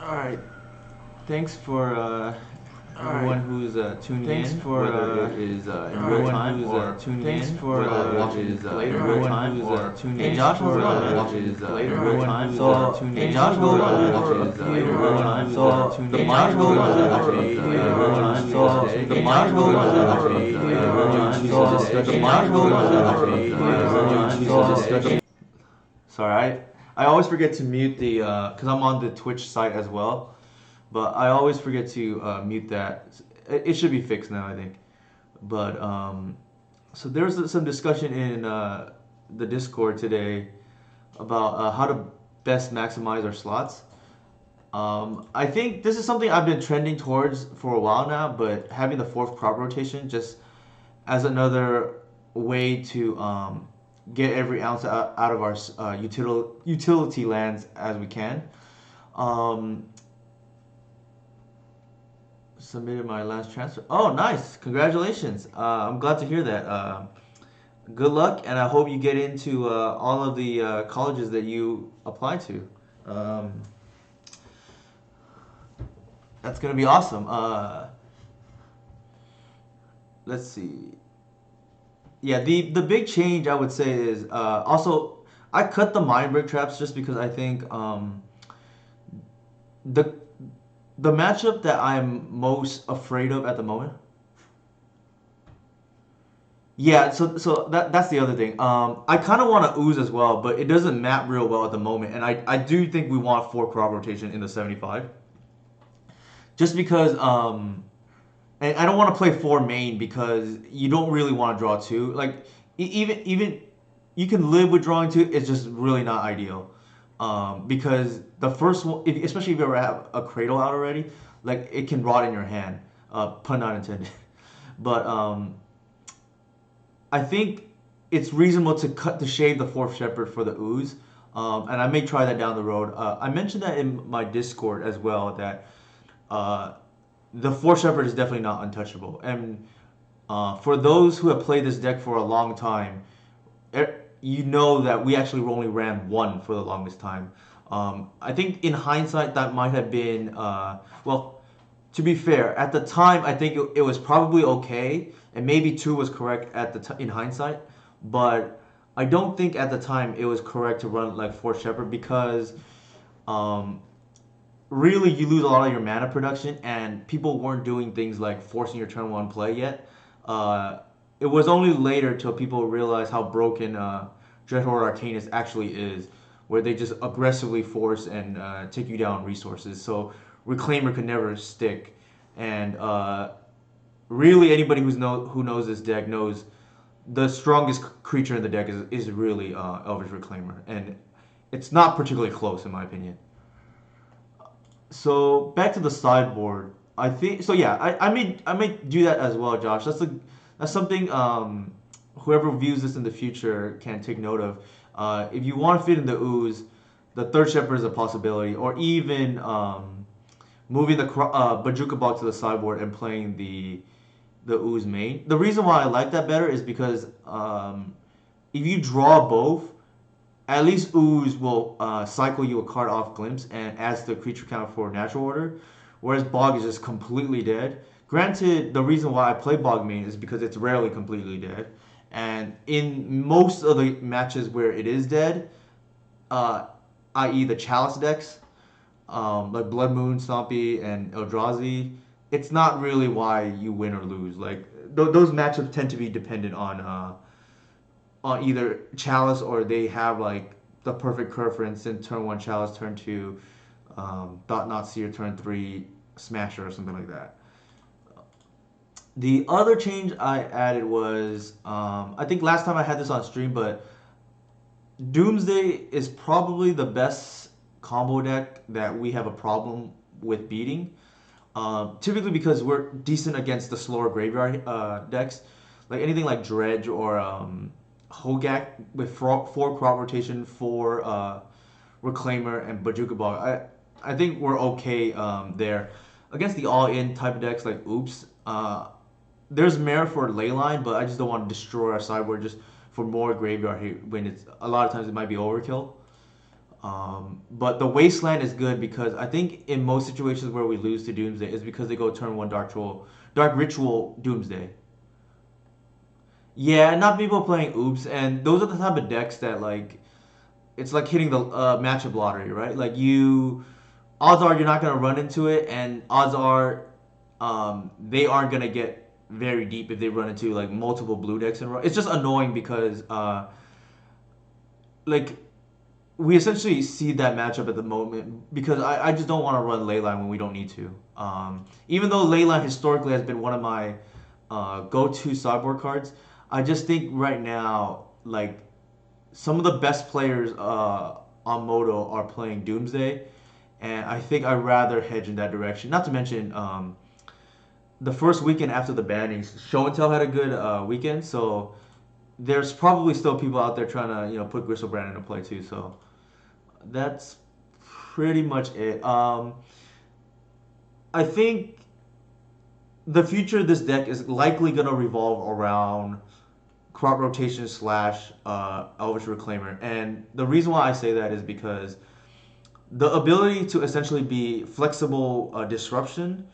All right. Thanks for everyone who's tuning Thanks in, for whether it is in real everyone time who's or tuning thanks in, for whether watching it this is later in real everyone time who's or tuning hey in, Josh, how's it whether going? watching Is this later in in real real time time or or hey hey Josh, Josh, go how's it going? over a Is few in real time so tuning the in, Josh go whether over watching this a later in real time so today, the hey Josh Josh, go how's it going? over Is in real time so today, the hey Josh Josh, go how's it going? over Is in real time so today. sorry, I always forget to mute the because I'm on the Twitch site as well, but I always forget to mute that. It should be fixed now, I think. But so there was some discussion in the Discord today about how to best maximize our slots. I think this is something I've been trending towards for a while now, but having the fourth crop rotation just as another way to get every ounce out of our utility lands as we can. Um, Submitted my last transfer. Oh, nice! Congratulations. I'm glad to hear that. Good luck, and I hope you get into all of the colleges that you apply to. Um, that's gonna be awesome. Let's see. Yeah, the big change I would say is also I cut the mind break traps just because I think the the matchup that I'm most afraid of at the moment. Yeah, so that's the other thing. I kind of want to ooze as well, but it doesn't map real well at the moment, and I do think we want four crop rotation in the 75, just because and I don't want to play four main because you don't really want to draw two. Like even you can live with drawing two, it's just really not ideal. Because the first one, especially if you ever have a cradle out already, like it can rot in your hand. Pun not intended. But I think it's reasonable to shave the fourth shepherd for the ooze, and I may try that down the road. I mentioned that in my Discord as well that uh, the fourth shepherd is definitely not untouchable, and for those who have played this deck for a long time, you know that we actually only ran one for the longest time. I think in hindsight that might have been well, to be fair, at the time I think it was probably okay, and maybe two was correct in hindsight, but I don't think at the time it was correct to run like Fort Shepherd because um, really you lose a lot of your mana production, and people weren't doing things like forcing your turn one play yet. Uh, it was only later till people realized how broken Dreadhorde Arcanus actually is, where they just aggressively force and take you down resources. So Reclaimer could never stick, and really anybody who knows this deck knows the strongest creature in the deck is really Elvish Reclaimer, and it's not particularly close in my opinion. So back to the sideboard. I think so. Yeah, I may do that as well, Josh. That's something whoever views this in the future can take note of. If you want to fit in the ooze, the third shepherd is a possibility, or even moving the Bajuka Bog to the sideboard and playing the ooze main. The reason why I like that better is because if you draw both, at least Ooze will cycle you a card off Glimpse and adds the creature count for natural order, whereas Bog is just completely dead. Granted, the reason why I play Bog main is because it's rarely completely dead, and in most of the matches where it is dead, uh, i.e. the Chalice decks, like Blood Moon, Stompy, and Eldrazi, it's not really why you win or lose. Like those matchups tend to be dependent on either Chalice or they have like the perfect curve. For instance, turn one Chalice, turn two Thought Not Seer, turn three Smasher or something like that. The other change I added was I think last time I had this on stream, but Doomsday is probably the best combo deck that we have a problem with beating. Typically because we're decent against the slower graveyard decks, like anything like Dredge or Hogak with four crop rotation, four Reclaimer, and Bajuka Bog. I think we're okay there. Against the all-in type of decks like Oops, there's merit for Leyline, but I just don't want to destroy our sideboard just for more graveyard hit when it's a lot of times it might be overkill. But the Wasteland is good because I think in most situations where we lose to Doomsday is because they go turn one Dark Ritual Doomsday. Yeah, not people playing Oops, and those are the type of decks that like it's like hitting the matchup lottery, right? Like odds are you're not gonna run into it, and odds are they aren't gonna get very deep if they run into like multiple blue decks in a row. It's just annoying because like we essentially see that matchup at the moment because I just don't want to run Leyline when we don't need to. Even though Leyline historically has been one of my go-to sideboard cards, I just think right now like some of the best players on Moto are playing Doomsday, and I think I'd rather hedge in that direction. Not to mention the first weekend after the bannings, Show and Tell had a good weekend, so there's probably still people out there trying to put Griselbrand into play too. So that's pretty much it. I think the future of this deck is likely going to revolve around crop rotation slash Elvish Reclaimer. And the reason why I say that is because the ability to essentially be flexible disruption.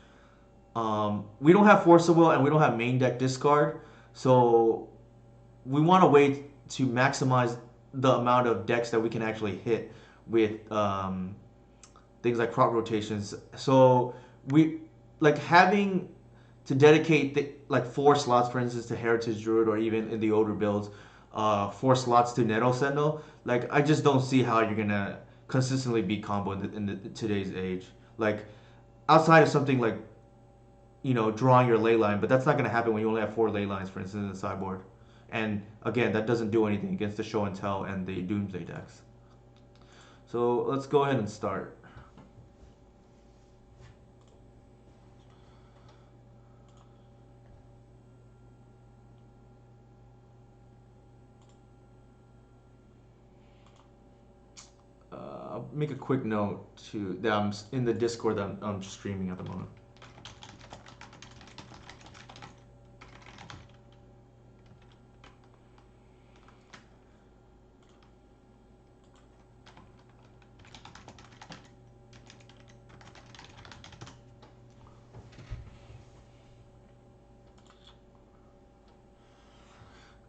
We don't have Force of Will and we don't have main deck discard. So we want a way to maximize the amount of decks that we can actually hit with things like crop rotations. So we like having to dedicate like 4 slots, for instance, to Heritage Druid, or even in the older builds, 4 slots to Nettle Sentinel. Like I just don't see how you're gonna consistently beat combo in today's age. Like outside of something like drawing your ley line, but that's not gonna happen when you only have 4 ley lines, for instance, in the sideboard. And again, that doesn't do anything against the Show and Tell and the Doomsday decks. So let's go ahead and start. I'll make a quick note to that I'm in the Discord that I'm streaming at the moment.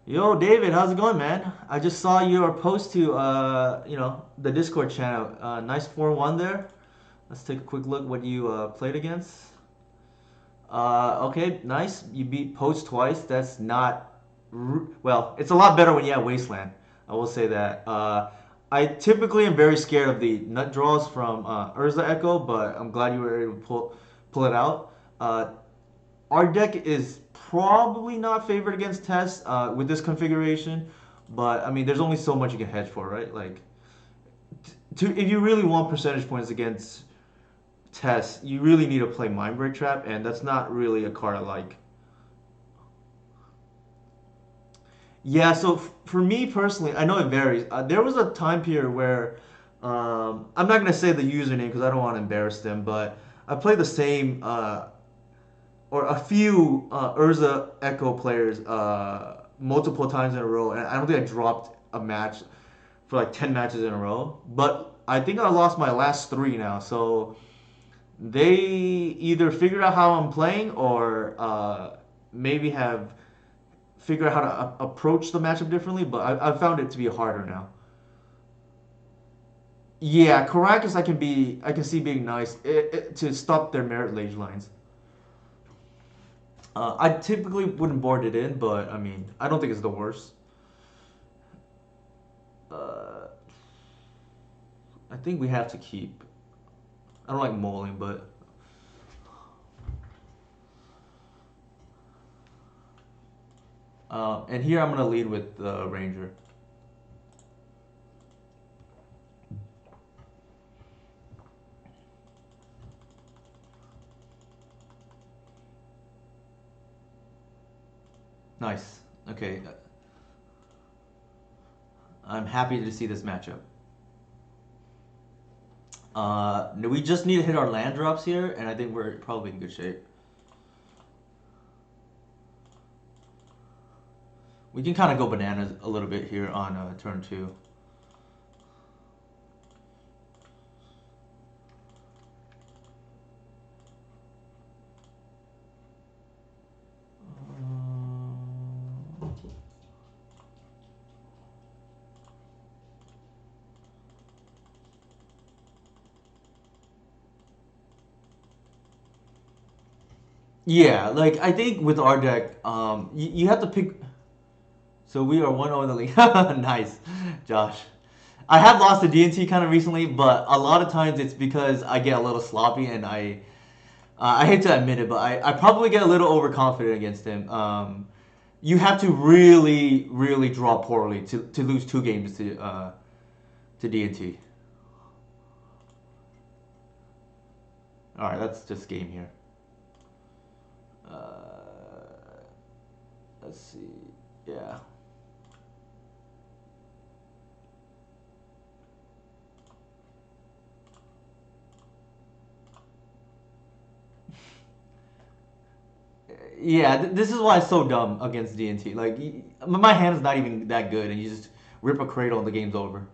Yo, David, how's it going, man? I just saw your post to the Discord channel. Nice 4-1 there. Let's take a quick look what you played against. Okay, nice. You beat Post twice. That's not well. It's a lot better when you have Wasteland. I will say that. I typically am very scared of the nut draws from Urza Echo, but I'm glad you were able to pull it out. Our deck is probably not favored against Test with this configuration, but I mean, there's only so much you can hedge for, right? Like, if you really want percentage points against Test, you really need to play Mindbreak Trap, and that's not really a card I like. Yeah, so for me personally, I know it varies. There was a time period where I'm not gonna say the username because I don't want to embarrass them, but I played the same or a few Urza Echo players multiple times in a row, and I don't think I dropped a match for like 10 matches in a row. But I think I lost my last 3 now, so they either figured out how I'm playing or maybe have figured out how to approach the matchup differently. But I found it to be harder now. Yeah, Caracas I can see being nice to stop their Merit Lage lines. I typically wouldn't board it in, but I mean, I don't think it's the worst. Uh, I think we have to keep. I don't like molding, but and here I'm gonna lead with the Ranger. Nice. Okay, I'm happy to see this matchup. We just need to hit our land drops here, and I think we're probably in good shape. We can kind of go bananas a little bit here on turn 2. Yeah, like I think with our deck, you have to pick. So we are 1-0 in the league. Nice, Josh. I have lost to DNT kind of recently, but a lot of times it's because I get a little sloppy and I hate to admit it, but I probably get a little overconfident against him. You have to really, really draw poorly to lose 2 games to DNT. All right, that's just game here. Uh, let's see. Yeah. Yeah, this is why it's so dumb against DNT. Like, my hand is not even that good, and you just rip a cradle and the game's over.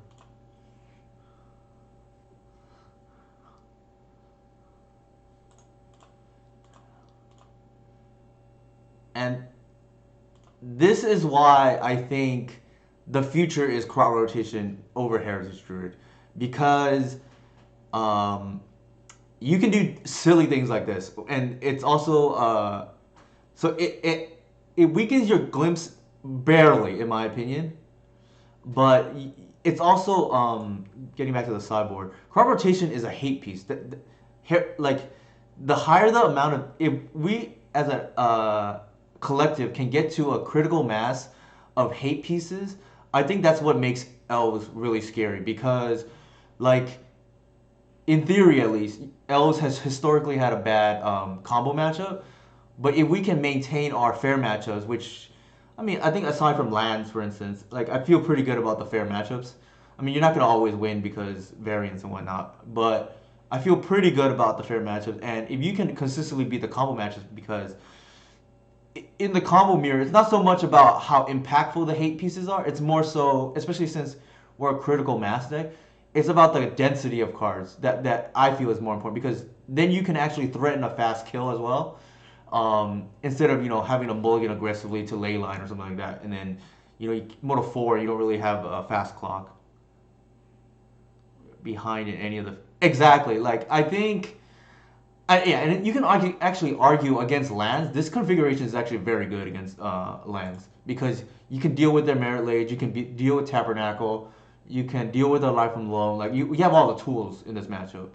And this is why I think the future is crop rotation over Heritage Druid. Because um, you can do silly things like this. And it's also, so it weakens your glimpse barely, in my opinion. But it's also getting back to the sideboard. Crop rotation is a hate piece. Like the higher the amount of if we as a collective can get to a critical mass of hate pieces, I think that's what makes elves really scary because, like in theory at least, elves has historically had a bad combo matchup. But if we can maintain our fair matchups, which I mean, I think aside from lands, for instance, like I feel pretty good about the fair matchups. I mean, you're not gonna always win because variance and whatnot, but I feel pretty good about the fair matchups. And if you can consistently beat the combo matchups, because in the combo mirror, it's not so much about how impactful the hate pieces are. It's more so, especially since we're a critical mass deck, it's about the density of cards that I feel is more important because then you can actually threaten a fast kill as well. Instead of having a mulligan aggressively to ley line or something like that, and then Moto 4 you don't really have a fast clock behind in any of the exactly like I think yeah, and you can actually argue against lands. This configuration is actually very good against lands because you can deal with their Merit Lage, you can deal with Tabernacle, you can deal with their Life from Loam. Like you have all the tools in this matchup.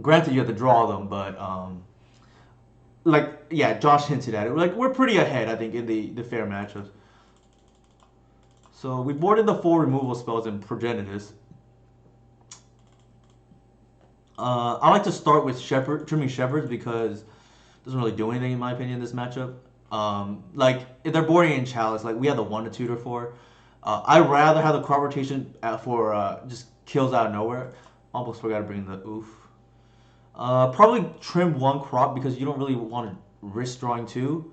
Granted, you have to draw them, but like yeah, Josh hinted at it. Like we're pretty ahead, I think, in the fair matchups. So we boarded the 4 removal spells in Progenitus. I like to start with trimming Shepherds because it doesn't really do anything in my opinion in this matchup. Like if they're boarding in Chalice, like we have the 1 to tutor for. I'd rather have the crop rotation for just kills out of nowhere. Almost forgot to bring the oof. Probably trim 1 crop because you don't really want to risk drawing 2.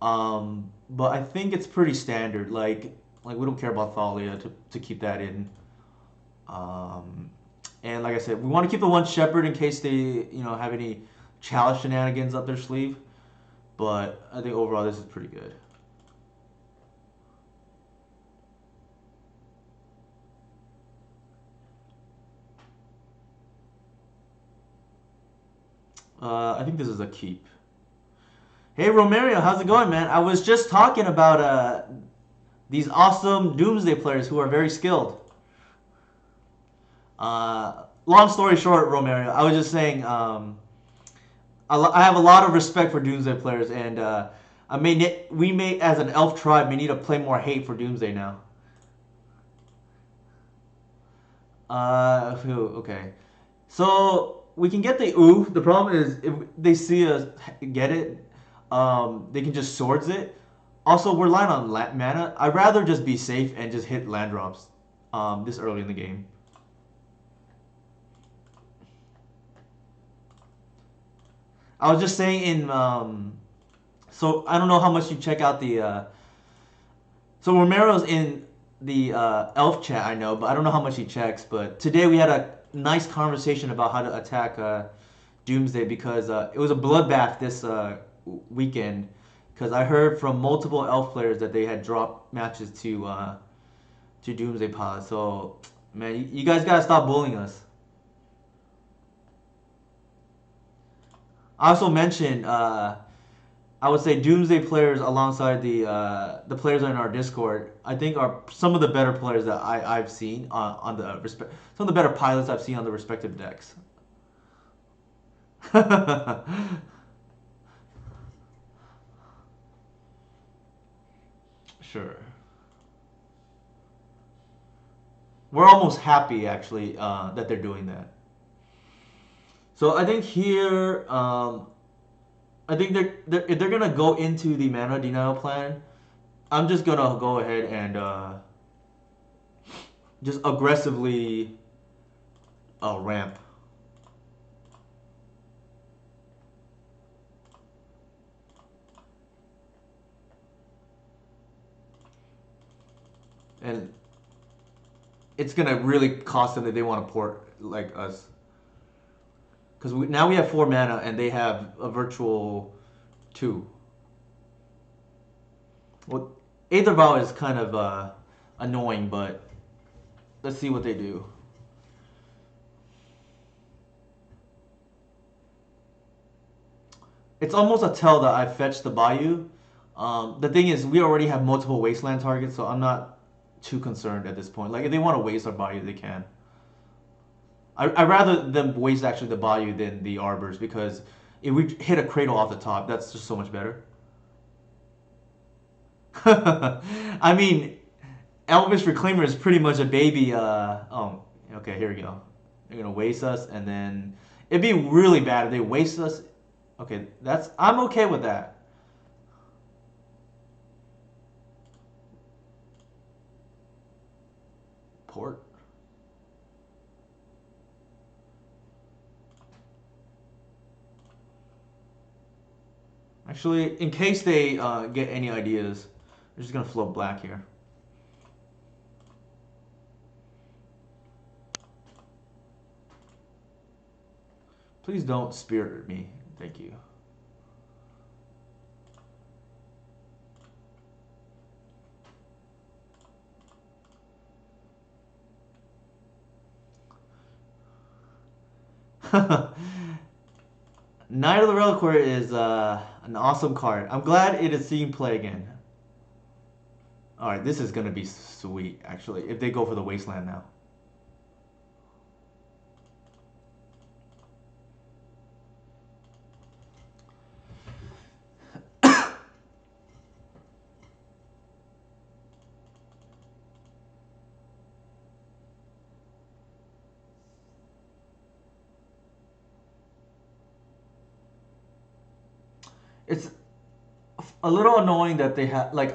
But I think it's pretty standard. Like we don't care about Thalia to keep that in. And like I said, we want to keep the 1 Shepherd in case they have any Chalice shenanigans up their sleeve. But I think overall this is pretty good. I think this is a keep. Hey Romario, how's it going, man? I was just talking about these awesome Doomsday players who are very skilled. Long story short, Romario, I was just saying I have a lot of respect for Doomsday players, and we may, as an elf tribe, may need to play more hate for Doomsday now. Okay. So we can get the oof. The problem is if they see us get it, they can just swords it. Also, we're relying on mana. I'd rather just be safe and just hit land drops this early in the game. I was just saying so I don't know how much you check out the. So Romero's in the elf chat, I know, but I don't know how much he checks. But today we had a nice conversation about how to attack Doomsday because it was a bloodbath this weekend because I heard from multiple elf players that they had dropped matches to Doomsday Pod. So, man, you guys gotta stop bullying us. I also mentioned, I would say Doomsday players alongside the players in our Discord. I think are some of the better players that I've seen on the some of the better pilots I've seen on the respective decks. Sure. We're almost happy actually that they're doing that. So I think here, I think they're if they're gonna go into the mana denial plan, I'm just gonna go ahead and just aggressively ramp. And it's gonna really cost them if they want to port like us. Because now we have 4 mana and they have a virtual 2. Well, Aether Vow is kind of annoying, but let's see what they do. It's almost a tell that I fetched the Bayou. The thing is, we already have multiple Wasteland targets, so I'm not too concerned at this point. Like, if they want to waste our Bayou, they can. I'd rather them waste actually the Bayou than the Arbors, because if we hit a Cradle off the top, that's just so much better. I mean, Elvish Reclaimer is pretty much a baby. Oh, okay, here we go. They're gonna waste us, and then it'd be really bad if they waste us. Okay, I'm okay with that. Port. Actually, in case they get any ideas, I'm just gonna float black here. Please don't spirit me. Thank you. Knight of the Reliquary is an awesome card. I'm glad it is seeing play again. Alright, this is gonna be sweet, actually, if they go for the Wasteland now. It's a little annoying that they have like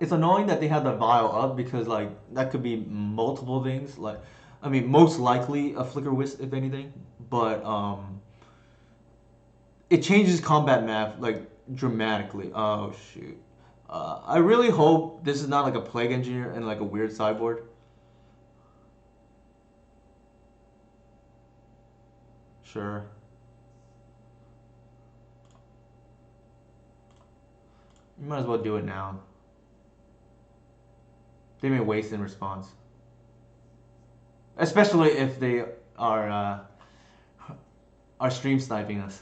it's annoying that they have the vial up because like that could be multiple things like I mean most likely a flicker wisp if anything but it changes combat math like dramatically. Oh shoot. I really hope this is not like a plague engineer and like a weird sideboard. Sure. You might as well do it now. They may waste in response. Especially if they are stream sniping us.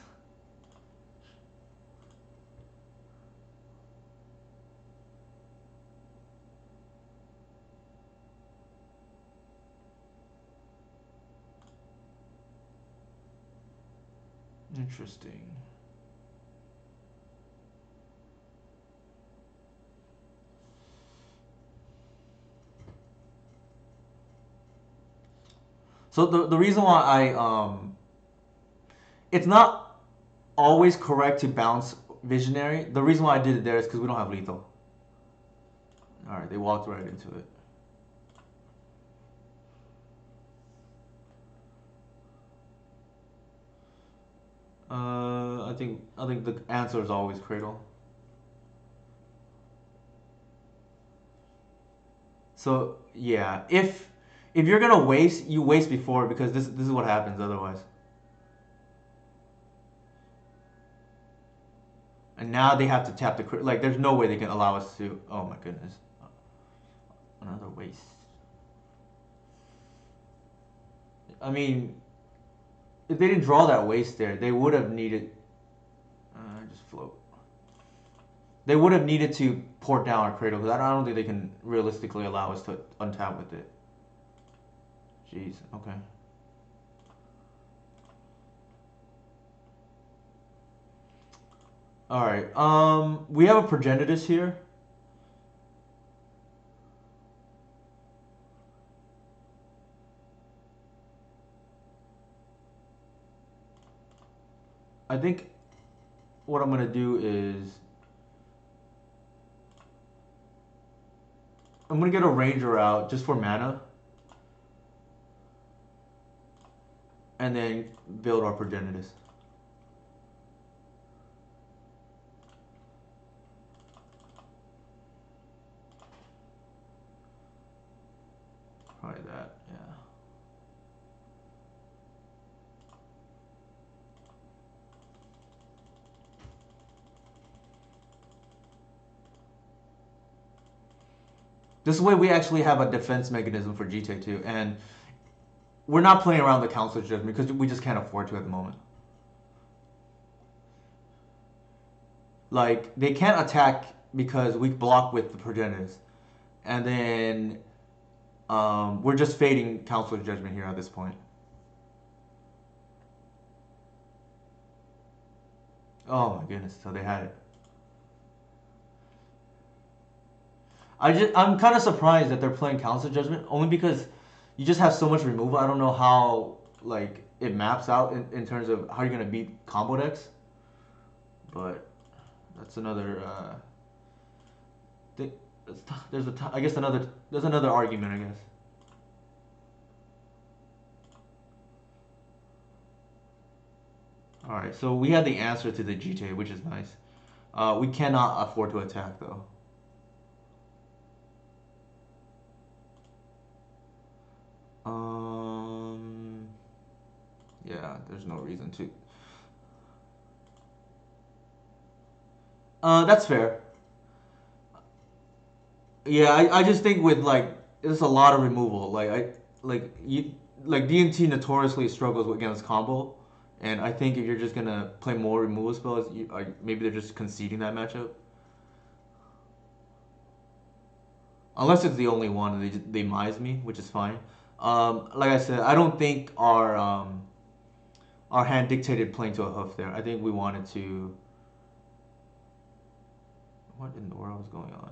Interesting. So the reason why it's not always correct to bounce Visionary. The reason why I did it there is because we don't have lethal. All right, they walked right into it. I think the answer is always Cradle. So yeah, if you're gonna waste, you waste before because this is what happens otherwise. And now they have to tap the like. There's no way they can allow us to. Oh my goodness, another waste. I mean, if they didn't draw that waste there, they would have needed. Just float. They would have needed to port down our cradle because I don't think they can realistically allow us to untap with it. Jeez. Okay. All right. We have a progenitus here. I think what I'm gonna do is I'm gonna get a ranger out just for mana, and then build our progenitus. Probably that, yeah. This way we actually have a defense mechanism for GTA 2, and we're not playing around the Council's Judgment because we just can't afford to at the moment. Like, they can't attack because we block with the progenitus. And then we're just fading Council's Judgment here at this point. Oh my goodness, so they had it. I'm kind of surprised that they're playing Council Judgment only because you just have so much removal. I don't know how like it maps out in terms of how you're gonna beat combo decks, but that's another. I guess there's another argument, I guess. All right, so we had the answer to the GTA, which is nice. We cannot afford to attack though. Yeah, there's no reason to. That's fair. Yeah, I just think with like there's a lot of removal. Like DNT notoriously struggles against combo, and I think if you're just gonna play more removal spells, maybe they're just conceding that matchup. Unless it's the only one, and they mise me, which is fine. Like I said, I don't think our hand dictated playing to a hoof there. I think we wanted to. What in the world is going on?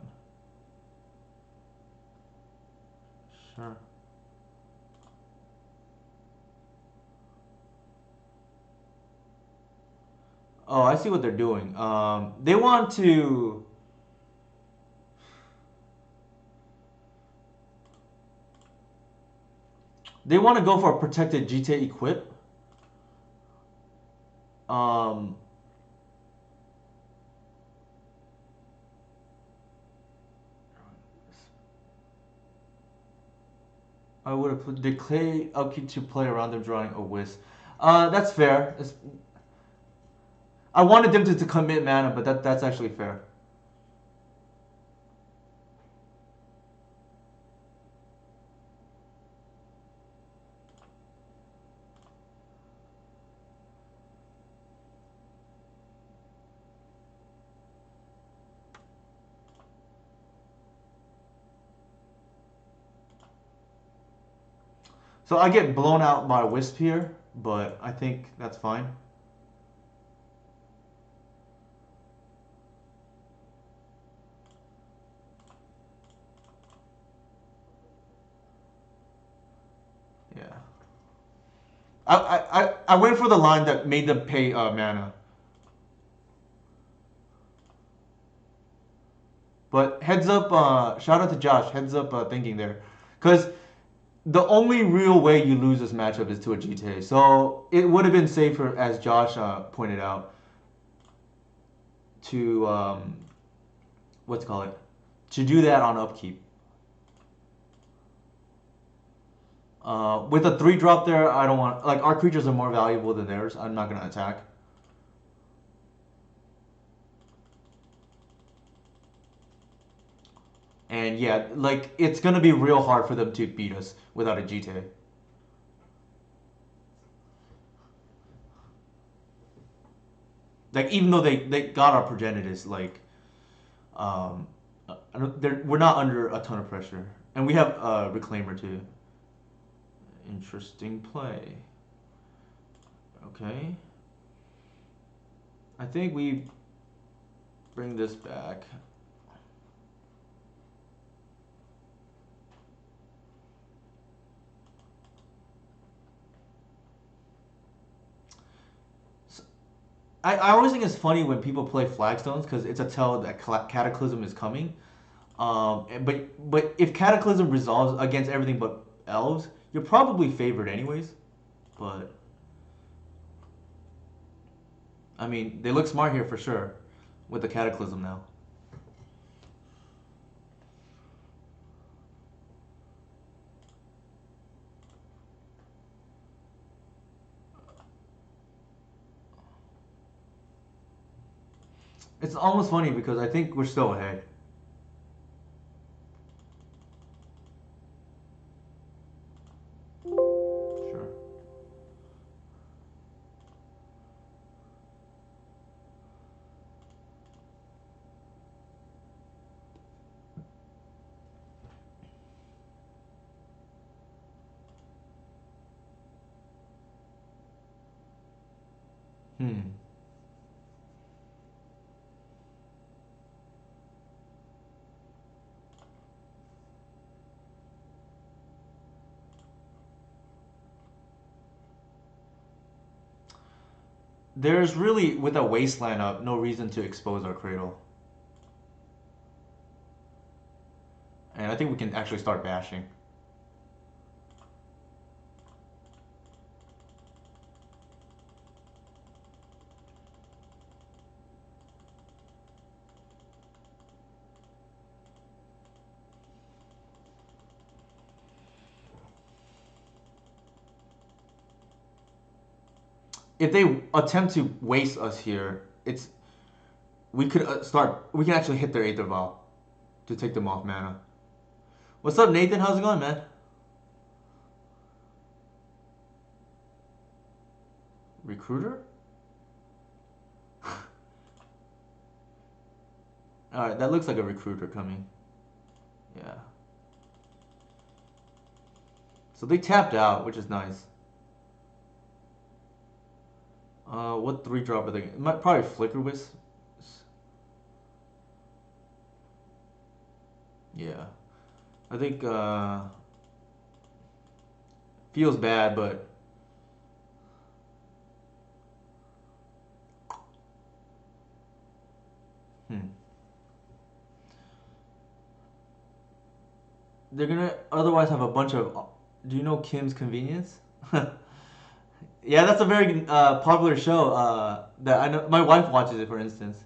Sure. Oh, I see what they're doing. They want to. They want to go for a protected GTA equip. Um, I would have put declare upkeep to play around them drawing a whisk. That's fair. I wanted them to commit mana, but that's actually fair. So I get blown out by Wisp here, but I think that's fine. Yeah. I went for the line that made them pay mana. But heads up, shout out to Josh. Heads up thinking there. Because the only real way you lose this matchup is to a GTA. So it would have been safer, as Josh pointed out, to what's it called it, to do that on upkeep. With a 3-drop there, I don't want like our creatures are more valuable than theirs. I'm not gonna attack. And yeah, like it's gonna be real hard for them to beat us without a GT. Like even though they got our progenitors, like um, we're not under a ton of pressure, and we have Reclaimer too. Interesting play. Okay, I think we bring this back. I always think it's funny when people play Flagstones because it's a tell that Cataclysm is coming. But if Cataclysm resolves against everything but elves, you're probably favored anyways. But I mean, they look smart here for sure with the Cataclysm now. It's almost funny because I think we're still ahead. Sure. Hmm. There's really, with a wasteland up, no reason to expose our cradle. And I think we can actually start bashing. If they attempt to waste us here, it's we could start. We can actually hit their Aether Vial to take them off mana. What's up, Nathan? How's it going, man? Recruiter? Alright, that looks like a recruiter coming. Yeah. So they tapped out, which is nice. What 3-drop are they? Probably Flicker Wisp. Yeah. I think feels bad, but hmm. They're gonna otherwise have a bunch of. Do you know Kim's Convenience? Yeah, that's a very popular show. That I know my wife watches it, for instance.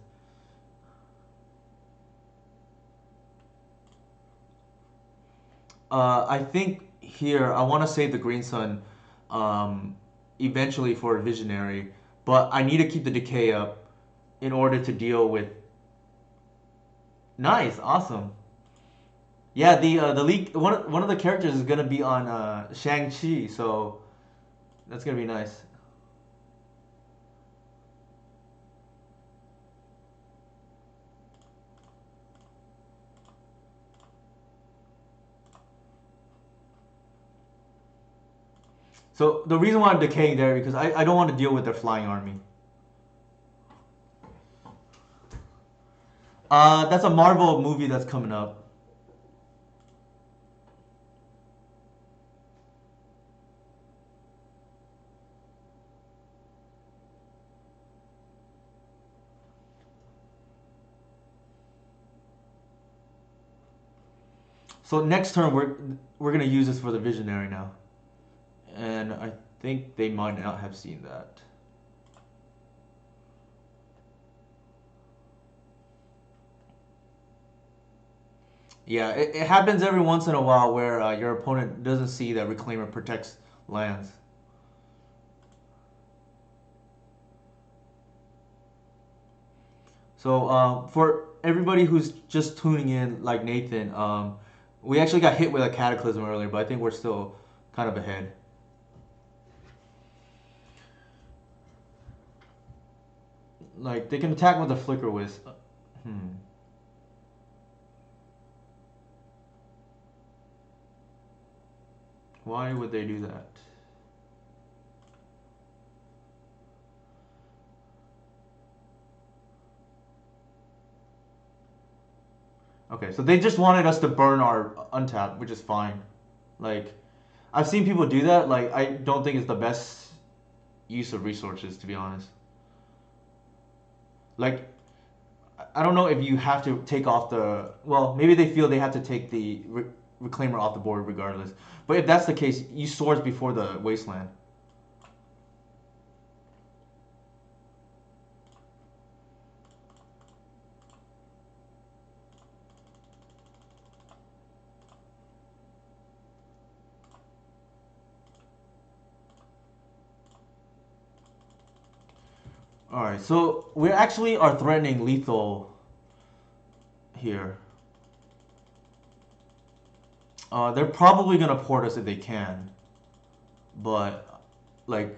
I think here I want to save the Green Sun, um, eventually for a Visionary, but I need to keep the decay up in order to deal with. Nice, awesome. Yeah, the leak one of the characters is gonna be on Shang Chi, so that's gonna be nice. So the reason why I'm decaying there because I don't want to deal with their flying army. That's a Marvel movie that's coming up. So next turn we're gonna use this for the Visionary now, and I think they might not have seen that. Yeah, it happens every once in a while where your opponent doesn't see that Reclaimer protects lands. So for everybody who's just tuning in, like Nathan, we actually got hit with a cataclysm earlier, but I think we're still kind of ahead. Like they can attack with a flicker wisp. Hmm. Why would they do that? Okay, so they just wanted us to burn our untap, which is fine. Like, I've seen people do that. Like, I don't think it's the best use of resources, to be honest. Like, I don't know if you have to take off the. Well, maybe they feel they have to take the reclaimer off the board regardless. But if that's the case, you swords before the wasteland. All right, so we actually are threatening lethal here. They're probably gonna port us if they can, but like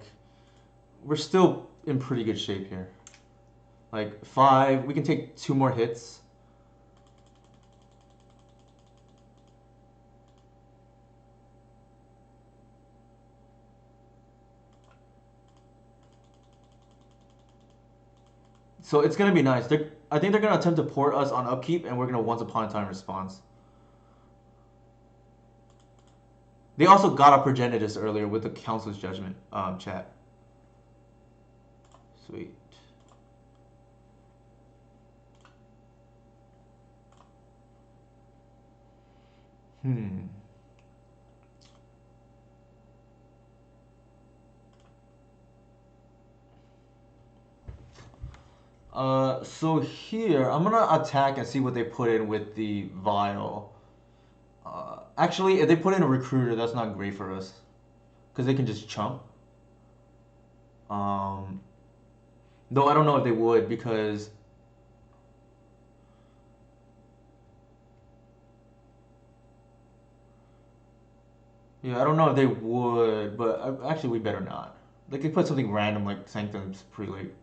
we're still in pretty good shape here. Like five, we can take two more hits. So it's gonna be nice. I think they're gonna attempt to port us on upkeep, and we're gonna once upon a time response. They also got a progenitus earlier with the council's judgment chat. Sweet. Hmm. So here I'm gonna attack and see what they put in with the vial. Actually, if they put in a recruiter, that's not great for us, because they can just chump. Um, though I don't know if they would because yeah, I don't know if they would, but actually we better not. They could put something random like Sanctum's Prelate.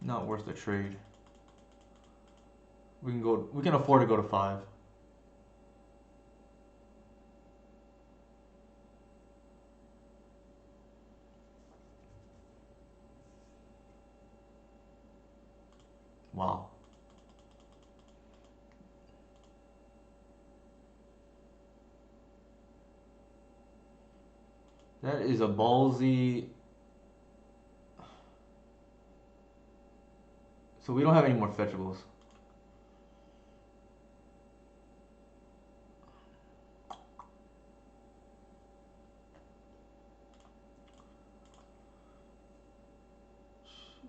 Not worth the trade. We can go. We can afford to go to five. Wow. That is a ballsy. So we don't have any more fetchables.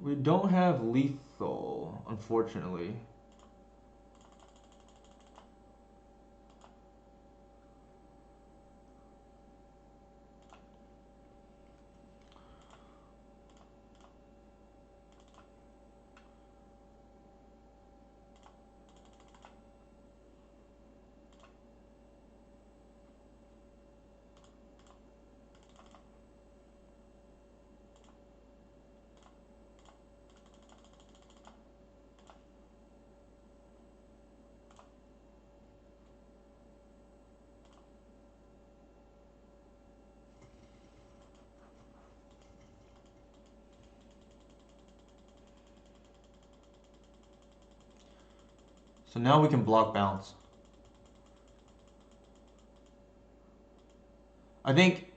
We don't have lethal, unfortunately. So now we can block bounce. I think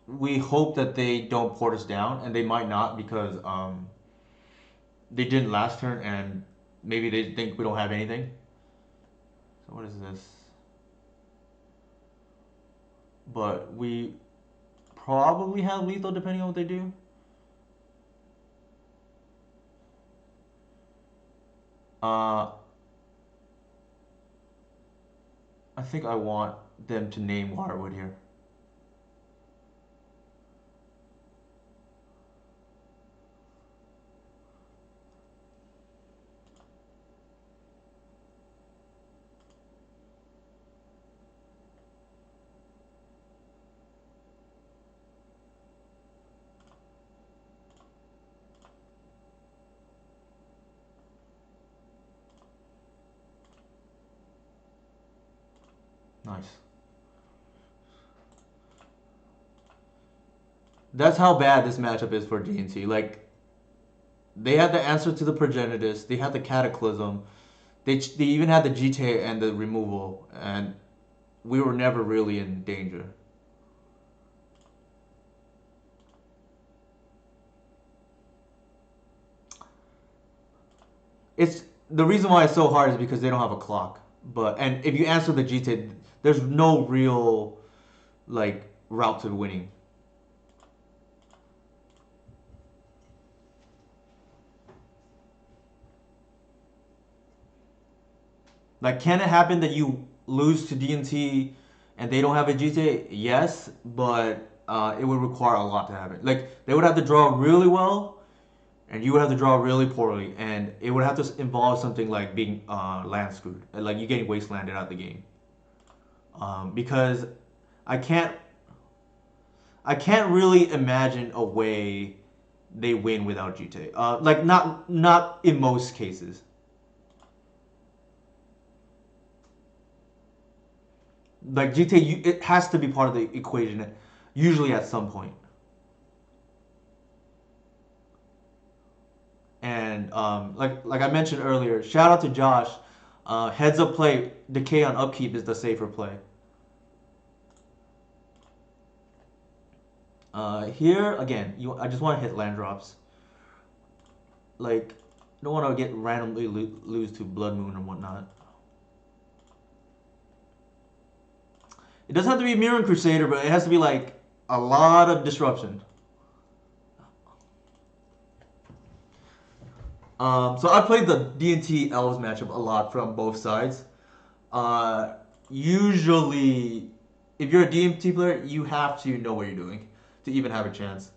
we hope that they don't port us down, and they might not because they didn't last turn, and maybe they think we don't have anything. So what is this? But we probably have lethal depending on what they do. Uh, I think I want them to name Waterwood here. Nice. That's how bad this matchup is for GNT. Like they had the answer to the Progenitus, they had the Cataclysm, they even had the GTA and the removal, and we were never really in danger. It's the reason why it's so hard is because they don't have a clock. But and if you answer the GTA, there's no real like route to winning. Like, can it happen that you lose to DNT and they don't have a GTA? Yes, but it would require a lot to happen. Like, they would have to draw really well, and you would have to draw really poorly, and it would have to involve something like being land screwed, like you getting wastelanded out of the game. Because I can't, I can't really imagine a way they win without GTA. Like not in most cases. Like GTA, it has to be part of the equation, usually at some point. And like I mentioned earlier, shout out to Josh. Heads up play, decay on upkeep is the safer play. Here again, I just want to hit land drops. Like, don't want to get randomly lose to Blood Moon and whatnot. It doesn't have to be Mirror Crusader, but it has to be like a lot of disruption. So I played the D&T Elves matchup a lot from both sides. Uh, Usually, if you're a DMT player, you have to know what you're doing to even have a chance.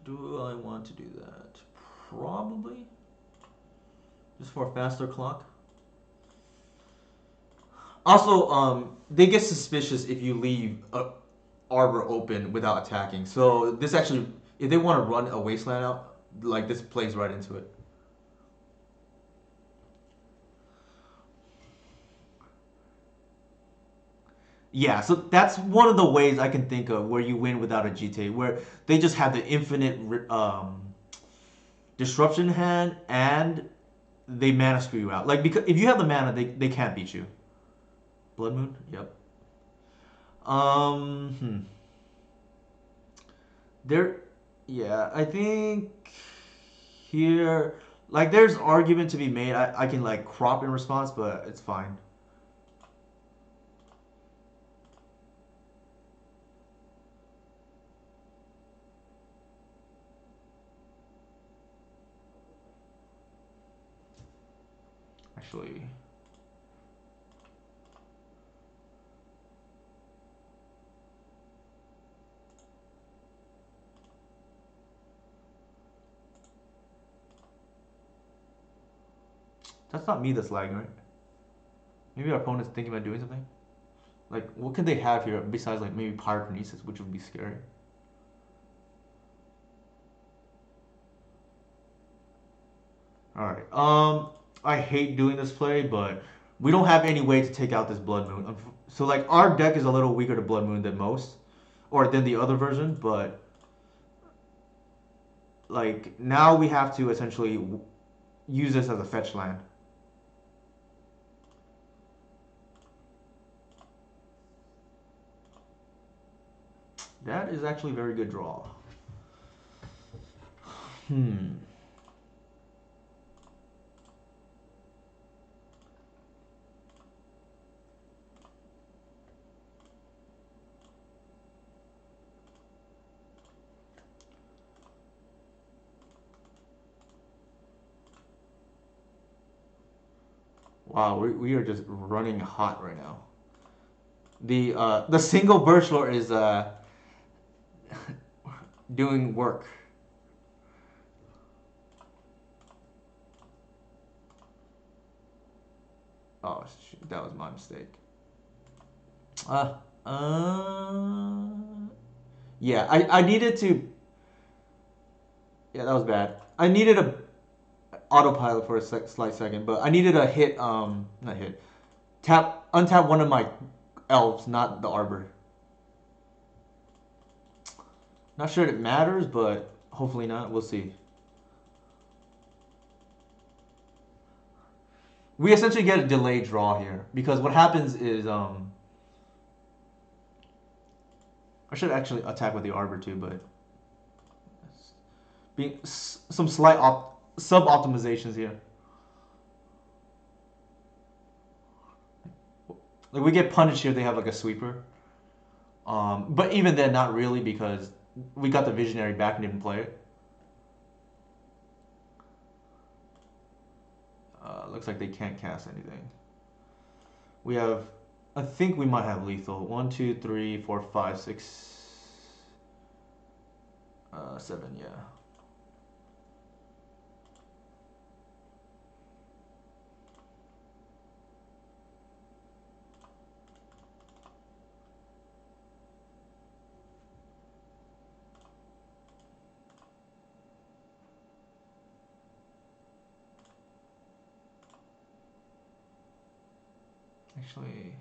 Do I want to do that? Probably. Just for a faster clock. Also, they get suspicious if you leave a arbor open without attacking. So this actually, if they want to run a wasteland out, like this plays right into it. Yeah, so that's one of the ways I can think of where you win without a GTA, where they just have the infinite disruption hand and they mana screw you out. Like because if you have the mana, they can't beat you. Blood Moon, yep. Hmm. There, yeah, I think here, like, there's argument to be made. I can like crop in response, but it's fine. Actually, that's not me that's lagging, right? Maybe our opponent's thinking about doing something. Like, what could they have here besides like maybe pyrokinesis, which would be scary. All right. I hate doing this play, but we don't have any way to take out this Blood Moon. So like our deck is a little weaker to Blood Moon than most. or than the other version, but like now we have to essentially use this as a fetch land. That is actually a very good draw. Hmm. Wow, we are just running hot right now. The single Birchlord is doing work. Oh shoot, that was my mistake. Uh, uh, yeah, I needed to. Yeah, that was bad. I needed a autopilot for a slight second, but I needed a hit. Not hit. Untap one of my elves, not the arbor. Not sure it matters, but hopefully not. We'll see. We essentially get a delayed draw here because what happens is I should actually attack with the arbor too, but being some slight sub optimizations here. Like we get punished here, they have like a sweeper. But even then, not really because we got the visionary back and didn't play it. Looks like they can't cast anything. We have, I think we might have lethal. 1, 2, 3, 4, 5, 6, 7. Yeah. Actually,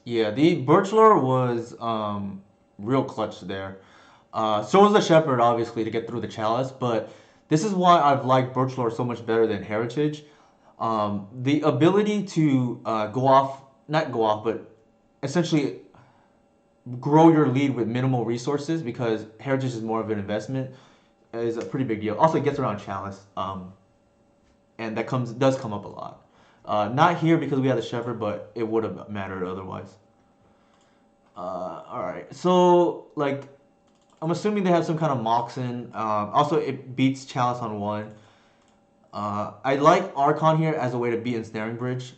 yeah, the Birchlord was real clutch there. So was the Shepherd, obviously, to get through the Chalice, but this is why I've liked Birchlord so much better than Heritage. The ability to go off, not go off, but essentially grow your lead with minimal resources because Heritage is more of an investment is a pretty big deal. Also, it gets around Chalice, and that does come up a lot. Not here because we had the Shepherd, but it would have mattered otherwise. All right, so like I'm assuming they have some kind of Moxen. Also, it beats Chalice on one. I like Archon here as a way to beat Ensnaring Bridge.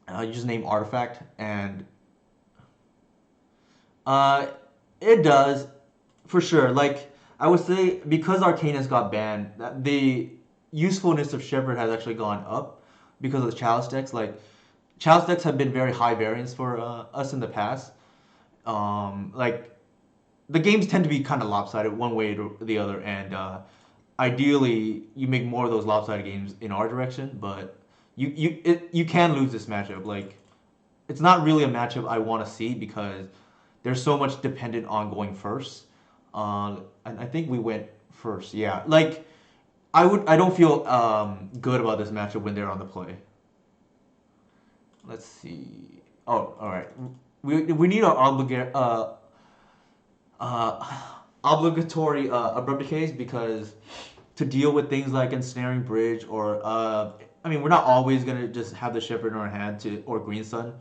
You just name Artifact, and uh, it does for sure. Like I would say, because Arcanus got banned, the usefulness of Shepherd has actually gone up because of the Chalice decks. Like Chalice decks have been very high variance for us in the past. Like the games tend to be kind of lopsided one way or the other, and ideally you make more of those lopsided games in our direction. But you can lose this matchup. Like it's not really a matchup I want to see because there's so much dependent on going first. And I think we went first. Yeah, like I don't feel good about this matchup when they're on the play. Let's see. Oh, all right. We need our uh, obligatory abrupt decays because to deal with things like ensnaring bridge or I mean we're not always gonna just have the shepherd in our hand to or green sun.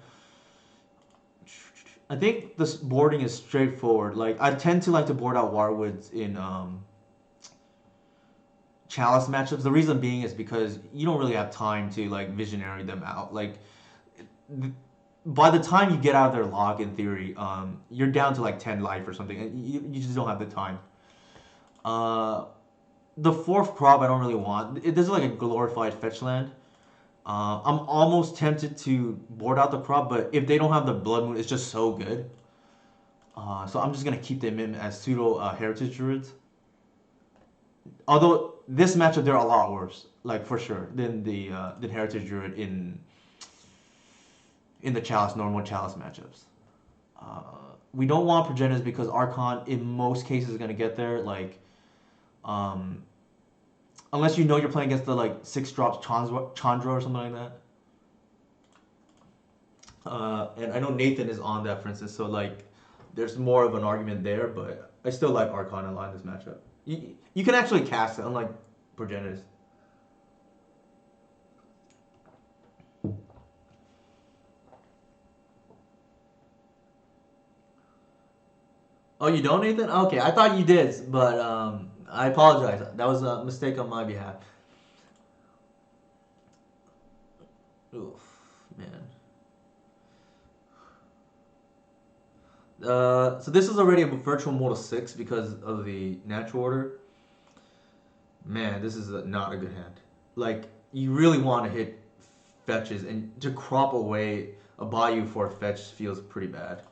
I think this boarding is straightforward. Like I tend to like to board out Warwoods in Chalice matchups. The reason being is because you don't really have time to like visionary them out. Like by the time you get out of their lock, in theory, you're down to like 10 life or something. And you just don't have the time. Uh, the fourth crop I don't really want. This is like a glorified fetch land. I'm almost tempted to board out the crop, but if they don't have the Blood Moon, it's just so good. So I'm just gonna keep them in as pseudo Heritage Druids. Although this matchup they're a lot worse, like for sure, than Heritage Druid in the Chalice normal Chalice matchups. We don't want Progenitors because Archon in most cases is gonna get there. Like, um, unless you know you're playing against the like 6 drops Chandra or something like that. And I know Nathan is on that, for instance. So like, there's more of an argument there, but I still like Archon a lot in this matchup. You can actually cast it, unlike Progenitors. Oh, you don't, Nathan? Okay, I thought you did, but I apologize. That was a mistake on my behalf. Oof, man. So this is already a virtual mortal 6 because of the natural order. Man, this is not a good hand. Like, you really want to hit fetches, and to crop away a Bayou for a fetch feels pretty bad.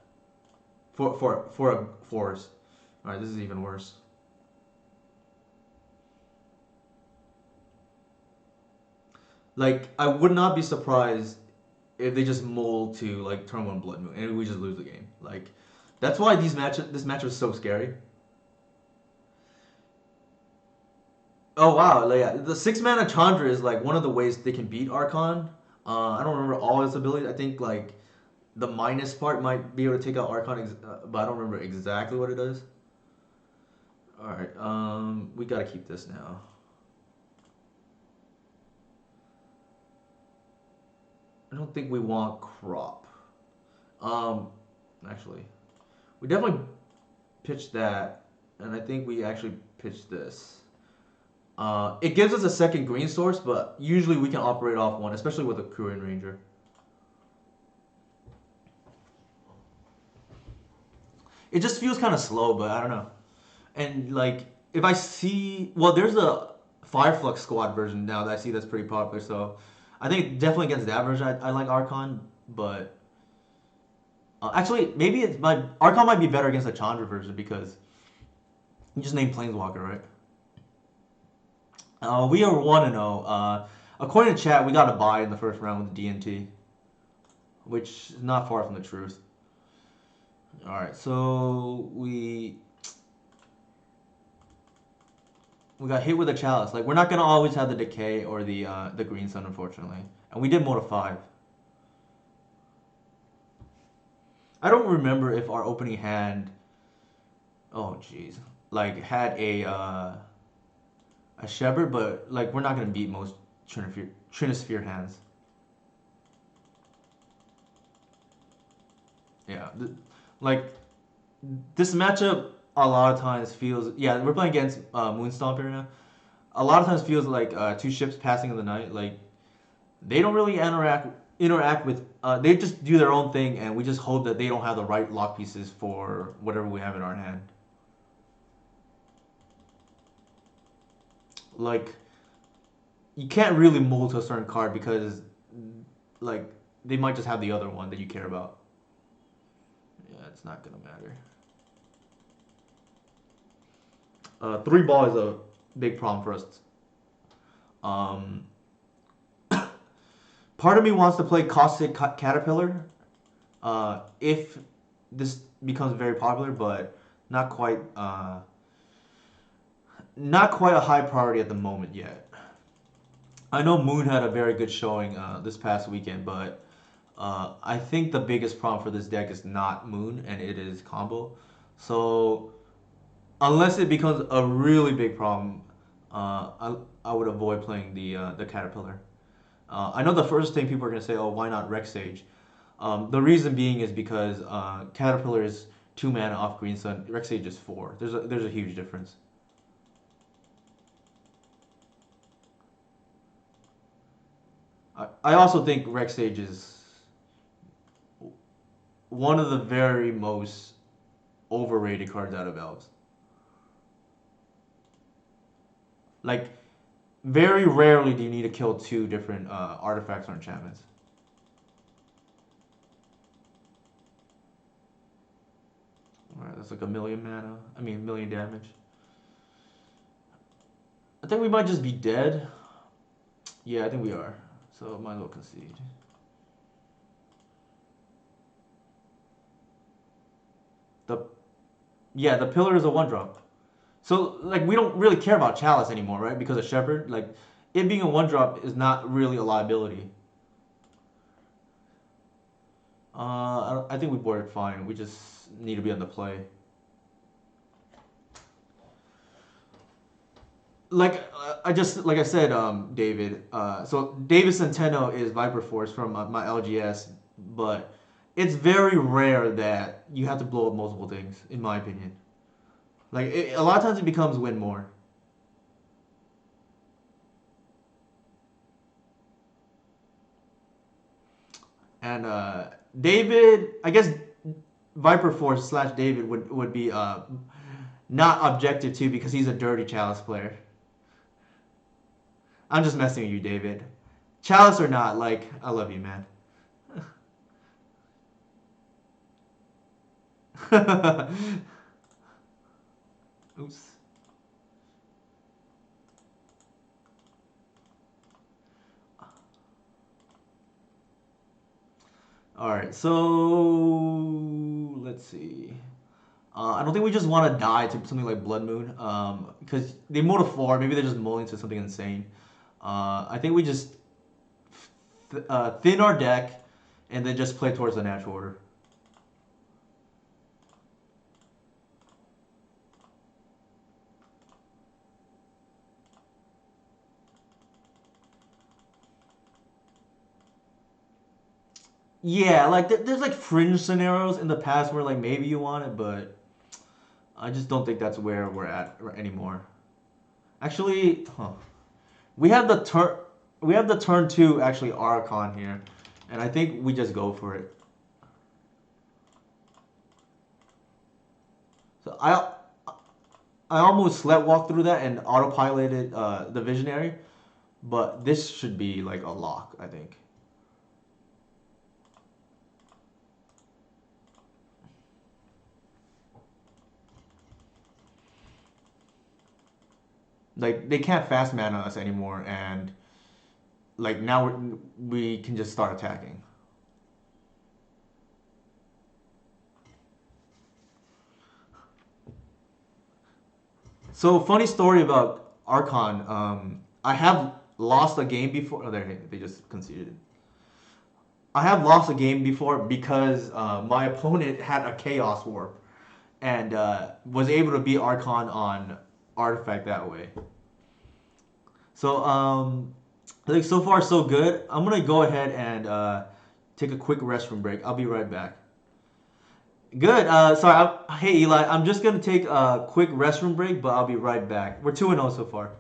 For a forest. Alright, this is even worse. Like, I would not be surprised if they just mold to like turn 1 Blood Moon and we just lose the game. Like, that's why this match was so scary. Oh wow, like, yeah, the 6 mana Chandra is like one of the ways they can beat Archon. I don't remember all his abilities. I think like the minus part might be able to take out Archon, but I don't remember exactly what it does. All right, we gotta keep this now. I don't think we want crop. Um, Actually, we definitely pitched that, and I think we actually pitched this. It gives us a second green source, but usually we can operate off one, especially with a Kurin Ranger. It just feels kind of slow, but I don't know. And like, if I see, well, there's a Fireflux squad version now that I see that's pretty popular. So I think definitely against that version, I like Archon. But actually, maybe it's my Archon might be better against the Chandra version because you just named Planeswalker, right? We are 1-0. According to chat, we got a bye in the first round with the DNT, which is not far from the truth. All right, so we got hit with a chalice. Like, we're not gonna always have the decay or the green sun, unfortunately. And we did mold a 5. I don't remember if our opening hand, oh jeez, like had a shepherd, but like we're not gonna beat most Trinisphere hands. Yeah, like this matchup a lot of times feels, yeah, we're playing against Moonstomp right now. A lot of times feels like 2 ships passing in the night. Like, they don't really interact with. They just do their own thing, and we just hope that they don't have the right lock pieces for whatever we have in our hand. Like, you can't really mold to a certain card because, like, they might just have the other one that you care about. Yeah, it's not gonna matter. 3 ball is a big problem for us. Um, Part of me wants to play Caustic Caterpillar if this becomes very popular, but not quite not quite a high priority at the moment yet. I know Moon had a very good showing this past weekend, but I think the biggest problem for this deck is not Moon and it is combo. So unless it becomes a really big problem, I would avoid playing the Caterpillar. I know the first thing people are gonna say, "Oh, why not Rex Sage?" The reason being is because Caterpillar is 2 mana off Green Sun. Rex Sage is 4. There's a huge difference. I also think Rex Sage is one of the very most overrated cards out of Elves. Like, Very rarely do you need to kill two different artifacts or enchantments. Alright, that's like a million mana. I mean, a million damage. I think we might just be dead. Yeah, I think we are. So might as well concede. The Yeah, the pillar is a one drop. So like we don't really care about Chalice anymore, right? Because of Shepherd, like it being a one drop is not really a liability. I think we boarded fine. We just need to be on the play. Like I said, David. So David Centeno is Viper Force from my LGS, but it's very rare that you have to blow up multiple things, in my opinion. Like a lot of times it becomes win more. And David, I guess Viper Force slash David would be not objective to because he's a dirty Chalice player. I'm just messing with you, David. Chalice or not, like I love you, man. Oops. All right, so let's see. I don't think we just want to die to something like Blood Moon, because they mold a 4. Maybe they're just molding to something insane. I think we just thin our deck and then just play towards the natural order. Yeah, like there's like fringe scenarios in the past where like maybe you want it, but I just don't think that's where we're at anymore. Actually, huh. We have the turn. We have the turn two actually Archon here, and I think we just go for it. So I almost slept walk through that and autopiloted the Visionary, but this should be like a lock, I think. Like they can't fast mana us anymore, and like now we can just start attacking. So funny story about Archon. I have lost a game before. Oh, there they just conceded. I have lost a game before because my opponent had a Chaos Warp and was able to beat Archon on Artifact that way. So I think so far so good. I'm gonna go ahead and take a quick restroom break. I'll be right back. Good. Sorry. Hey Eli, I'm just gonna take a quick restroom break, but I'll be right back. We're 2-0 so far.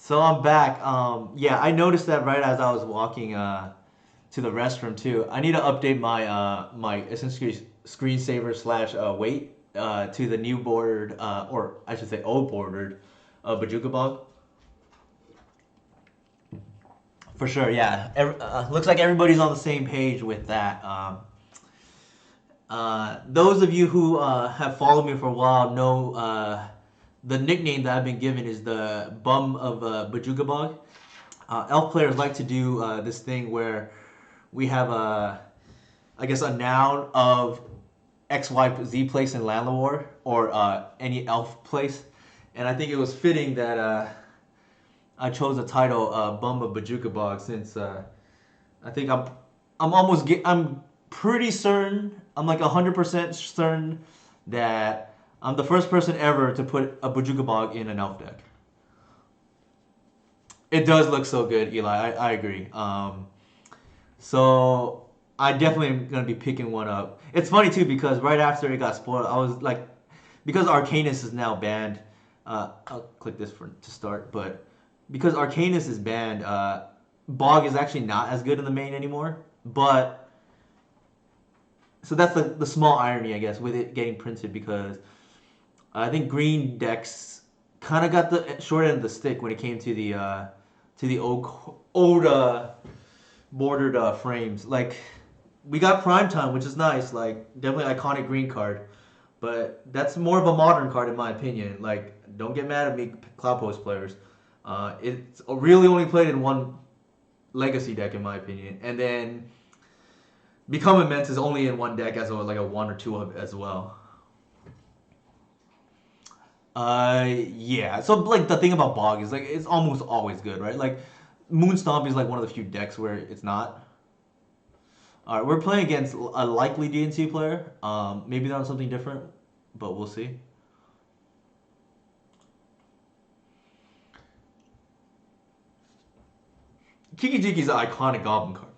So I'm back. Yeah, I noticed that right as I was walking to the restroom too. I need to update my my essentially screensaver slash weight to the new bordered or I should say old bordered Bajuka Bog. For sure, yeah. Looks like everybody's on the same page with that. Those of you who have followed me for a while know the nickname that I've been given is the bum of Bajugabog. Elf players like to do this thing where we have I guess, a noun of X, Y, Z place in Landlore or any elf place, and I think it was fitting that I chose the title Bum of Bajukabog since I think I'm pretty certain, I'm like 100% certain that I'm the first person ever to put a Bajukabog in an elf deck. It does look so good, Eli. I agree. So I definitely am gonna be picking one up. It's funny too because right after it got spoiled, I was like, because Arcanus is now banned. I'll click this for to start, but because Arcanus is banned, Bog is actually not as good in the main anymore. But so that's the small irony, I guess, with it getting printed because I think green decks kind of got the short end of the stick when it came to the old bordered frames. Like we got Prime Time, which is nice. Like definitely iconic green card, but that's more of a modern card in my opinion. Like don't get mad at me, Cloud Post players. It's really only played in one Legacy deck in my opinion, and then Become Immense is only in one deck as a, like a one or two of as well. Yeah. So like the thing about Bog is like it's almost always good, right? Like Moonstomp is like one of the few decks where it's not. All right, we're playing against a likely DNC player. Maybe they're on something different, but we'll see. Kiki Jiki's an iconic Goblin card,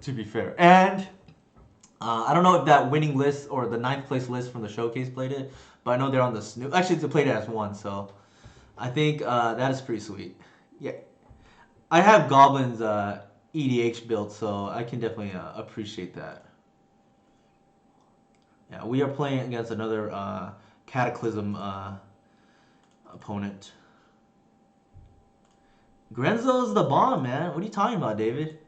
to be fair. And I don't know if that winning list or the ninth place list from the showcase played it, but I know they're on the Snoop. Actually, they played it as one, so I think that is pretty sweet. Yeah, I have Goblins EDH built, so I can definitely appreciate that. Yeah, we are playing against another Cataclysm opponent. Grenzo's the bomb, man. What are you talking about, David?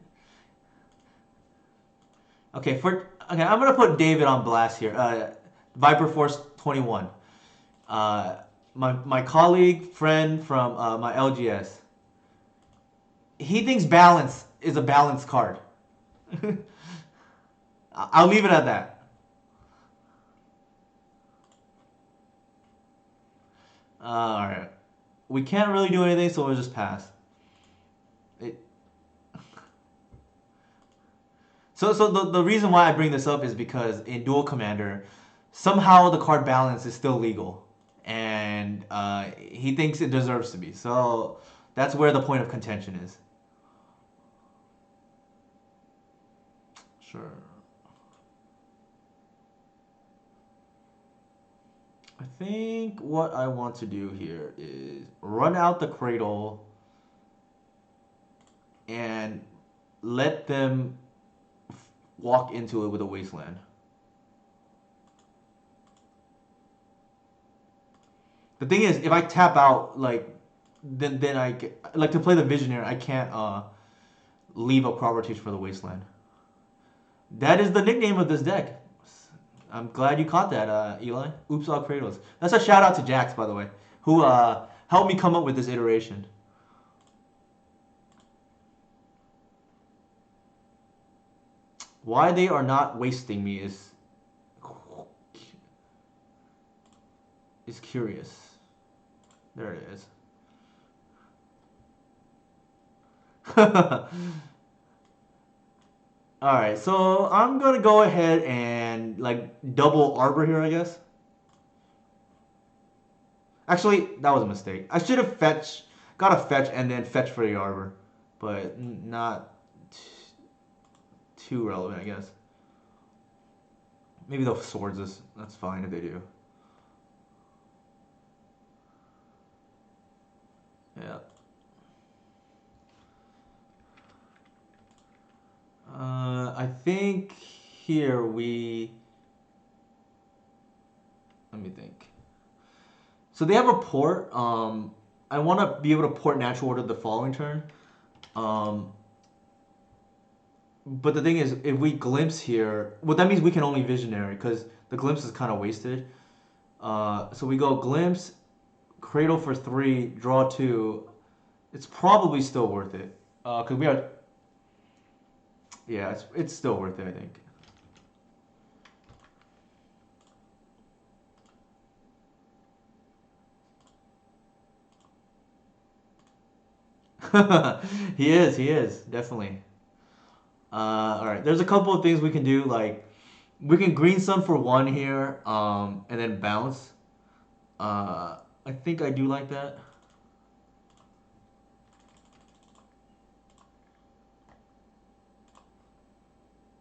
Okay, I'm gonna put David on blast here. Viper Force 21. Uh, my colleague, friend from my LGS. He thinks balance is a balanced card. I'll leave it at that. All right. We can't really do anything, so we'll just pass. It, so the reason why I bring this up is because in Duel Commander, somehow the card balance is still legal, and he thinks it deserves to be. So that's where the point of contention is. Sure. I think what I want to do here is run out the cradle and let them walk into it with a wasteland. The thing is, if I tap out, like, then like to play the Visionary, I can't leave a properties for the wasteland. That is the nickname of this deck. I'm glad you caught that, Eli. Oops, all Kratos. That's a shout out to Jax, by the way, who helped me come up with this iteration. Why they are not wasting me is curious. There it is. Alright, so I'm gonna go ahead and like double Arbor here, I guess. Actually, that was a mistake. I should have got a fetch and then fetch for the Arbor, but not too relevant, I guess. Maybe the swords is that's fine if they do. Yeah. I think here let me think. So they have a port. I want to be able to port natural order the following turn. Um, but the thing is, if we glimpse here, well, that means we can only visionary because the glimpse is kind of wasted. So we go glimpse, cradle for 3, draw 2. It's probably still worth it. Cause we are, yeah, it's still worth it, I think. He is, definitely. All right, there's a couple of things we can do, like we can green sun for 1 here, and then bounce. I think I do like that.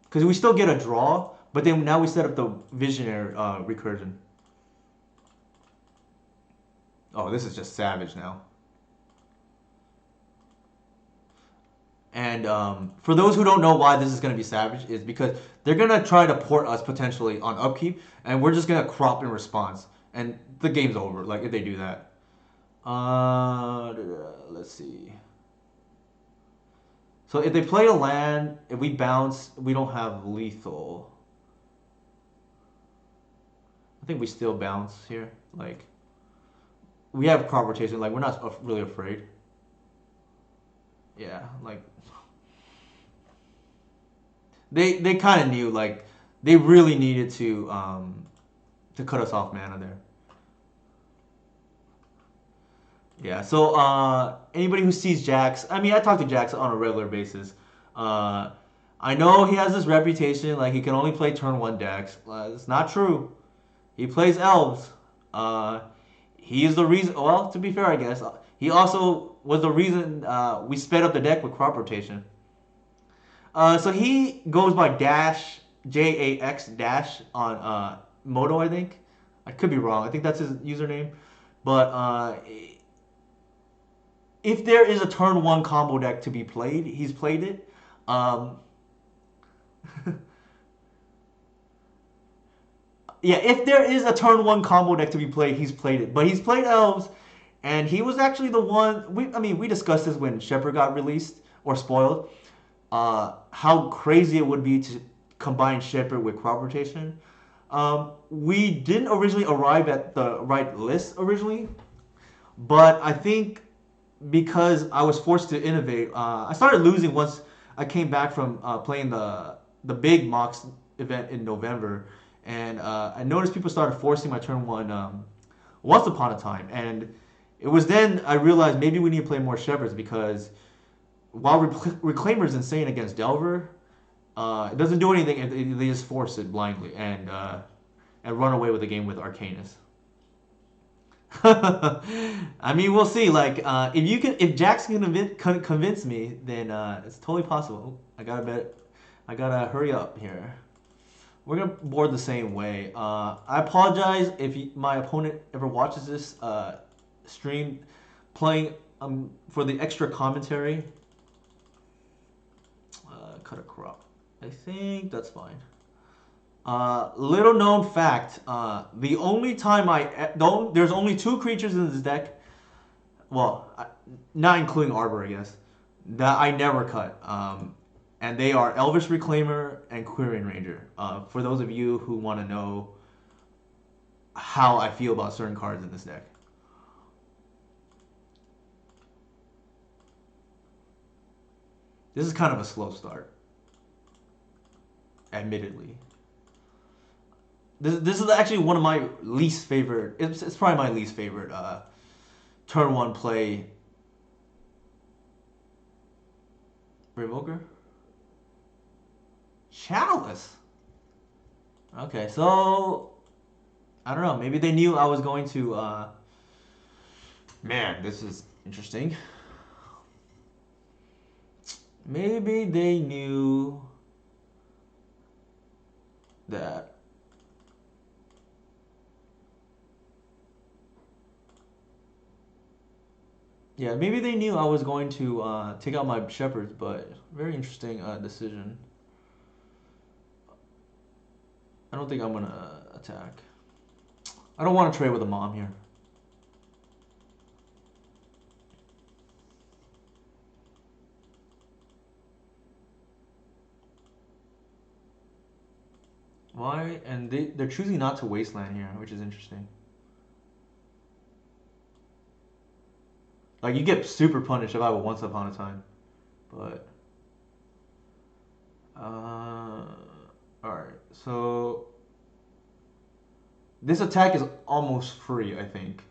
Because we still get a draw, but then now we set up the visionary recursion. Oh, this is just savage now. And for those who don't know why this is going to be savage, is because they're going to try to port us potentially on upkeep, and we're just going to crop in response. And the game's over, like, if they do that. Let's see. So if they play a land, if we bounce, we don't have lethal. I think we still bounce here. Like, we have crop rotation. Like, we're not really afraid. Yeah, like they kind of knew, like they really needed to cut us off mana there. Yeah. So anybody who sees Jax, I mean, I talk to Jax on a regular basis. Uh, I know he has this reputation like he can only play turn 1 decks. It's not true. He plays elves. Uh, he is the reason. Well, to be fair, I guess he also was the reason we sped up the deck with crop rotation. So he goes by Dash JAX Dash on Moto, I think. I could be wrong. I think that's his username. But if there is a turn 1 combo deck to be played, he's played it. Um, yeah, if there is a turn 1 combo deck to be played, he's played it. But he's played elves, and he was actually the one. We discussed this when Shepherd got released or spoiled. How crazy it would be to combine Shepherd with crop rotation. We didn't originally arrive at the right list originally, but I think because I was forced to innovate, I started losing once I came back from playing the big Mox event in November, and I noticed people started forcing my turn 1 once upon a time, and it was then I realized maybe we need to play more Shepherds because while Reclaimer is insane against Delver, it doesn't do anything. They just force it blindly and run away with the game with Arcanus. I mean, we'll see. Like, if Jax can convince me, then it's totally possible. I gotta hurry up here. We're gonna board the same way. I apologize if my opponent ever watches this stream, playing for the extra commentary. Cut a crop. I think that's fine. Little known fact: the only time there's only 2 creatures in this deck. Well, not including Arbor, I guess. That I never cut. And they are Elvish Reclaimer and Quirion Ranger. For those of you who want to know how I feel about certain cards in this deck. This is kind of a slow start. Admittedly. This is actually one of my least favorite. It's probably my least favorite turn 1 play. Revoker? Chalice? Okay, so I don't know. Maybe they knew I was going to man, this is interesting. Maybe they knew that yeah, maybe they knew I was going to take out my Shepherds, but very interesting decision. I don't think I'm gonna attack. I don't want to trade with a mom here. Why? And they're choosing not to wasteland here, which is interesting. Like you get super punished if I were Once Upon a Time, but all right. So this attack is almost free, I think.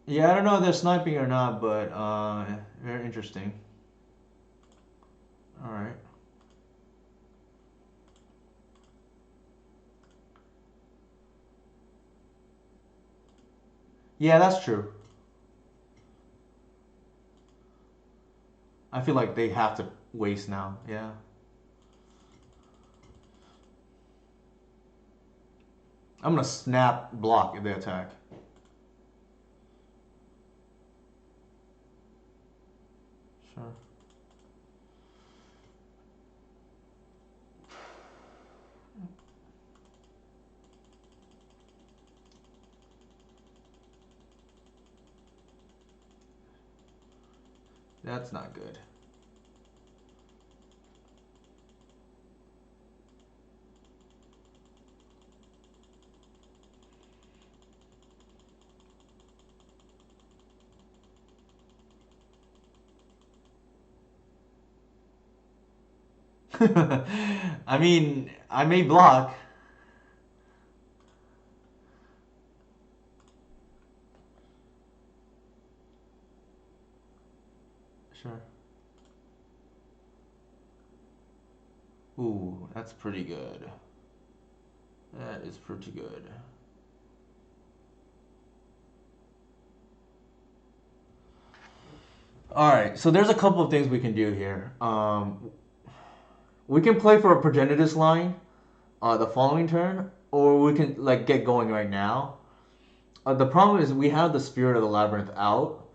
Yeah, I don't know if they're sniping or not, but very interesting. All right. Yeah, that's true. I feel like they have to waste now. Yeah. I'm gonna snap block if they attack. Sure. That's not good. I mean, I may block. Sure. Ooh, that's pretty good. That is pretty good. All right, so there's a couple of things we can do here. We can play for a Progenitus line the following turn, or we can like get going right now. The problem is we have the Spirit of the Labyrinth out,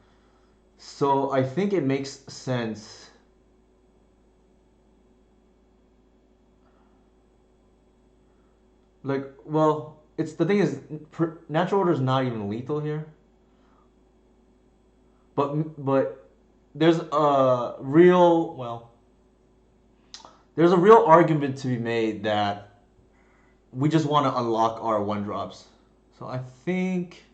so I think it makes sense. Like, well, it's the thing is, Natural Order is not even lethal here, but there's a real well, there's a real argument to be made that we just want to unlock our one drops. So I think,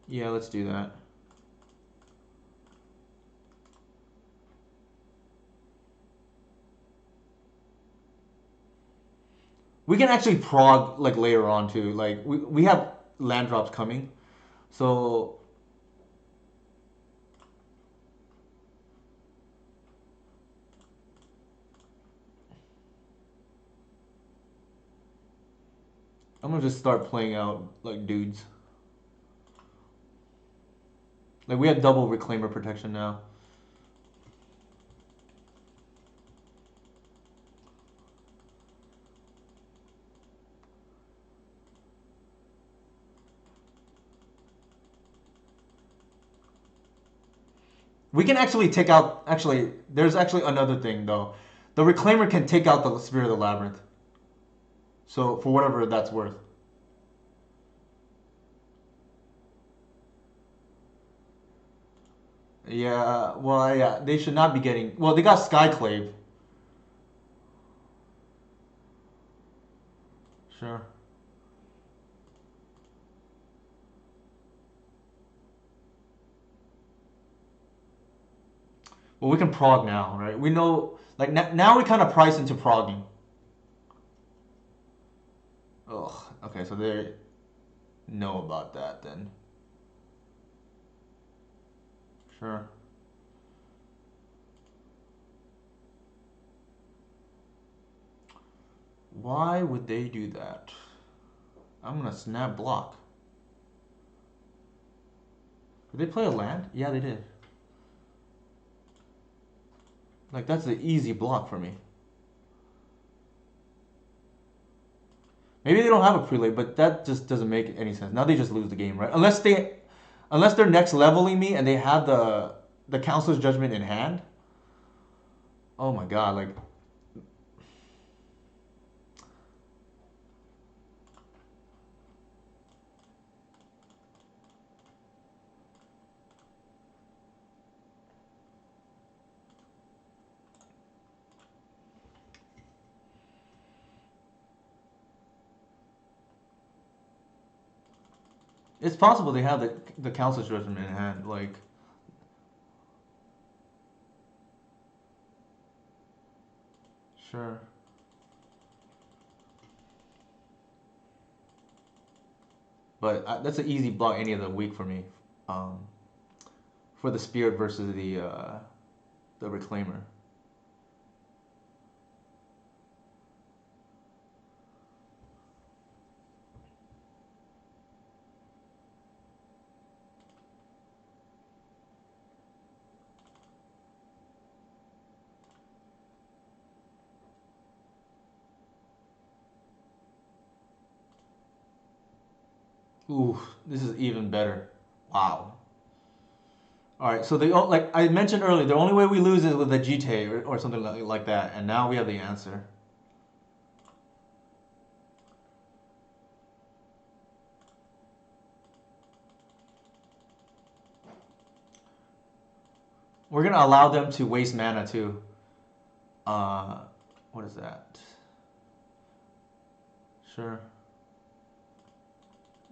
yeah, let's do that. We can actually prog like later on too. Like we have land drops coming, so I'm gonna just start playing out like dudes. Like we have double reclaimer protection now. We can actually take out. Actually, there's actually another thing though. The reclaimer can take out the Spirit of the Labyrinth. So for whatever that's worth. Yeah. Well, yeah. They should not be getting. Well, they got Skyclave. Sure. Well, we can prog now, right? We know. Like now we kind of price into progging. Ugh. Okay, so they know about that then. Sure. Why would they do that? I'm gonna snap block. Did they play a land? Yeah, they did. Like, that's an easy block for me. Maybe they don't have a prelay, but that just doesn't make any sense. Now they just lose the game, right? Unless they're next leveling me and they have the Council's Judgment in hand. Oh my god, like. It's possible they have the Council's Judgment in hand, like. Sure. But that's an easy block any of the week for me. Um, for the Spirit versus the Reclaimer. Ooh, this is even better. Wow. All right, so like I mentioned earlier, the only way we lose is with a GT or something like that, and now we have the answer. We're gonna allow them to waste mana too. What is that? Sure.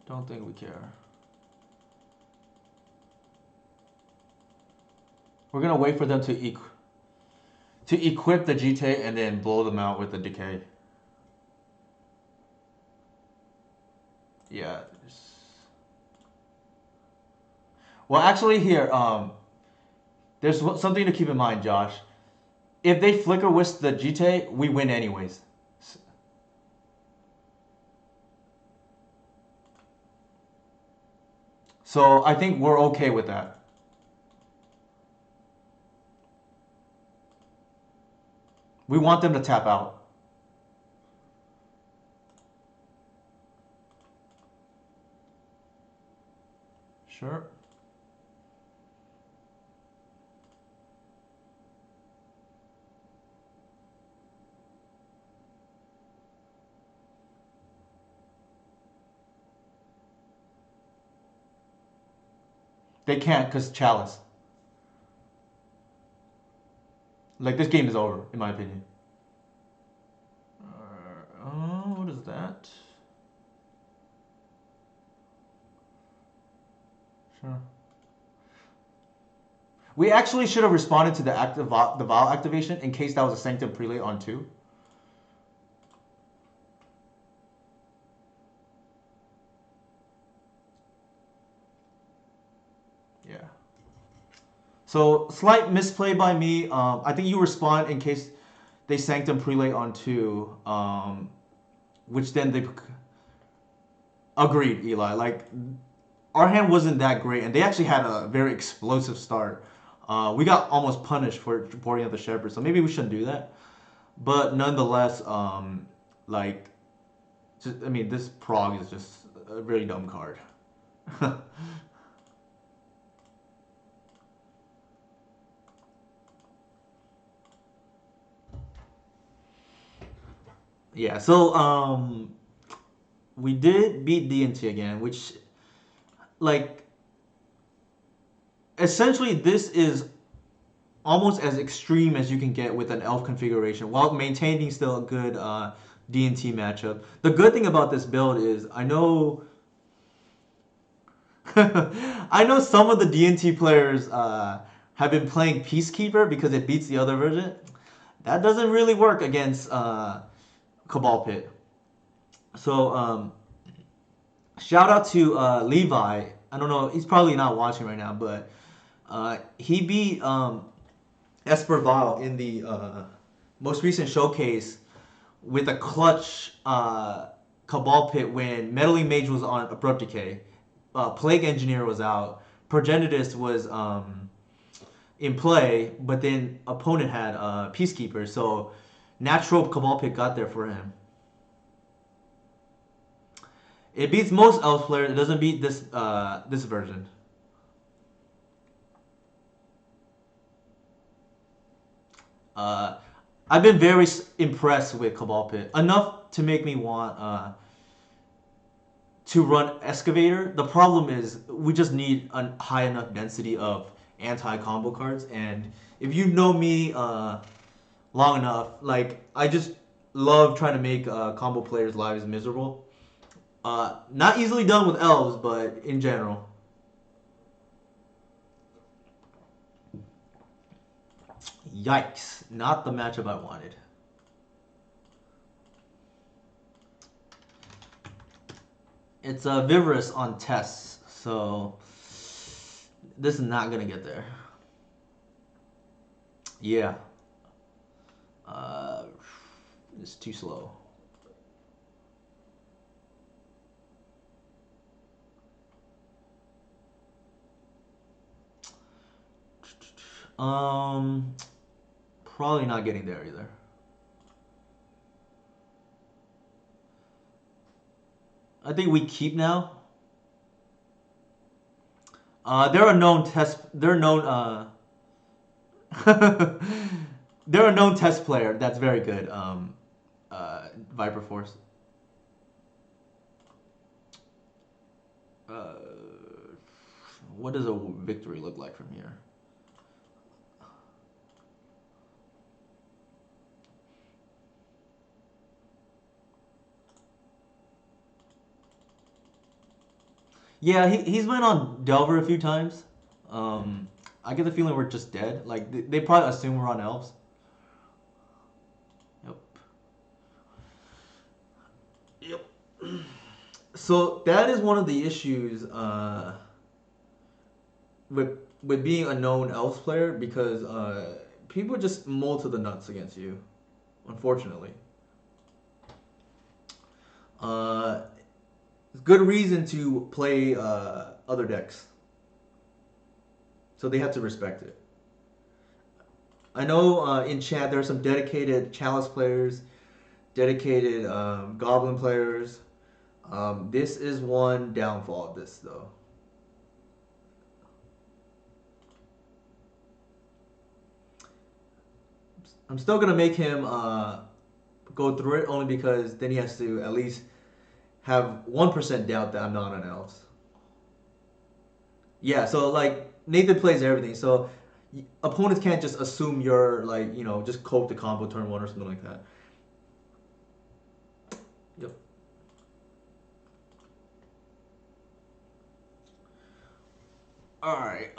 Don't think we care. We're gonna wait for them to equip the GT and then blow them out with the decay. Yeah. Well, actually, here, there's something to keep in mind, Josh. If they flicker wisp the GT, we win anyways. So I think we're okay with that. We want them to tap out. Sure. They can't because Chalice. Like, this game is over, in my opinion. What is that? Sure. We actually should have responded to the Vow activation in case that was a Sanctum Prelate on 2. Yeah. So, slight misplay by me. I think you respond in case they Sanctum Prelate on 2. Which then they... Agreed, Eli. Like, our hand wasn't that great, and they actually had a very explosive start. We got almost punished for boarding up the Shepherd, so maybe we shouldn't do that. But nonetheless, like, I mean, this Prog is just a really dumb card. Yeah, so we did beat DNT again, which, like, essentially this is almost as extreme as you can get with an elf configuration while maintaining still a good DNT matchup. The good thing about this build is I know I know some of the DNT players have been playing Peacekeeper because it beats the other version. That doesn't really work against Cabal Pit. So shout out to Levi. I don't know, he's probably not watching right now, but he beat Esper Val in the most recent showcase with a clutch Cabal Pit when Meddling Mage was on Abrupt Decay. Plague Engineer was out. Progenitus was in play, but then opponent had Peacekeeper, so natural Cabal pick got there for him. It beats most Elves players. It doesn't beat this version. Uh, I've been very impressed with Cabal Pit. Enough to make me want to run Excavator. The problem is we just need a high enough density of anti-combo cards. And if you know me long enough, like I just love trying to make combo players' lives miserable. Not easily done with elves, but in general. Yikes. Not the matchup I wanted. It's Viverus on tests, so this is not gonna get there. Yeah. It's too slow. Probably not getting there either. I think we keep now. They're a known test. They're known. They're a known test player. That's very good. Viper Force. What does a victory look like from here? Yeah, he's been on Delver a few times. I get the feeling we're just dead. Like they probably assume we're on elves. Yep. Yep. So that is one of the issues with being a known elves player because people just mold to the nuts against you, unfortunately. Good reason to play other decks. So they have to respect it. I know in chat there are some dedicated Chalice players, dedicated Goblin players. This is one downfall of this, though. I'm still going to make him go through it only because then he has to at least have 1% doubt that I'm not on elves. Yeah, so like Nathan plays everything, so opponents can't just assume you're like, just cope the combo turn one or something like that. Yep. Alright.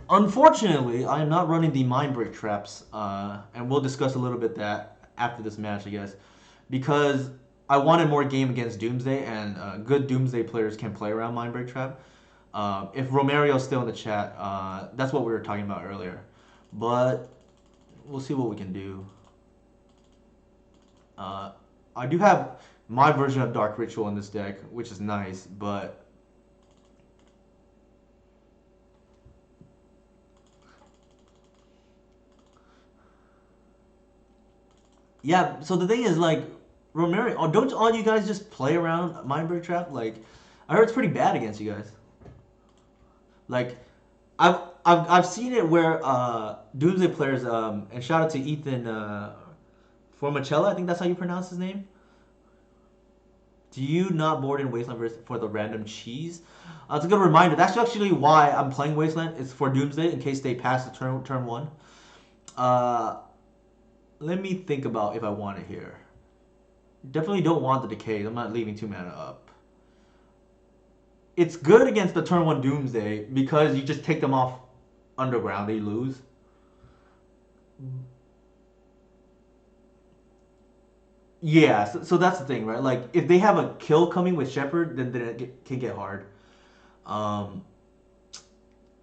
Unfortunately, I am not running the mind break traps, and we'll discuss a little bit that after this match, I guess, because I wanted more game against Doomsday, and good Doomsday players can play around mind break trap. If Romario's still in the chat, that's what we were talking about earlier, but we'll see what we can do. I do have my version of Dark Ritual in this deck, which is nice, but yeah, so the thing is, like, Romario, don't all you guys just play around Mindbreak Trap? Like, I heard it's pretty bad against you guys. Like, I've seen it where Doomsday players, and shout out to Ethan Formicella, I think that's how you pronounce his name. Do you not board in Wasteland for the random cheese? It's a good reminder. That's actually why I'm playing Wasteland. It's for Doomsday in case they pass the turn one. Let me think about if I want it here. Definitely don't want the decays. I'm not leaving 2 mana up. It's good against the turn 1 Doomsday because you just take them off underground. They lose. Yeah, so that's the thing, right? Like, if they have a kill coming with Shepherd, then it can get hard.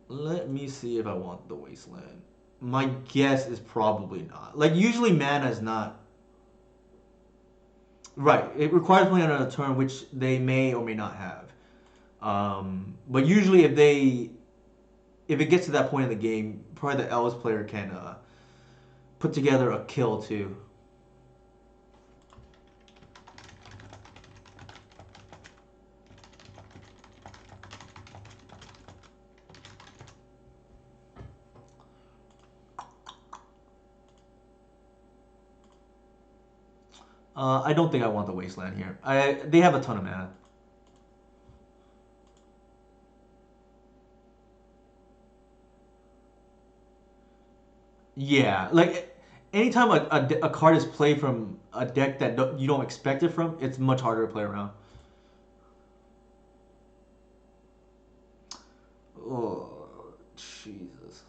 Let me see if I want the Wasteland. My guess is probably not. Like, usually mana is not... Right, it requires playing on a turn, which they may or may not have. But usually if they if it gets to that point in the game, probably the Elves player can put together a kill too. I don't think I want the Wasteland here. They have a ton of mana. Yeah, like anytime a card is played from a deck that you don't expect it from, it's much harder to play around. Oh, Jesus.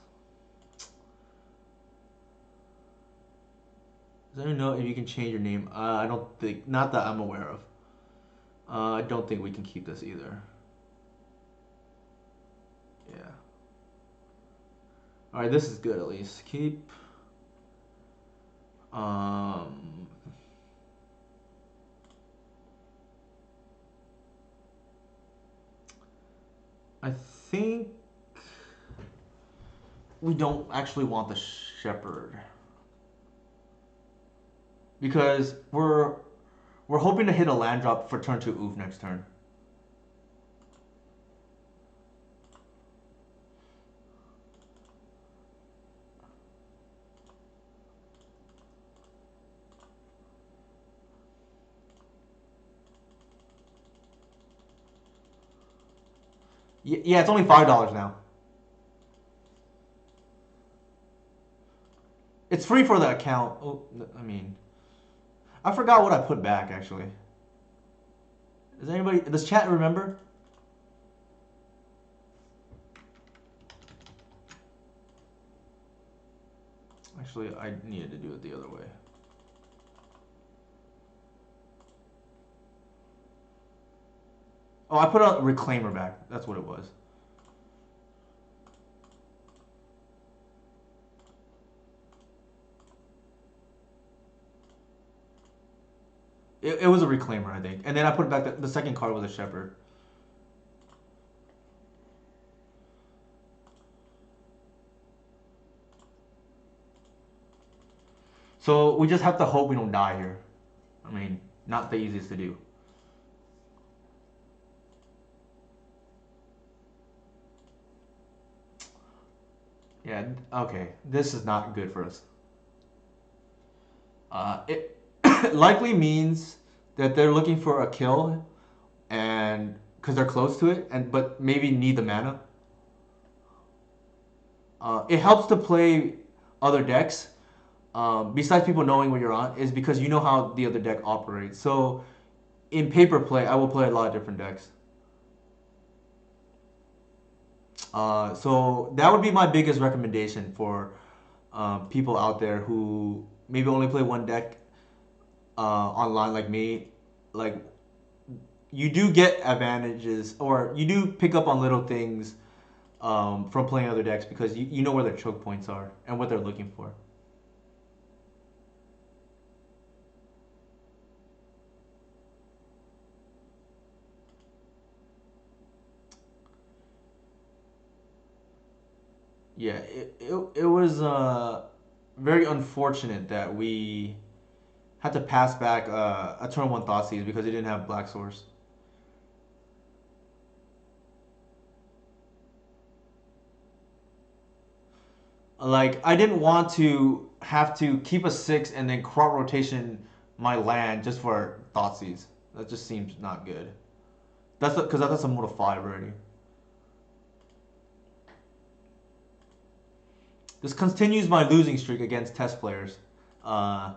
Does anyone know if you can change your name? I don't think, not that I'm aware of. I don't think we can keep this either. Yeah. All right, this is good at least. Keep. Um. I think we don't actually want the Shepherd because we're hoping to hit a land drop for turn 2 Oof next turn. Yeah, it's only $5 now. It's free for the account. Oh, I mean, I forgot what I put back actually. Does anybody? Does chat remember? Actually, I needed to do it the other way. Oh, I put a Reclaimer back. That's what it was. It was a Reclaimer, I think. And then I put back the second card was a Shepherd. So we just have to hope we don't die here. I mean, not the easiest to do. Yeah, okay. This is not good for us. It likely means that they're looking for a kill, and because they're close to it, and but maybe need the mana. It helps to play other decks. Besides people knowing what you're on, is because you know how the other deck operates. So in paper play, I will play a lot of different decks. So that would be my biggest recommendation for people out there who maybe only play one deck online like me. Like you do get advantages, or you do pick up on little things from playing other decks because you know where their choke points are and what they're looking for. Yeah, it was very unfortunate that we had to pass back a turn 1 Thoughtseize because he didn't have Black Source. Like, I didn't want to have to keep a 6 and then crop rotation my land just for Thoughtseize. That just seems not good. That's because that's a mode of 5 already. This continues my losing streak against test players. Uh,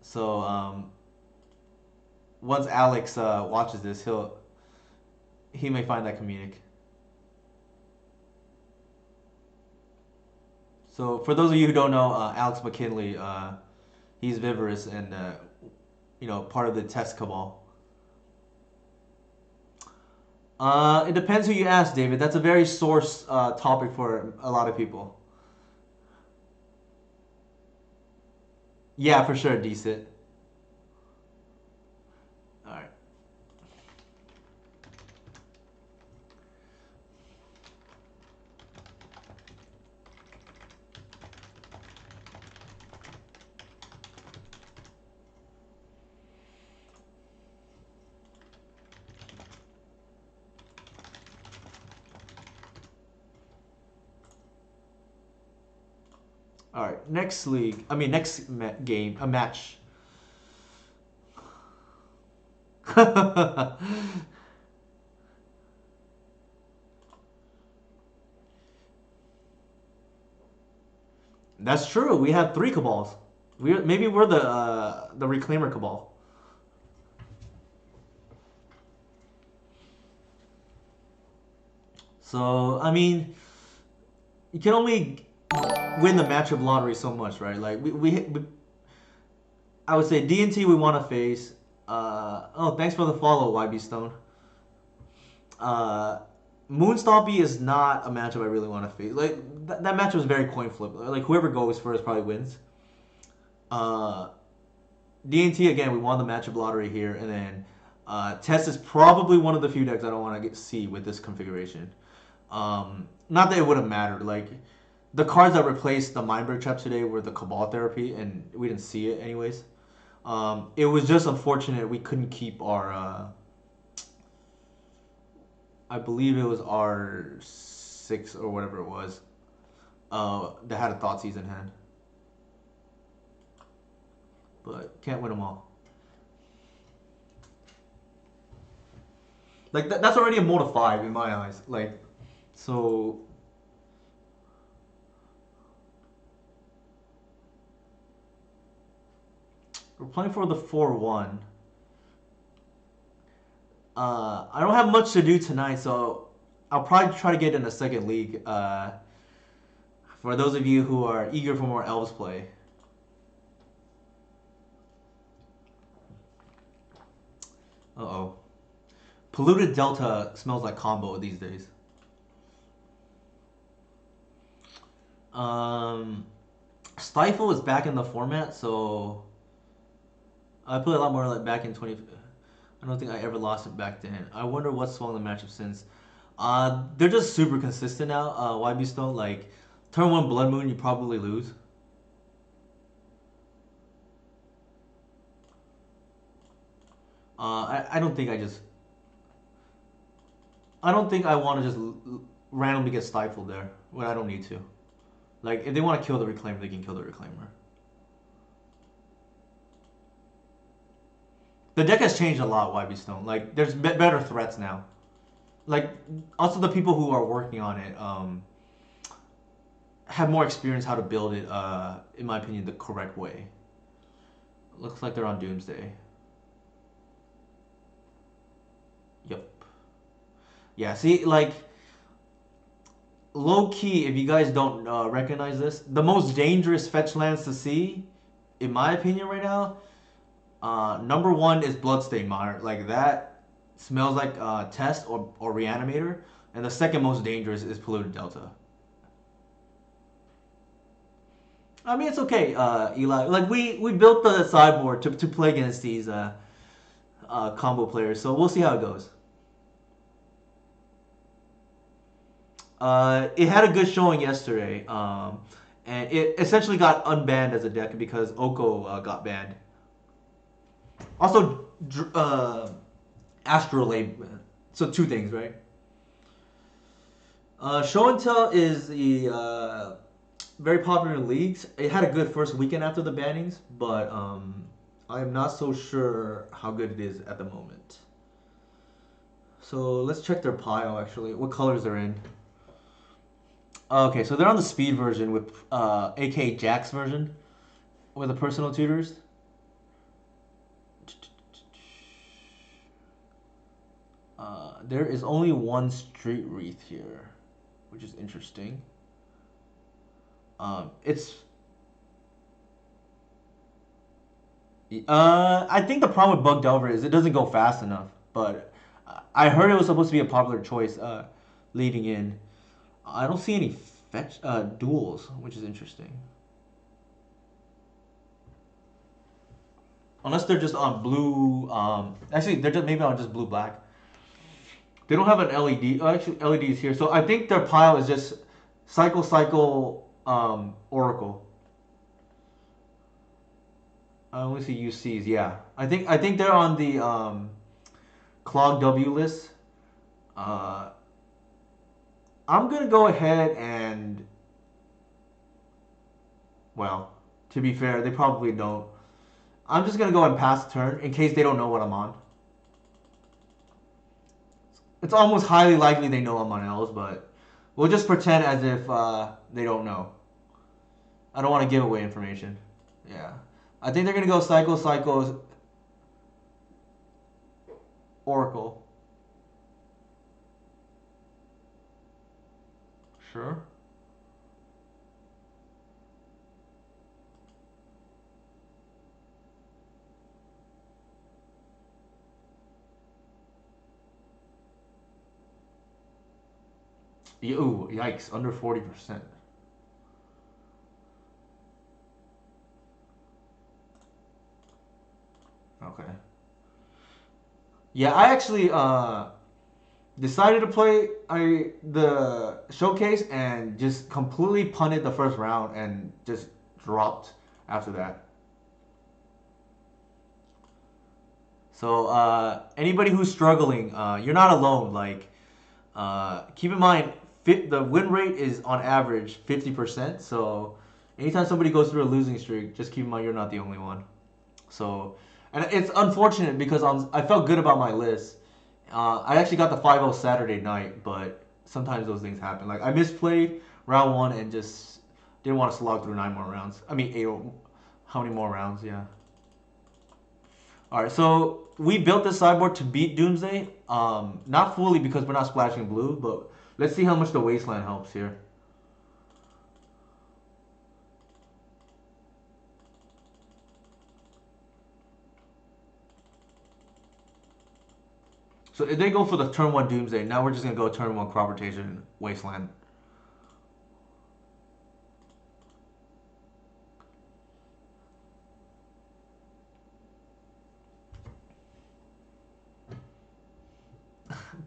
so once Alex watches this, he may find that comedic. So for those of you who don't know, Alex McKinley, he's Viverous and part of the test cabal. It depends who you ask, David. That's a very source topic for a lot of people. Yeah, for sure, decent. All right. All right, next league. I mean, game, a match. That's true. We have three cabals. Maybe we're the reclaimer cabal. So I mean, you can only win the matchup lottery so much, right? Like I would say D&T we want to face. Oh, thanks for the follow, YB Stone. Uh, Moonstompy is not a matchup I really want to face. Like that match was very coin flip. Like whoever goes first probably wins. Uh, D&T again, we won the matchup lottery here, and then Test is probably one of the few decks I don't want to see with this configuration. Not that it would have mattered. Like the cards that replaced the Mindbreak Trap today were the Cabal Therapy, and we didn't see it anyways. It was just unfortunate we couldn't keep our. I believe it was R6 or whatever it was. That had a Thoughtseize in hand, but can't win them all. Like that's already a mode of 5 in my eyes. Like so. We're playing for the 4-1. I don't have much to do tonight, so I'll probably try to get in a second league. For those of you who are eager for more Elves play. Uh-oh. Polluted Delta smells like combo these days. Stifle is back in the format, so I played a lot more like back in 20. I don't think I ever lost it back then. I wonder what's swung the matchup since. They're just super consistent now. YB Stone, like turn 1 Blood Moon, you probably lose. I don't think I don't think I want to just randomly get stifled there when I don't need to. Like if they want to kill the Reclaimer, they can kill the Reclaimer. The deck has changed a lot, YB Stone. Like there's better threats now. Like also the people who are working on it have more experience how to build it. In my opinion, the correct way. Looks like they're on Doomsday. Yep. Yeah. See, like low key, if you guys don't recognize this, the most dangerous fetch lands to see, in my opinion, right now, number one is Bloodstain Monitor. Like that smells like Test or Reanimator, and the second most dangerous is Polluted Delta. I mean, it's okay, Eli. Like we built the sideboard to play against these combo players, so we'll see how it goes. It had a good showing yesterday, and it essentially got unbanned as a deck because Oko got banned. Also, Astrolabe. So two things, right? Show and Tell is the very popular in leagues. It had a good first weekend after the bannings, but I am not so sure how good it is at the moment. So let's check their pile actually. What colors they're in. Okay, so they're on the speed version with aka Jack's version with the personal tutors. There is only one Street Wreath here, which is interesting. It's I think the problem with Bug Delver is it doesn't go fast enough, but I heard it was supposed to be a popular choice leading in. I don't see any fetch duels, which is interesting. Unless they're just on blue. Actually, they're just maybe on just blue black. They don't have an LED. Oh, actually, LED is here. So I think their pile is just cycle, Oracle. I only see UCs. Yeah, I think they're on the Clog W list. Uh, I'm gonna go ahead and Well, to be fair, they probably don't. I'm just gonna go and pass the turn in case they don't know what I'm on. It's almost highly likely they know I'm on L's, but we'll just pretend as if they don't know. I don't want to give away information. Yeah. I think they're gonna go Psycho, Psycho, Oracle. Sure. Ooh, yikes! Under 40%. Okay. Yeah, I actually decided to play the showcase and just completely punted the first round and just dropped after that. So anybody who's struggling, you're not alone. Like, keep in mind, the win rate is on average 50%. So anytime somebody goes through a losing streak, just keep in mind you're not the only one. So, and it's unfortunate because I felt good about my list. I actually got the 5-0 Saturday night, but sometimes those things happen. Like I misplayed round one and just didn't want to slog through 9 more rounds. I mean, eight. How many more rounds? Yeah. All right. So we built this sideboard to beat Doomsday. Not fully because we're not splashing blue, but let's see how much the Wasteland helps here. So if they go for the turn one Doomsday, now we're just gonna go turn one Crop Rotation Wasteland.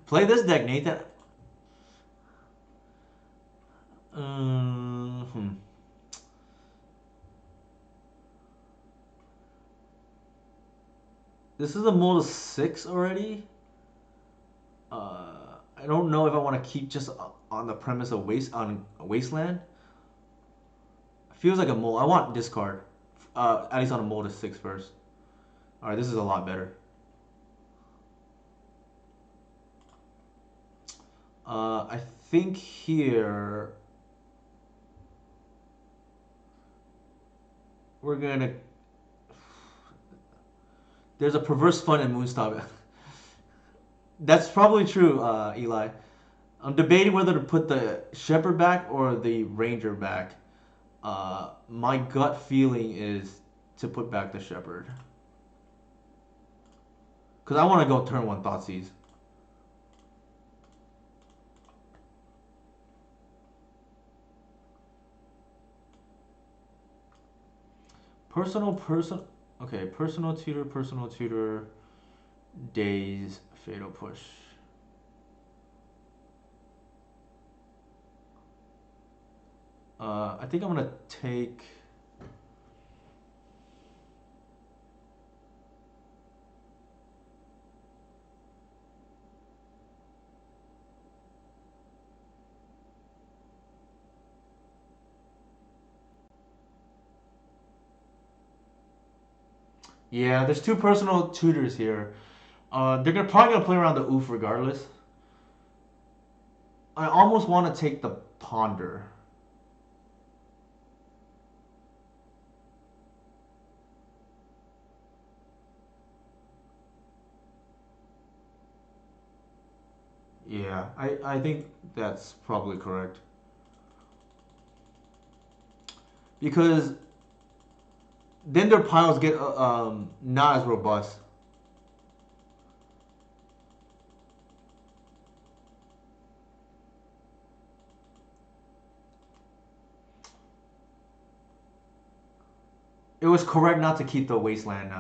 Play this deck, Nathan. Hmm. This is a mold of 6 already. I don't know if I want to keep just on the premise of wasteland. Feels like a mold. I want discard. At least on a mold of 6 first. All right, this is a lot better. I think here we're gonna. There's a perverse fun in Moonstomp. That's probably true, Eli. I'm debating whether to put the Shepherd back or the Ranger back. My gut feeling is to put back the Shepherd. Because I want to go turn one Thoughtseize. Personal. Okay, personal tutor, days, fatal push. I think I'm gonna take. Yeah, there's two personal tutors here. They're probably gonna play around the oof regardless. I almost want to take the ponder. Yeah, I think that's probably correct. Because then their piles get not as robust. It was correct not to keep the wasteland.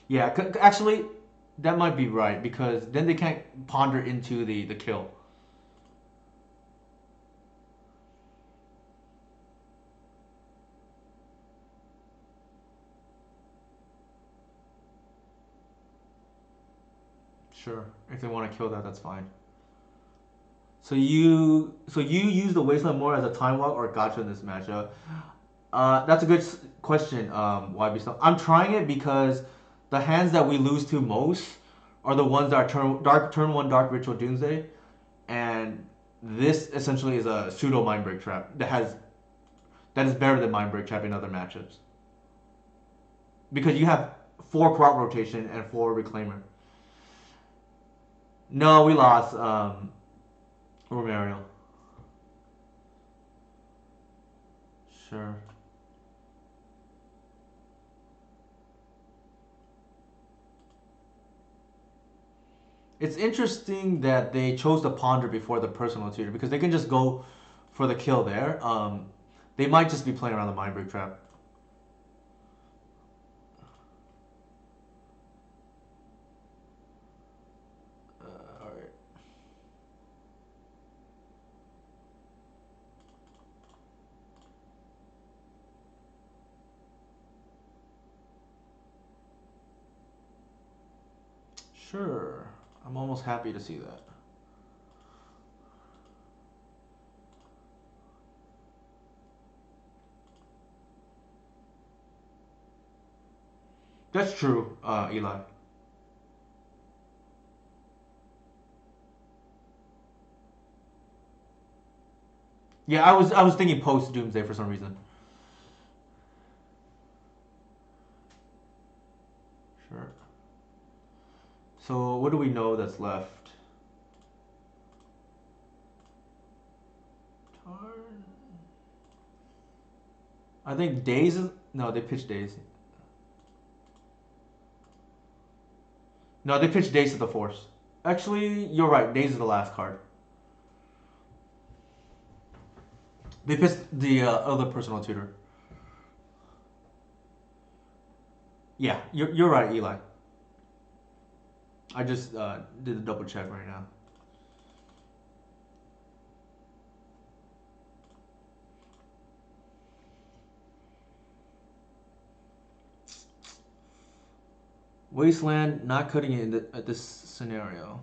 Yeah, actually, that might be right because then they can't ponder into the kill. Sure. If they want to kill that, that's fine. So you use the Wasteland more as a time walk or gotcha in this matchup? That's a good question. YB stuff. I'm trying it because the hands that we lose to most are the ones that are turn one Dark Ritual Doomsday, and this essentially is a pseudo Mind Break Trap that is better than Mind Break Trap in other matchups because you have four crop rotation and four reclaimer. No, we lost. Romario. Sure. It's interesting that they chose the Ponder before the personal tutor because they can just go for the kill there. They might just be playing around the Mind Break Trap. Alright. Sure. I'm almost happy to see that. That's true, Eli. Yeah, I was thinking post Doomsday for some reason. Sure. So what do we know that's left? Tarn. I think Days is no, they pitched Days. No, they pitched Days to the Force. Actually, you're right. Days is the last card. They pitched the other personal tutor. Yeah, you're right, Eli. I just did a double check right now. Wasteland not cutting it at this scenario.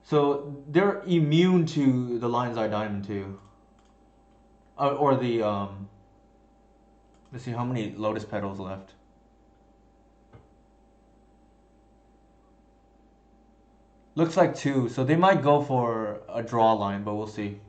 So they're immune to the Lion's Eye Diamond too, or the Let's see how many Lotus Petals left. Looks like two, so they might go for a draw line, but we'll see.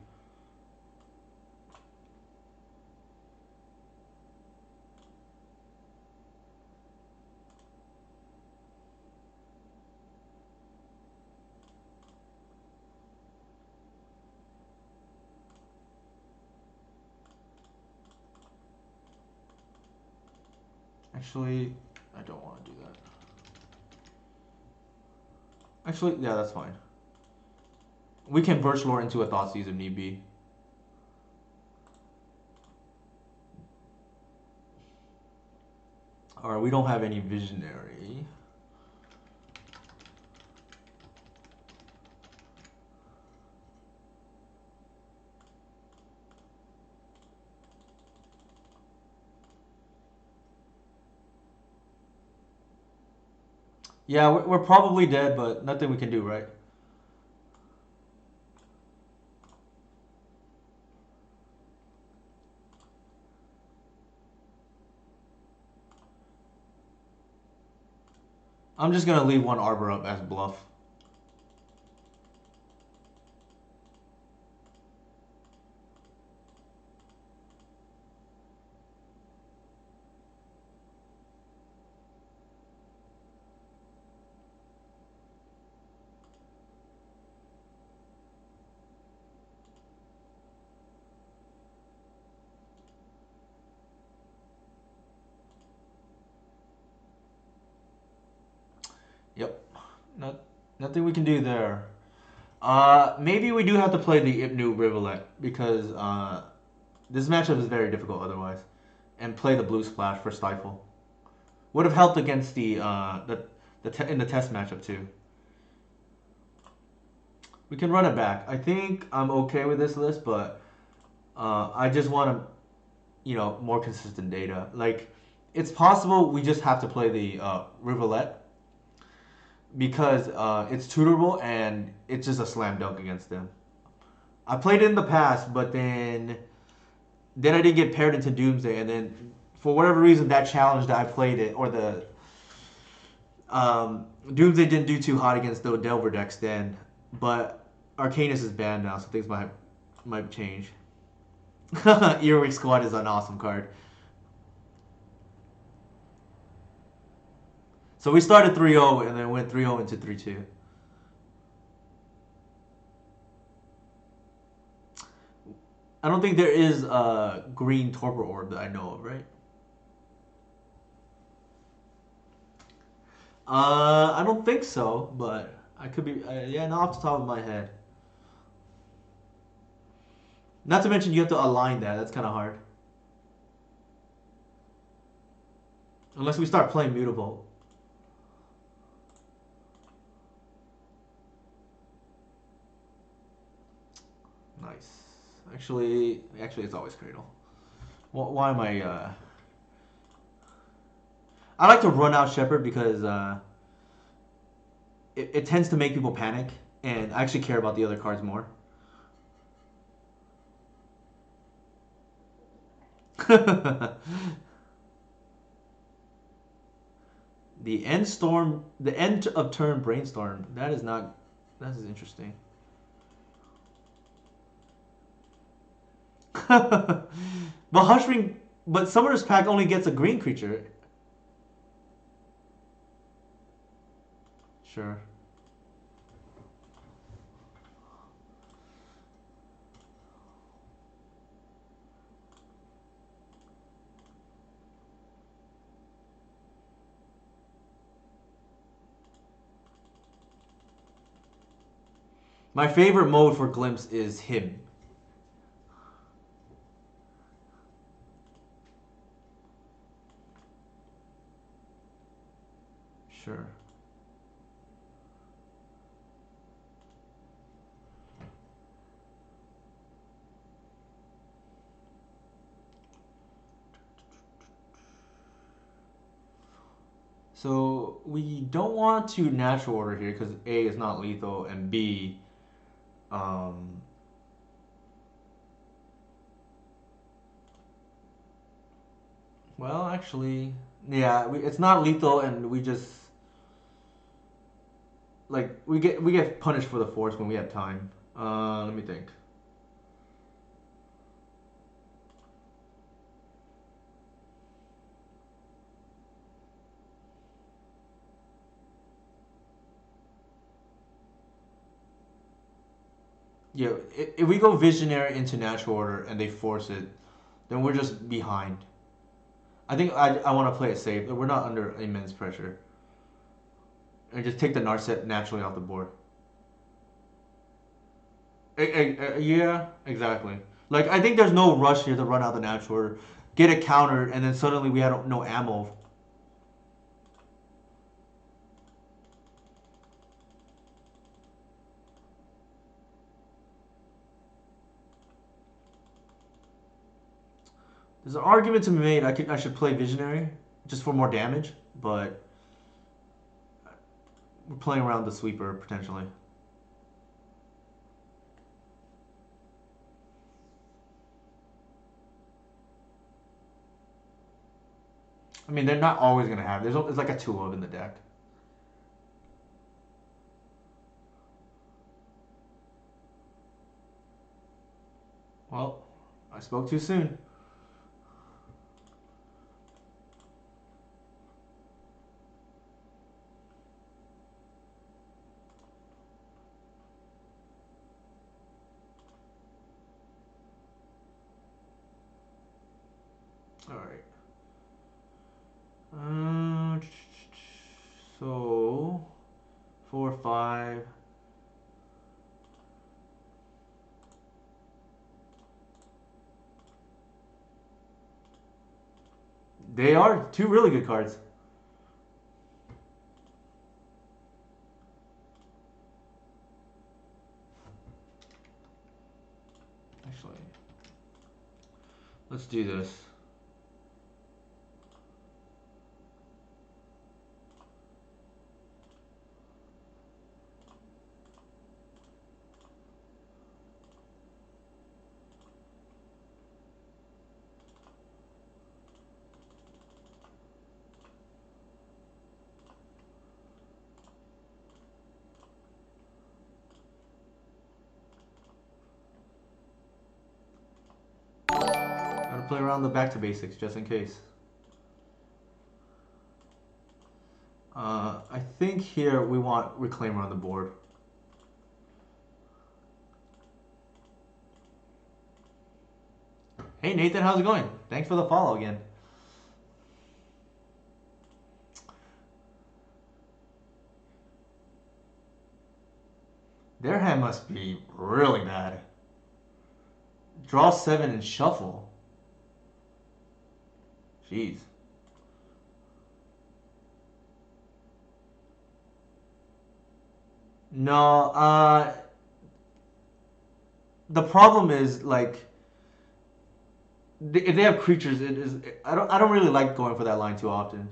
Actually, I don't want to do that. Actually, yeah, that's fine. We can Birch Lore into a Thoughtseize if need be. Alright, we don't have any Visionary. Yeah, we're probably dead, but nothing we can do, right? I'm just gonna leave one Arbor up as bluff. Yep. Not, nothing we can do there. Maybe we do have to play the Ipnu Rivulet because this matchup is very difficult otherwise, and play the Blue Splash for Stifle. Would have helped against in the test matchup too. We can run it back. I think I'm okay with this list, but I just want to, more consistent data. Like It's possible we just have to play the Rivulet because it's tutorable and it's just a slam dunk against them. I played it in the past, but then I didn't get paired into Doomsday, and then for whatever reason that challenge that I played it or the Doomsday didn't do too hot against the Delver decks then, but Arcanus is banned now, so things might change. Earwig Squad is an awesome card. So we started 3-0 and then went 3-0 into 3-2. I don't think there is a green Torpor Orb that I know of, right? I don't think so, but I could be. Yeah, not off the top of my head. Not to mention you have to align that. That's kind of hard. Unless we start playing Mutable. Nice. Actually, it's always Cradle. Why am I? I like to run out Shepherd because it tends to make people panic, and I actually care about the other cards more. The end of turn brainstorm. That is not. That is interesting. But Hushring, but Summoner's Pact only gets a green creature. Sure. My favorite mode for Glimpse is him. Sure. So we don't want to natural order here because A is not lethal and B, um, well actually, yeah, it's not lethal and we just like we get punished for the force when we have time. Let me think. Yeah, if we go visionary into natural order and they force it, then we're just behind. I think I want to play it safe. We're not under immense pressure. And just take the Narset naturally off the board. Yeah, exactly. Like I think there's no rush here to run out the natural order, get it countered, and then suddenly we had no ammo. There's an argument to be made. I should play visionary just for more damage, but we're playing around the sweeper potentially. I mean, they're not always gonna have. There's like a two of in the deck. Well, I spoke too soon. All right. So 4, 5. They are two really good cards. Actually, let's do this. play around the back to basics just in case. I think here we want Reclaimer on the board. Hey Nathan, how's it going? Thanks for the follow again. Their hand must be really bad. Draw 7 and shuffle. Jeez. No, the problem is like if they have creatures, it is I don't really like going for that line too often.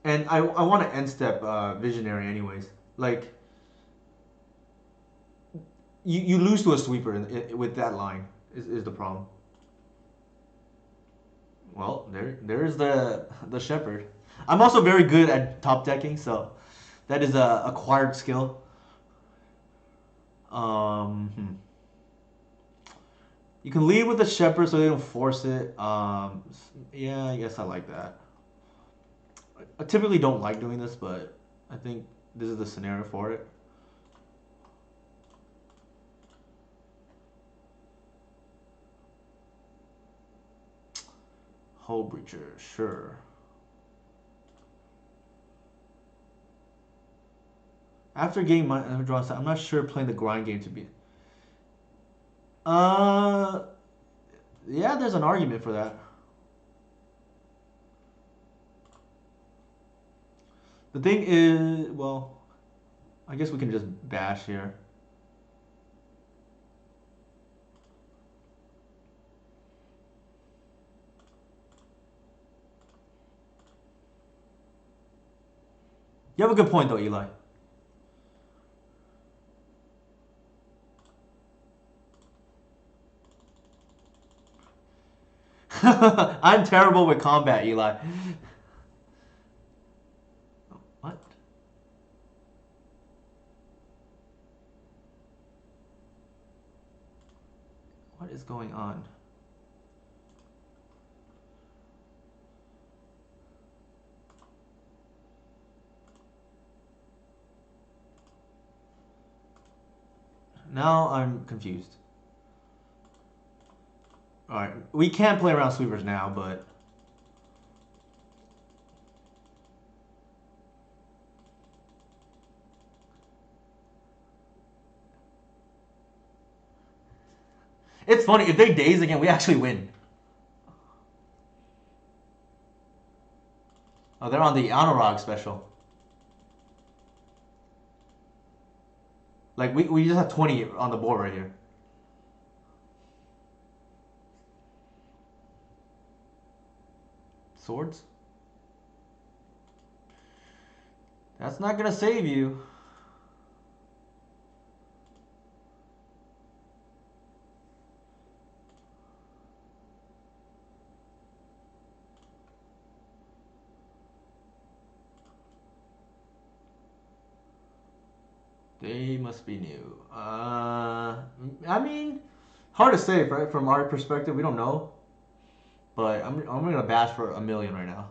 And I want to end step Visionary anyways. Like you lose to a sweeper with that line is the problem. Well, there's the shepherd. I'm also very good at top decking, so that is a acquired skill. Hmm. You can lead with the shepherd so they don't force it. Yeah, I guess I like that. I typically don't like doing this, but I think this is the scenario for it. Hull Breacher, sure. After getting my draw, I'm not sure playing the grind game to be. Uh, yeah, there's an argument for that. The thing is, well, I guess we can just bash here. You have a good point though, Eli. I'm terrible with combat, Eli. What? What is going on? Now I'm confused. Alright, we can't play around sweepers now, but... It's funny, if they daze again, we actually win. Oh, they're on the Anurag special. Like, we just have 20 on the board right here. Swords? That's not gonna save you. They must be new. I mean, hard to say, right? From our perspective, we don't know. But I'm gonna bash for a million right now.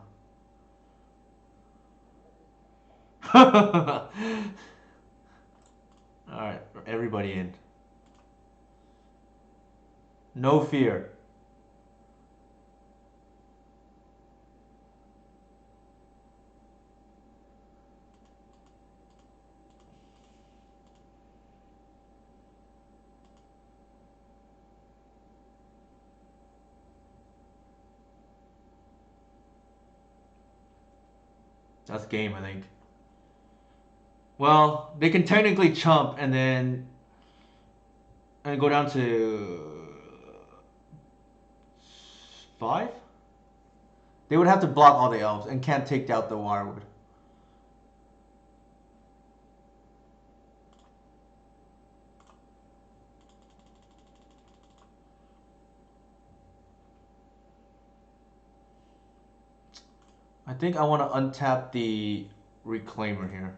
Alright, everybody in. No fear. That's game, I think. Well, they can technically chump and go down to 5. They would have to block all the elves and can't take out the wirewood. I think I want to untap the reclaimer here.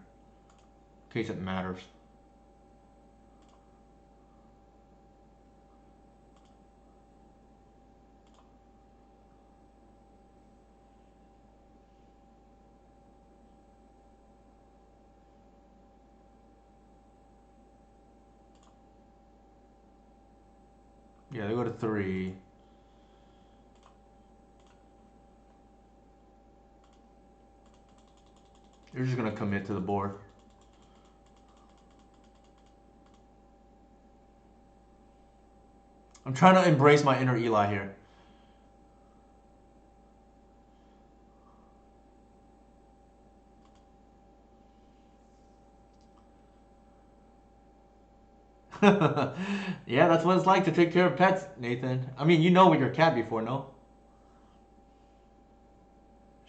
in case it matters. Yeah, they go to 3. You're just gonna commit to the board. I'm trying to embrace my inner Eli here. Yeah, that's what it's like to take care of pets, Nathan. I mean, you know with your cat before, no?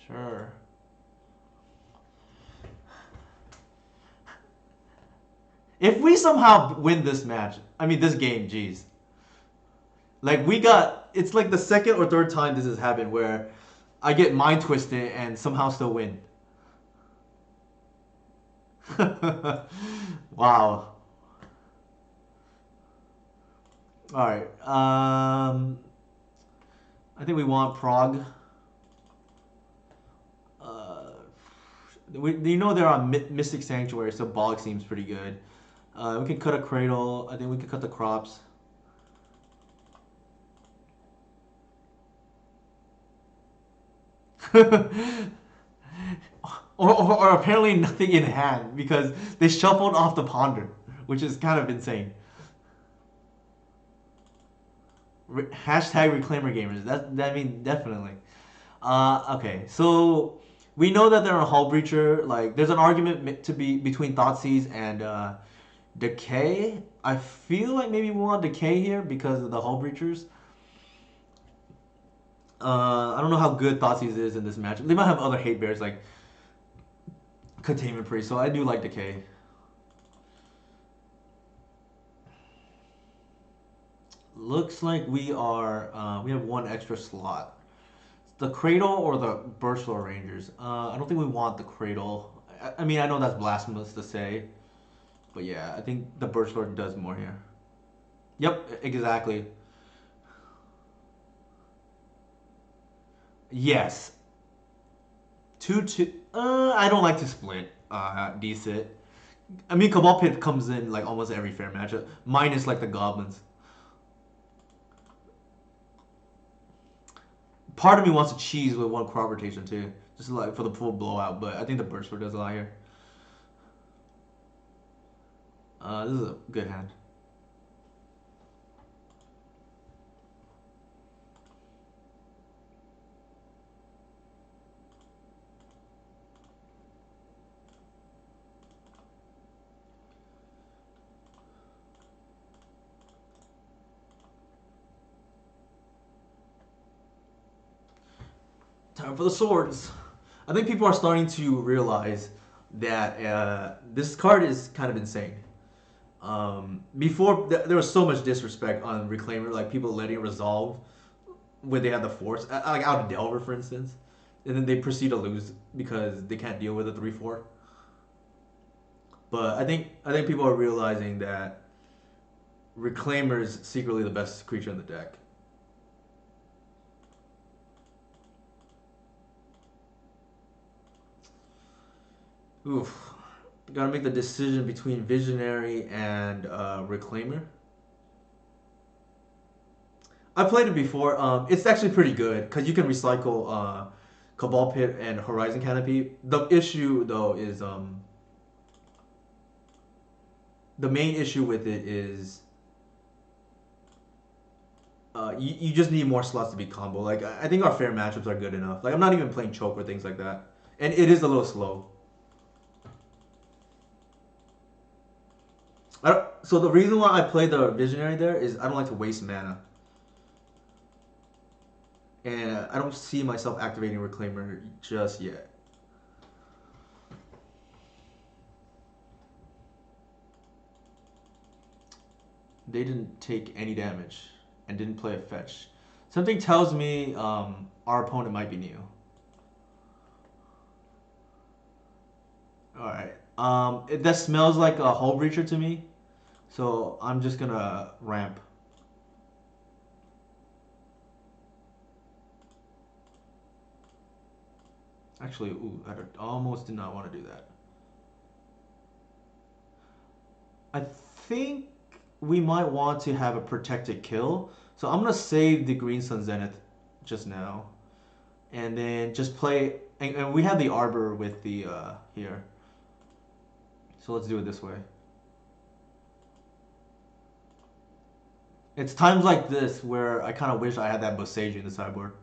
Sure. If we somehow win this match, I mean this game, jeez. Like it's like the second or third time this has happened where I get mind twisted and somehow still win. Wow. All right. I think we want Prague. You know they're on Mystic Sanctuary, so Bollock seems pretty good. We can cut a Cradle. I think we can cut the crops. or apparently nothing in hand because they shuffled off the Ponder, which is kind of insane. Hashtag Reclaimer Gamers. That mean definitely. Okay, so we know that they're a Hull Breacher. Like, there's an argument to be between Thoughtseize and Decay. I feel like maybe we want Decay here because of the Hull Breachers. I don't know how good Thoughtseize is in this match. They might have other hate bears like Containment Priest, so I do like Decay. Looks like we have one extra slot. The Cradle or the Burstlord Rangers? I don't think we want the Cradle. I mean, I know that's blasphemous to say, but yeah, I think the Burstlord does more here. Yep, exactly. Yes. 2-2. I don't like to split. Decent. I mean, Cabal Pit comes in like almost every fair matchup, minus like the Goblins. Part of me wants to cheese with one crop rotation too, just like for the full blowout. But I think the Burstlord does a lot here. This is a good hand. Time for the swords. I think people are starting to realize that this card is kind of insane. Before there was so much disrespect on Reclaimer, like people letting it resolve when they had the force, like out of Delver, for instance, and then they proceed to lose because they can't deal with a 3/4. But I think people are realizing that Reclaimer is secretly the best creature in the deck. Oof. Gotta make the decision between Visionary and Reclaimer. I played it before. It's actually pretty good because you can recycle Cabal Pit and Horizon Canopy. The issue though is the main issue with it is you just need more slots to be combo. Like I think our fair matchups are good enough. Like I'm not even playing choke or things like that, and it is a little slow. So the reason why I play the Visionary there is I don't like to waste mana. And I don't see myself activating Reclaimer just yet. They didn't take any damage and didn't play a fetch. Something tells me our opponent might be new. Alright. That smells like a hull breacher to me, so I'm just gonna ramp. Actually, ooh, almost did not want to do that. I think we might want to have a protected kill, so I'm gonna save the Green Sun Zenith just now, and then just play. And we have the Arbor with the here, so let's do it this way. It's times like this where I kind of wish I had that Boseiju in the sideboard.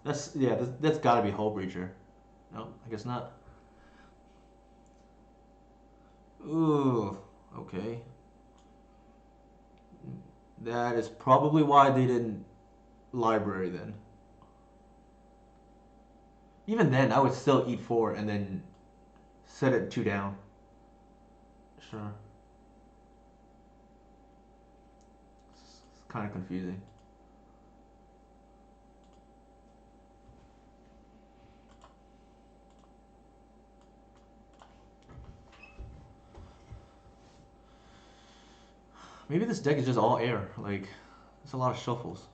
That's yeah. That's got to be Hull Breacher. No, I guess not. Ooh, okay. That is probably why they didn't library then. Even then, I would still eat four and then set it two down. Sure. It's kind of confusing. Maybe this deck is just all air. Like, it's a lot of shuffles.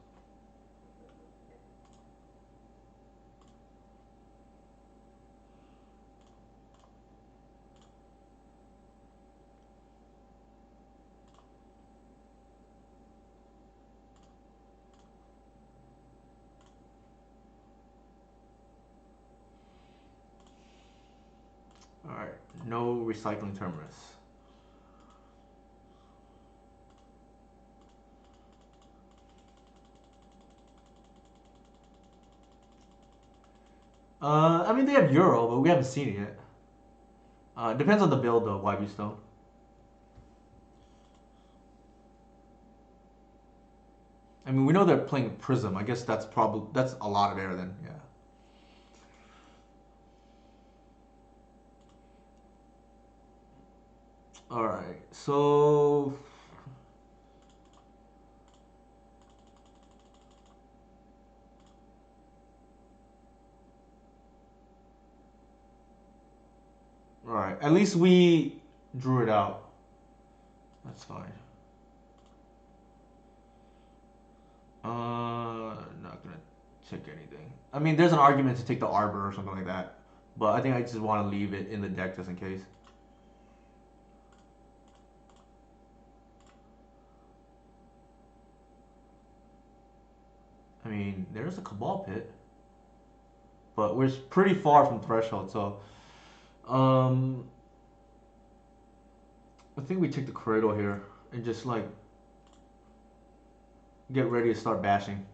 Alright, no recycling terminus. I mean, they have Euro, but we haven't seen it yet. Depends on the build, though, YB Stone. I mean, we know they're playing Prism. I guess that's a lot of air then. Yeah. All right. So all right. At least we drew it out. That's fine. Not gonna check anything. I mean, there's an argument to take the Arbor or something like that, but I think I just want to leave it in the deck just in case. I mean, there's a Cabal Pit, but we're pretty far from Threshold, so um, I think we take the Cradle here and just like get ready to start bashing.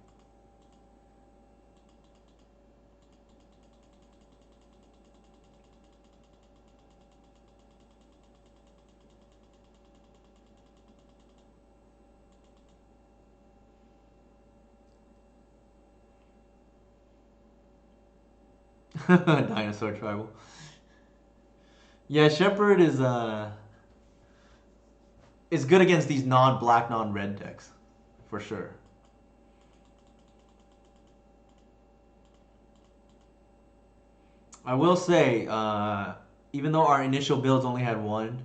Dinosaur Tribal. Yeah, Shepherd is good against these non-black, non-red decks, for sure. I will say, even though our initial builds only had one,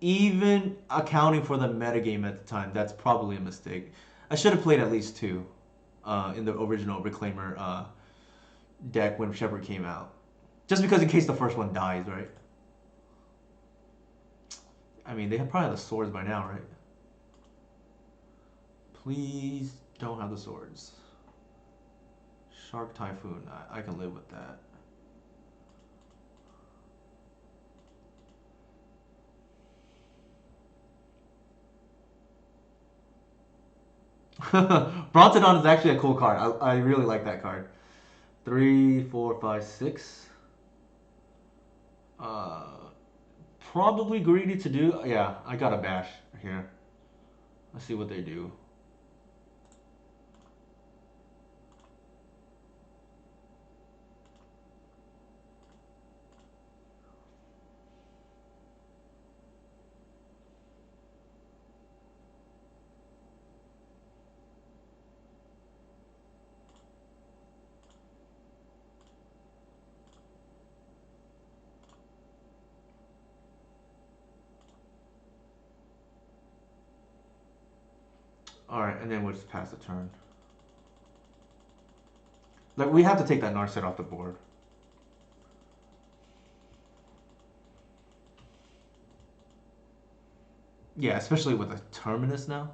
even accounting for the metagame at the time, that's probably a mistake. I should have played at least two in the original Reclaimer deck when Shepherd came out. Just because in case the first one dies, right? I mean, they have probably have the swords by now, right? Please don't have the swords. Shark Typhoon, I can live with that. Brontodon is actually a cool card. I really like that card. 3, 4, 5, 6. Uh, Probably greedy to do. Yeah, I got a bash here. Let's see what they do. Alright, and then we'll just pass the turn. Like, we have to take that Narset off the board. Yeah, especially with a Terminus now.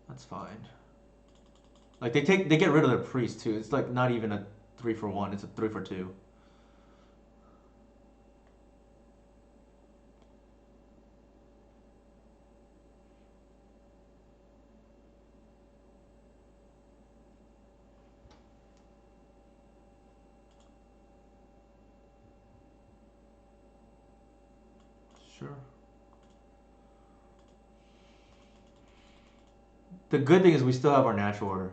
That's fine. Like, they get rid of their priest too. It's like not even a 3 for 1, it's a 3 for 2. Sure. The good thing is we still have our natural order.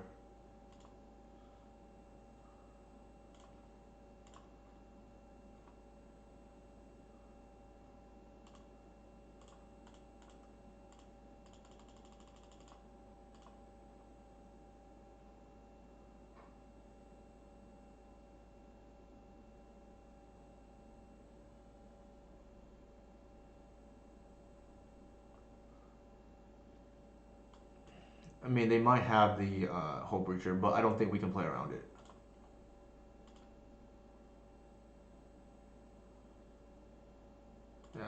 I mean, they might have the Hull Breacher, but I don't think we can play around it. Yeah.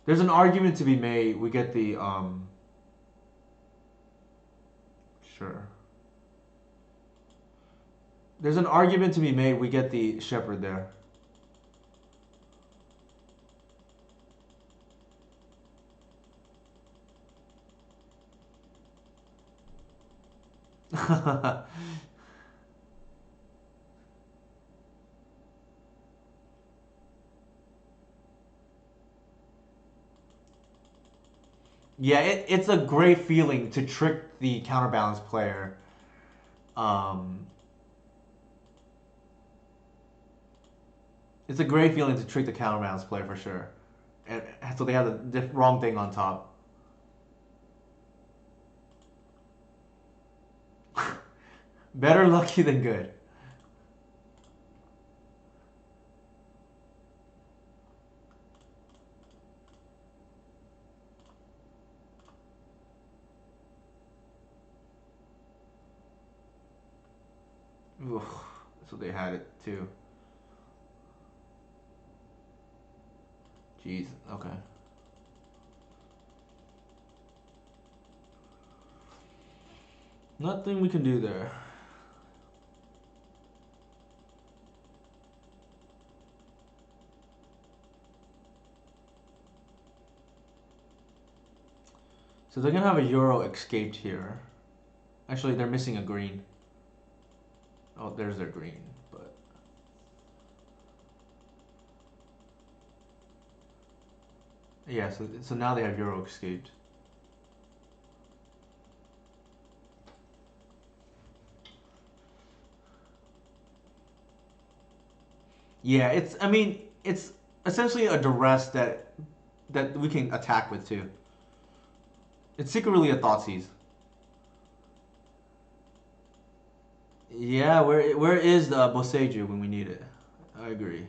There's an argument to be made. We get the sure. There's an argument to be made. We get the Shepherd there. Yeah, it's a great feeling to trick the counterbalance player. Um, it's a great feeling to trick the counterbalance player for sure. And so they have the wrong thing on top. Better lucky than good. Oof, so they had it too. Jeez, okay. Nothing we can do there. So they're gonna have a Euro escaped here. Actually, they're missing a green. Oh, there's their green, but yeah. So now they have Euro escaped. Yeah, it's. I mean, it's essentially a duress that we can attack with too. It's secretly a Thoughtseize. Yeah, where is the Boseiju when we need it? I agree.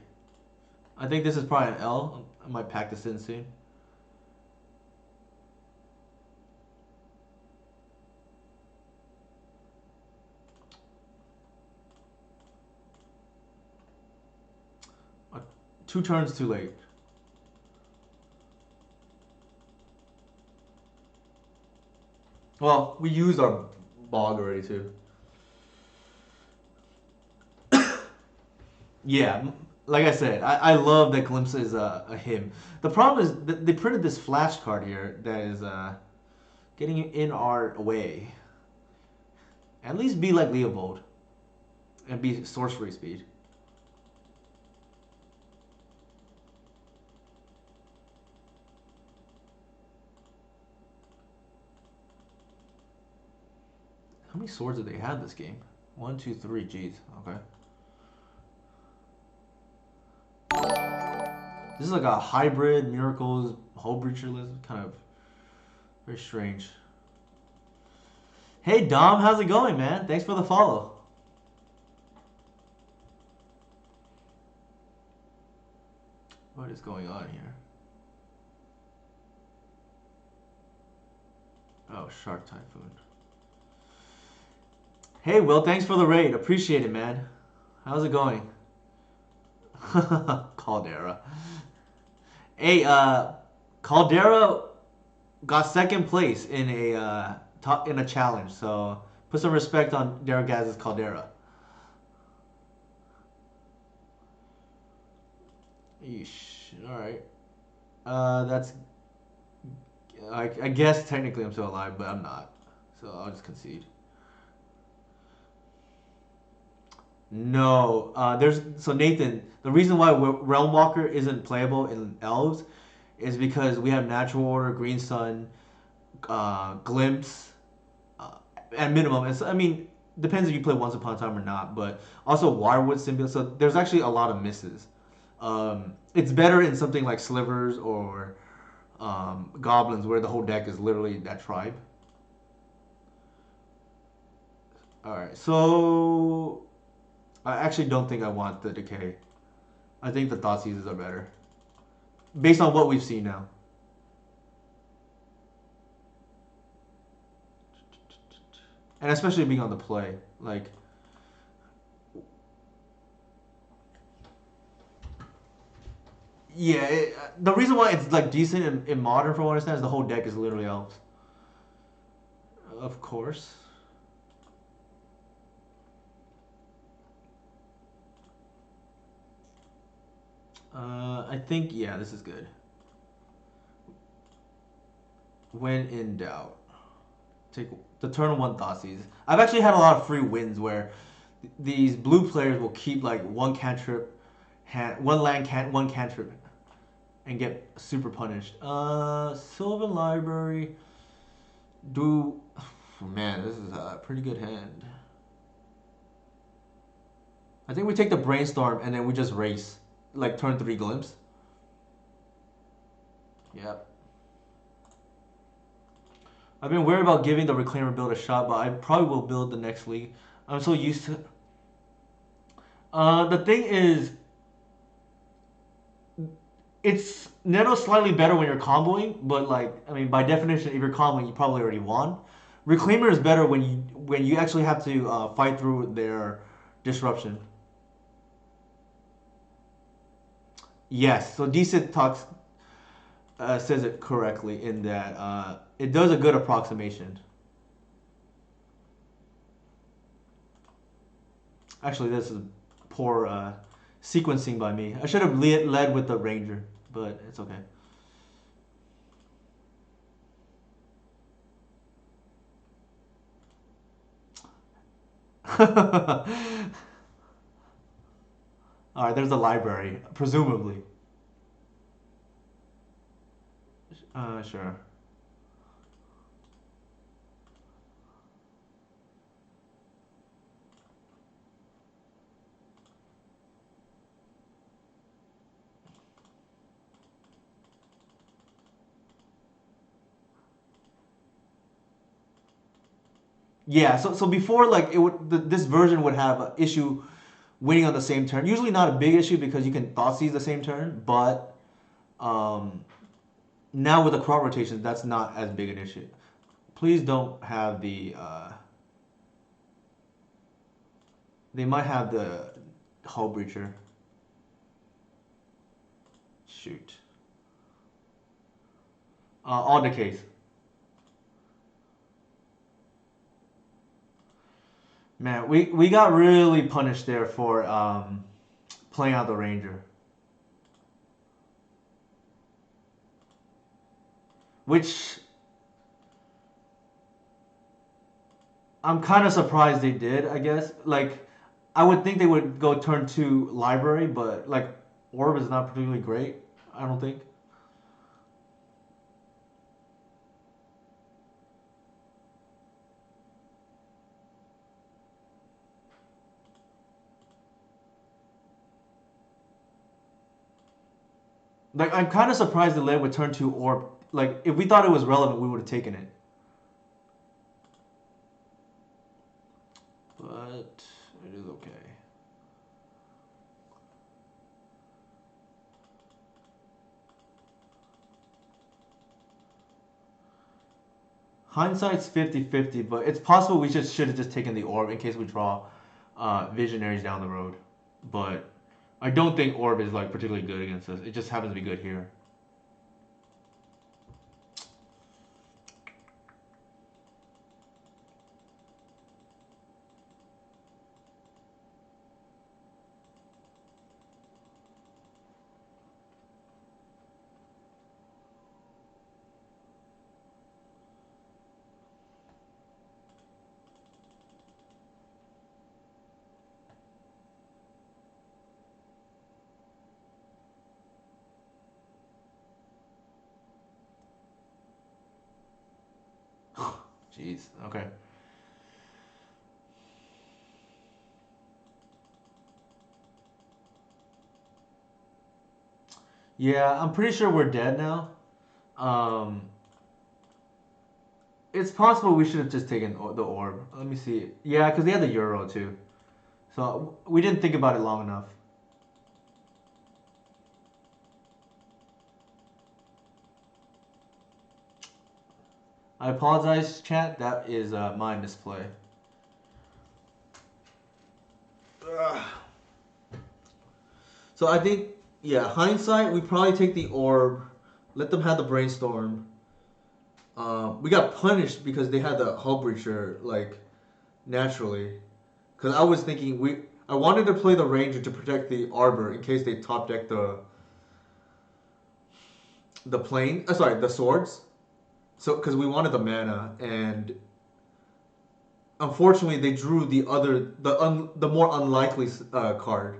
I think this is probably an L. I might pack this in soon. Uh, 2 turns too late. Well, we used our bog already too. Yeah, like I said, I love that Glimpse is a him. The problem is that they printed this flash card here that is getting in our way. At least be like Leopold and be sorcery speed. How many swords did they have this game? 1, 2, 3. Jeez. Okay. This is like a hybrid Miracles Hull Breacher list. Kind of very strange. Hey Dom, how's it going, man? Thanks for the follow. What is going on here? Oh, Shark Typhoon. Hey, Will, thanks for the raid. Appreciate it, man. How's it going? Caldera. Hey, Caldera got second place in a top in a challenge, so put some respect on Derek Gaz's Caldera. Yeesh. All right. That's. I guess technically I'm still alive, but I'm not. So I'll just concede. No. There's so Nathan. The reason why Realm Walker isn't playable in Elves is because we have Natural Order, Green Sun, Glimpse, uh, at minimum. I mean, depends if you play Once Upon a Time or not, but also Wirewood Symbiote. So there's actually a lot of misses. It's better in something like Slivers or Goblins, where the whole deck is literally that tribe. All right, so I actually don't think I want the Decay. I think the Thoughtseizes are better, based on what we've seen now. And especially being on the play. Like, yeah, the reason why it's like decent in modern, from what I understand, is the whole deck is literally elves. Of course. I think yeah, this is good. When in doubt, take the turn one Thoughtseize. I've actually had a lot of free wins where these blue players will keep like one cantrip, one land one cantrip, and get super punished. Sylvan Library. Do man, this is a pretty good hand. I think we take the brainstorm and then we just race, like turn three glimpse. Yep. I've been worried about giving the reclaimer build a shot, but I probably will build the next league. I'm so used to. The thing is, it's Nano slightly better when you're comboing, but like I mean, by definition, if you're comboing, you probably already won. Reclaimer is better when you actually have to fight through their disruption. Yes, so Decent talks says it correctly in that it does a good approximation. Actually, this is poor sequencing by me. I should have led with the Ranger, but it's okay. All right, there's a library, presumably. Sure. Yeah, so before like it would this version would have an issue winning on the same turn. Usually not a big issue because you can thought seize the same turn, but um, now with the crop rotation, that's not as big an issue. Please don't have the. They might have the hull breacher. Shoot. All decays. Man, we got really punished there for playing out the ranger, which I'm kind of surprised they did. I guess like I would think they would go turn two library, but like orb is not particularly great. I don't think. Like I'm kind of surprised they led with turn two orb. Like if we thought it was relevant, we would have taken it. But it is okay. Hindsight's 50-50, but it's possible we should have just taken the orb in case we draw visionaries down the road. But I don't think orb is like particularly good against us. It just happens to be good here. Jeez. Okay. Yeah, I'm pretty sure we're dead now. Um, it's possible we should have just taken the orb. Let me see. Yeah, because they had the euro too. So we didn't think about it long enough. I apologize, chat. That is my misplay. Ugh. So I think, yeah, hindsight, we probably take the orb, let them have the brainstorm. We got punished because they had the hull breacher like naturally. Because I was thinking I wanted to play the ranger to protect the arbor in case they top deck the plane. Sorry, the swords. So because we wanted the mana, and unfortunately they drew the more unlikely card.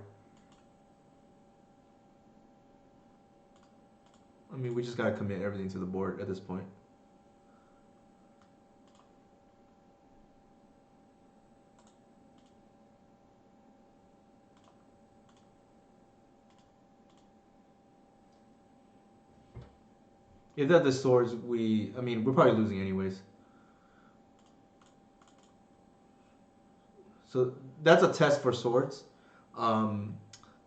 I mean, we just gotta commit everything to the board at this point. If they have the swords, I mean, we're probably losing anyways. So that's a test for swords. Um,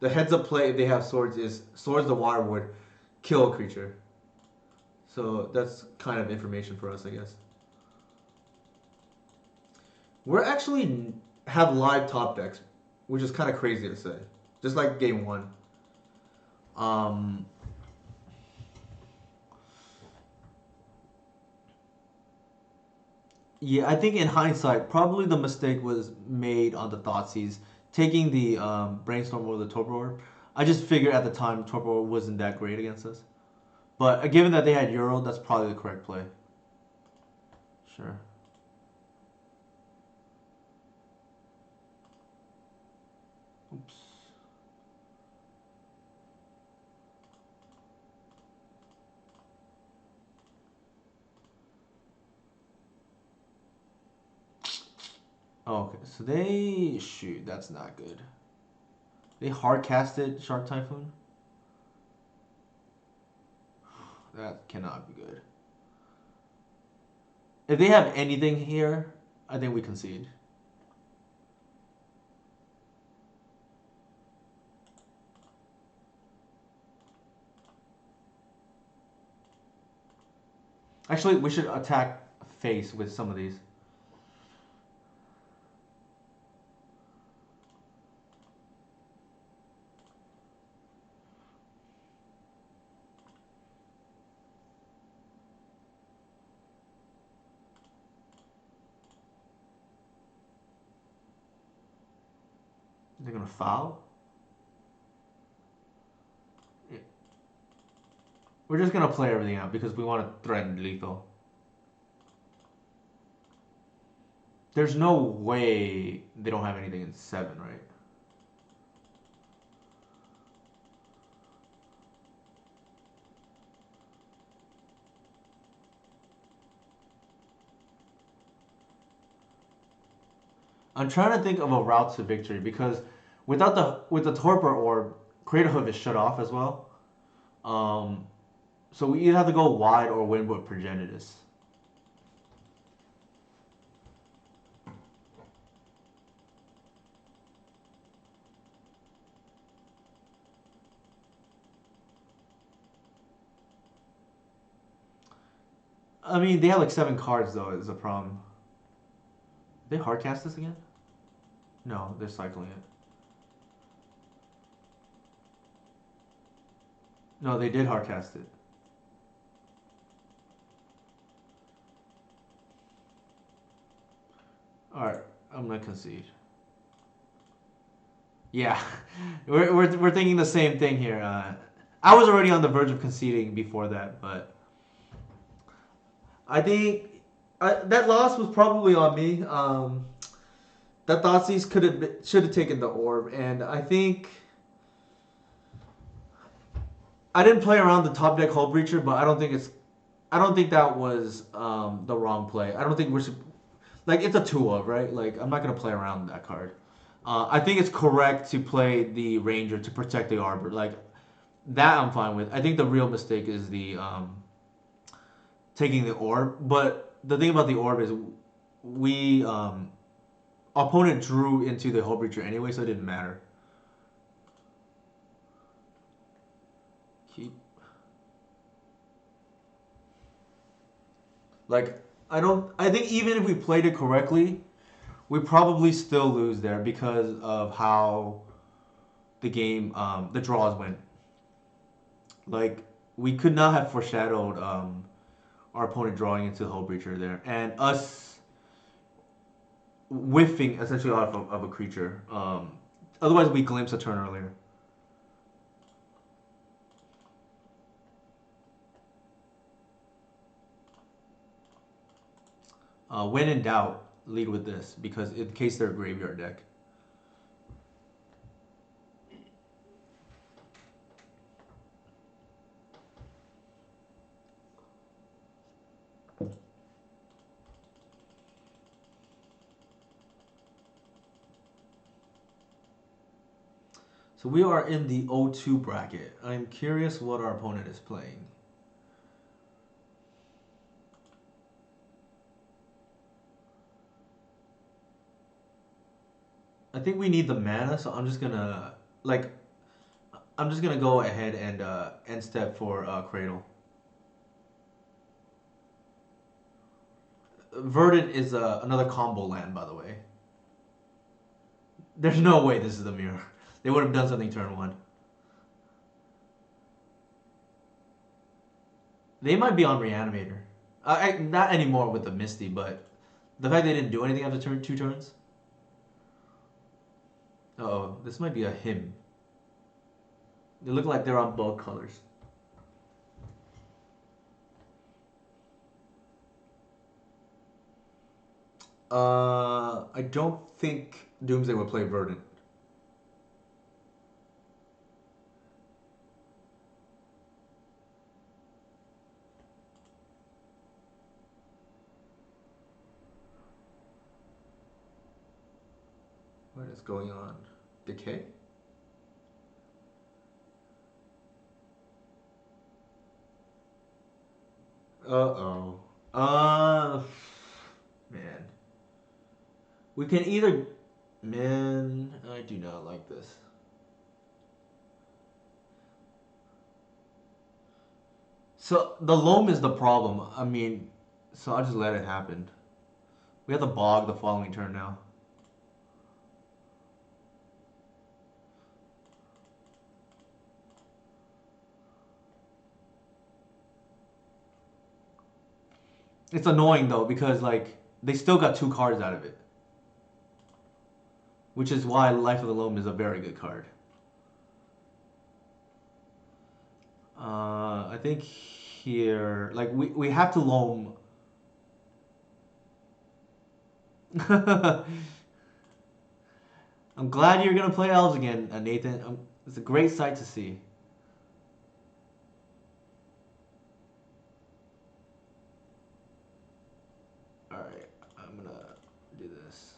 the heads up play if they have swords is swords the water would kill a creature. So that's kind of information for us, I guess. We're actually have live top decks, which is kind of crazy to say. Just like game one. Um, yeah, I think in hindsight, probably the mistake was made on the Thoughtseize, taking the brainstorm over the Torpor Orb. I just figured at the time Torpor Orb wasn't that great against us. But given that they had Euro, that's probably the correct play. Sure. Oops. Okay, so they shoot. That's not good. They hard casted Shark Typhoon. That cannot be good. If they have anything here, I think we concede. Actually, we should attack face with some of these. They're gonna foul. Yeah. We're just gonna play everything out because we want to threaten lethal. There's no way they don't have anything in 7, right? I'm trying to think of a route to victory because with the Torpor Orb, Crater Hoof is shut off as well. Um, so we either have to go wide or win with Progenitus. I mean, they have like 7 cards though. Is a problem. They hardcast this again? No, they're cycling it. No, they did hardcast it. All right, I'm gonna concede. Yeah, we're thinking the same thing here. I was already on the verge of conceding before that, but I think that loss was probably on me. That Thoughtseize could have should have taken the orb, and I think I didn't play around the top deck Hull Breacher, but I don't think that was the wrong play. I don't think we're like it's a 2 of right. Like I'm not gonna play around that card. I think it's correct to play the Ranger to protect the Arbor. Like that, I'm fine with. I think the real mistake is the taking the orb. But the thing about the orb is we opponent drew into the Hull Breacher anyway, so it didn't matter. Keep. Like I don't. I think even if we played it correctly, we probably still lose there because of how the game, the draws went. Like we could not have foreshadowed our opponent drawing into the Hull Breacher there, and us whiffing essentially off of a creature. Otherwise, we glimpse a turn earlier. When in doubt, lead with this because in case they're a graveyard deck. So we are in the O2 bracket. I'm curious what our opponent is playing. I think we need the mana, so I'm just gonna like I'm just gonna go ahead and end step for Cradle. Verdant is another combo land, by the way. There's no way this is the mirror. They would have done something turn one. They might be on Reanimator. Not anymore with the Misty, but the fact they didn't do anything after 2 turns. Oh, this might be a him. They look like they're on both colors. I don't think Doomsday would play Verdant. What is going on? Decay? Uh-oh. Man. We can either... Man, I do not like this. So, the loam is the problem. I mean, so I'll just let it happen. We have the bog the following turn now. It's annoying though because like they still got 2 cards out of it, which is why Life of the Loam is a very good card. I think here like we have to loam. I'm glad you're gonna play elves again, Nathan. It's a great sight to see. All right, I'm gonna do this.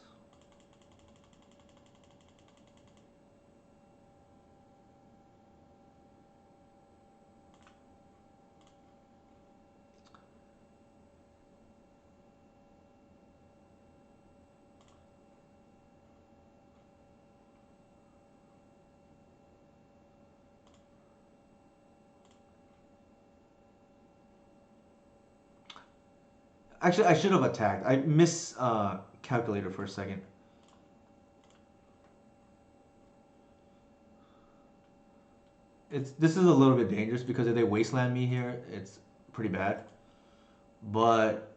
Actually, I should have attacked. I calculated for a second. This is a little bit dangerous because if they wasteland me here, it's pretty bad. But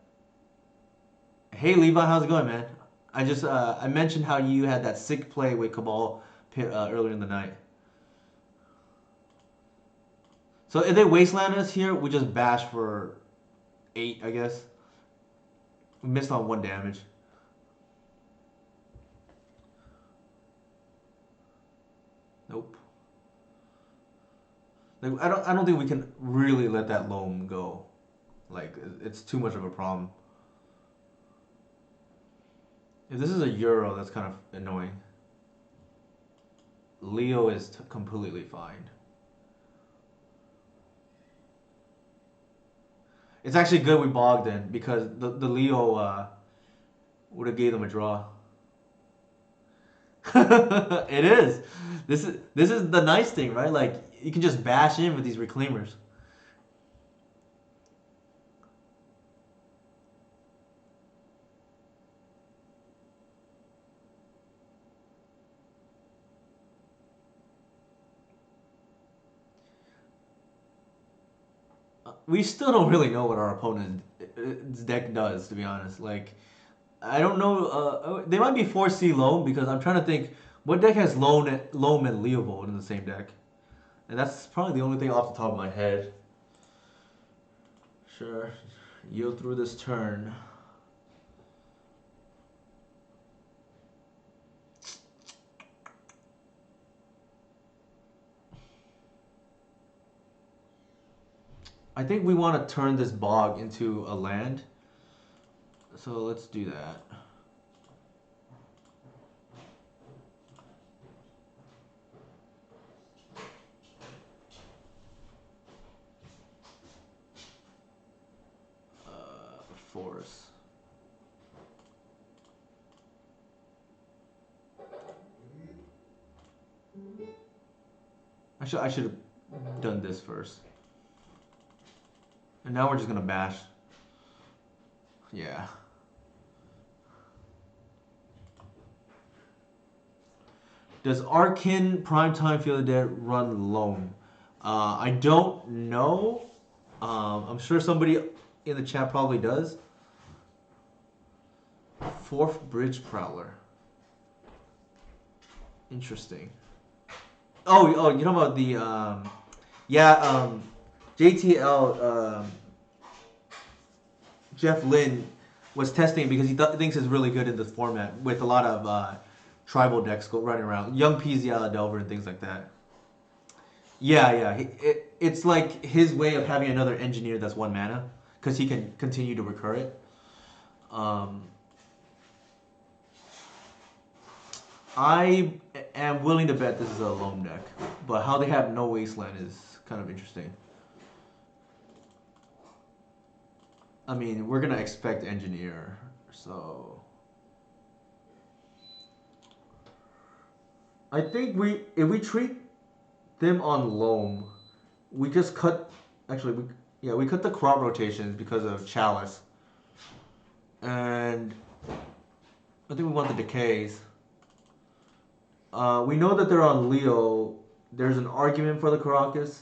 hey, Levi, how's it going, man? I mentioned how you had that sick play with Cabal earlier in the night. So if they wasteland us here, we just bash for 8, I guess. We missed on 1 damage. Nope. Like, I don't think we can really let that loam go. Like it's too much of a problem. If this is a Euro, that's kind of annoying. Leo is completely fine. It's actually good we bogged in because the Leo would have gave them a draw. It is. This is the nice thing, right? Like you can just bash in with these reclaimers. We still don't really know what our opponent's deck does, to be honest. Like, I don't know. They might be 4C loam because I'm trying to think what deck has loam and Leovold in the same deck, and that's probably the only thing off the top of my head. Sure, yield through this turn. I think we want to turn this bog into a land. So let's do that. Force. I should have done this first. And now we're just gonna bash. Yeah. Does Arkin Primetime Field of Dead run loam? I don't know. I'm sure somebody in the chat probably does. 4th Bridge Prowler. Interesting. Oh, you're talking about the yeah, JTL Jeff Lynn was testing it because he thinks it's really good in this format with a lot of tribal decks running around, young PZL Delver and things like that. Yeah. It's like his way of having another engineer that's 1 mana because he can continue to recur it. I am willing to bet this is a loam deck, but how they have no wasteland is kind of interesting. I mean, we're gonna expect engineer, so I think if we treat them on loam, we just cut. Actually, we cut the crop rotations because of Chalice, and I think we want the decays. We know that they're on Leo. There's an argument for the Caracas.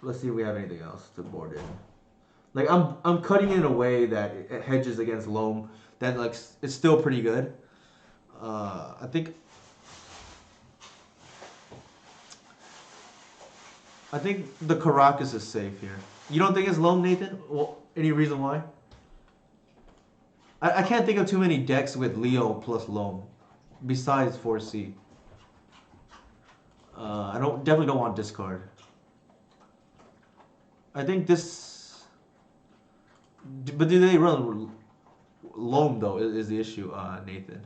Let's see if we have anything else to board in. Like I'm cutting in a way that it hedges against loam. That like it's still pretty good. I think the Caracas is safe here. You don't think it's loam, Nathan? Well, any reason why? I can't think of too many decks with Leo plus loam, besides 4C. I definitely don't want discard. I think this, but do they run loam though? Is the issue, Nathan?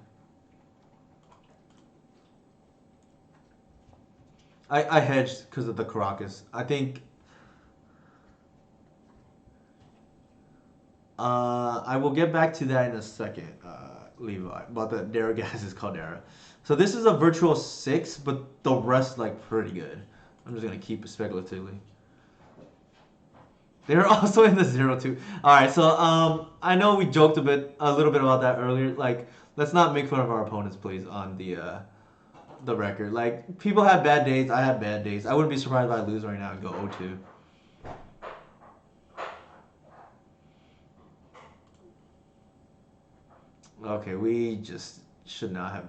I hedged because of the Caracas. I think. I will get back to that in a second, Levi, about the Darragaz's Caldera. So this is a virtual 6, but the rest like pretty good. I'm just gonna keep it speculatively. They're also in the 0-2. All right, so I know we joked a little bit about that earlier. Like, let's not make fun of our opponents, please, on the record. Like, people have bad days. I have bad days. I wouldn't be surprised if I lose right now and go 0-2. Okay, we just should not have.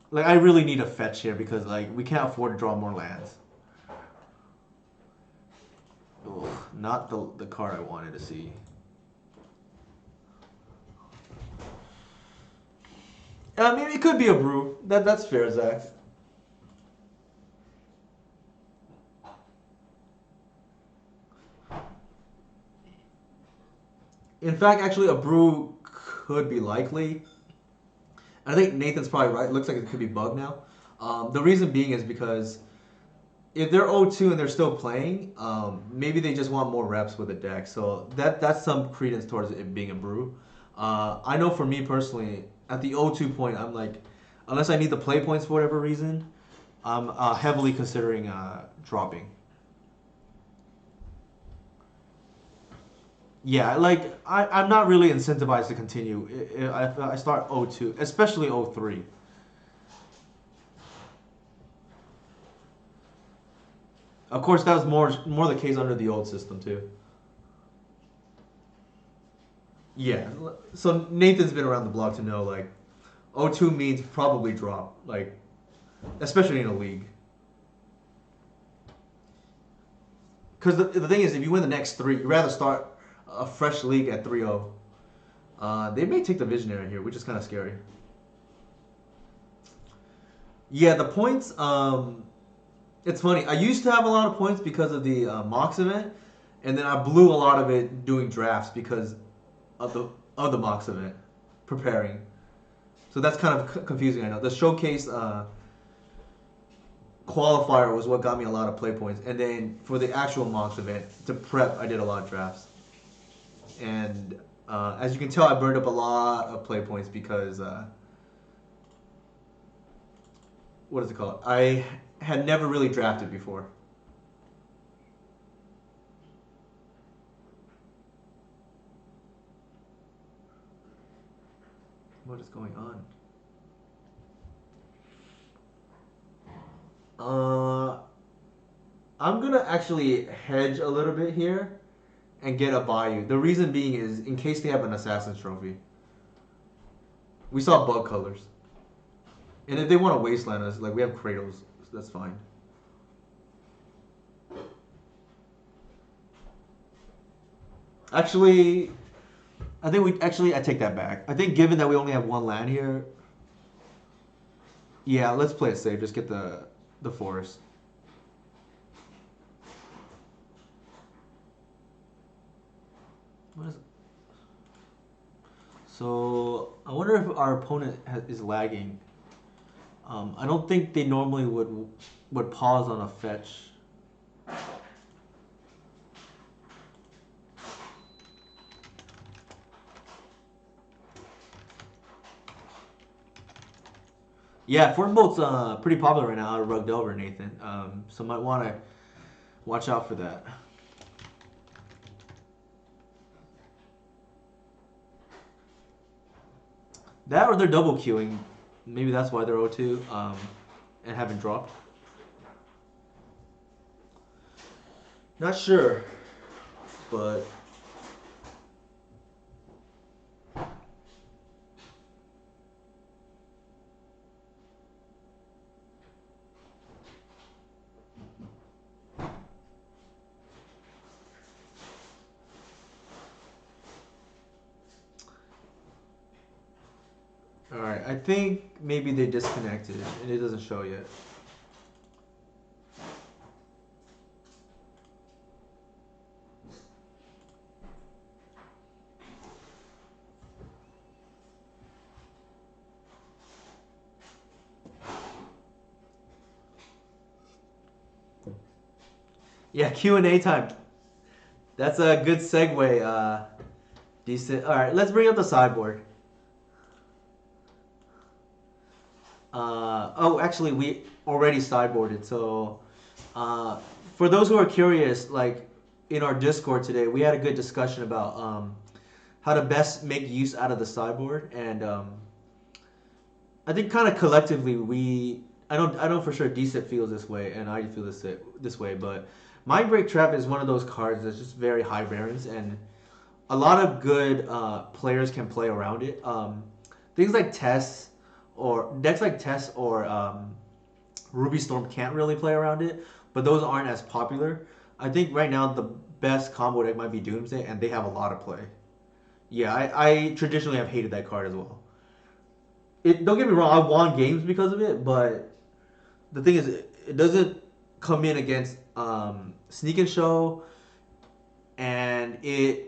Like, I really need a fetch here because like we can't afford to draw more lands. Ugh, not the card I wanted to see. I mean, it could be a brew. That's fair, Zach. In fact, actually, a brew could be likely. I think Nathan's probably right. It looks like it could be bug now. The reason being is because if they're 0-2 and they're still playing, maybe they just want more reps with the deck. So that's some credence towards it being a brew. I know for me personally, at the 0-2 point, I'm like, unless I need the play points for whatever reason, I'm heavily considering dropping. Yeah, like I'm not really incentivized to continue if I start 0-2, especially 0-3. Of course, that was more the case under the old system too. Yeah, so Nathan's been around the block to know like 0-2 means probably drop, like especially in a league. Because the thing is, if you win the next three, you'd rather start a fresh league at 3-0. They may take the Visionary here, which is kind of scary. Yeah, the points. It's funny. I used to have a lot of points because of the Mox event, and then I blew a lot of it doing drafts because of the Mox event, preparing. So that's kind of confusing. I know the showcase qualifier was what got me a lot of play points, and then for the actual Mox event to prep, I did a lot of drafts, and as you can tell, I burned up a lot of play points because what is it called? I had never really drafted before. What is going on? Uh, I'm gonna actually hedge a little bit here and get a Bayou. The reason being is in case they have an Assassin's Trophy. We saw bug colors. And if they want to wasteland us, like we have Kratos, so that's fine. Actually, I take that back. I think given that we only have one land here, yeah, let's play it safe. Just get the forest. What is? So I wonder if our opponent is lagging. I don't think they normally would pause on a fetch. Yeah, Fortnite's pretty popular right now out of Rugged Over, Nathan. So might want to watch out for that. That or they're double queuing. Maybe that's why they're 0-2 and haven't dropped. Not sure, but all right. I think maybe they disconnected and it doesn't show yet. Yeah, Q&A time. That's a good segue. Decent. All right, let's bring up the sideboard. Oh, actually, we already sideboarded. So, uh, for those who are curious, like in our Discord today, we had a good discussion about how to best make use out of the sideboard, and I think kind of collectively I know for sure Decent feels this way, and I feel this way, but Mind Break Trap is one of those cards that's just very high variance, and a lot of good players can play around it. Things like Tess or decks like Tess or Ruby Storm can't really play around it, but those aren't as popular. I think right now the best combo deck might be Doomsday, and they have a lot of play. Yeah, I traditionally have hated that card as well. Don't get me wrong, I won games because of it, but the thing is, it doesn't come in against Sneak and Show, and I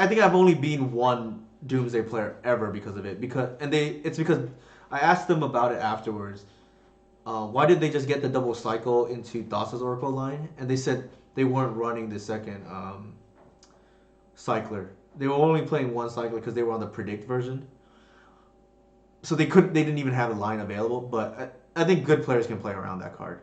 think I've only been one Doomsday player ever because of it. It's because I asked them about it afterwards. Why did they just get the double cycle into Thassa's Oracle line? And they said they weren't running the second cycler. They were only playing one cycler because they were on the predict version. So they didn't even have a line available. But I think good players can play around that card.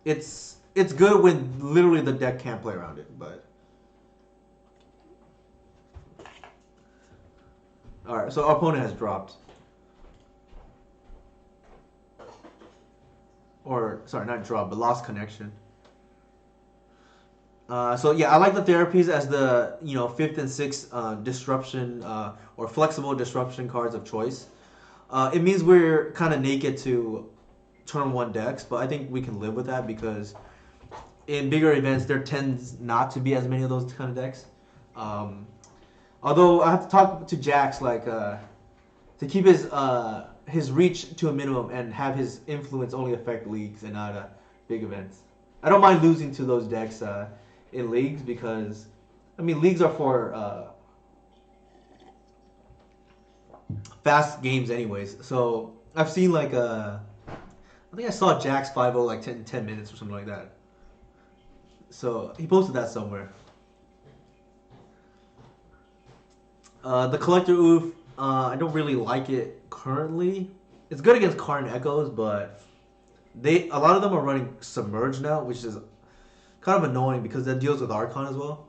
It's good when literally the deck can't play around it. But all right, so our opponent has dropped. Or sorry, not dropped, but lost connection. So yeah, I like the therapies as the fifth and sixth disruption or flexible disruption cards of choice. It means we're kind of naked to turn one decks, but I think we can live with that because in bigger events there tends not to be as many of those kind of decks. Um, Although I have to talk to Jax to keep his reach to a minimum and have his influence only affect leagues and not big events. I don't mind losing to those decks in leagues because I mean leagues are for fast games anyways. So I've seen I think I saw Jax 5-0 like 10 minutes or something like that. So he posted that somewhere. The Collector Oof, I don't really like it currently. It's good against Karn Echoes, but a lot of them are running Submerge now, which is kind of annoying because that deals with Archon as well.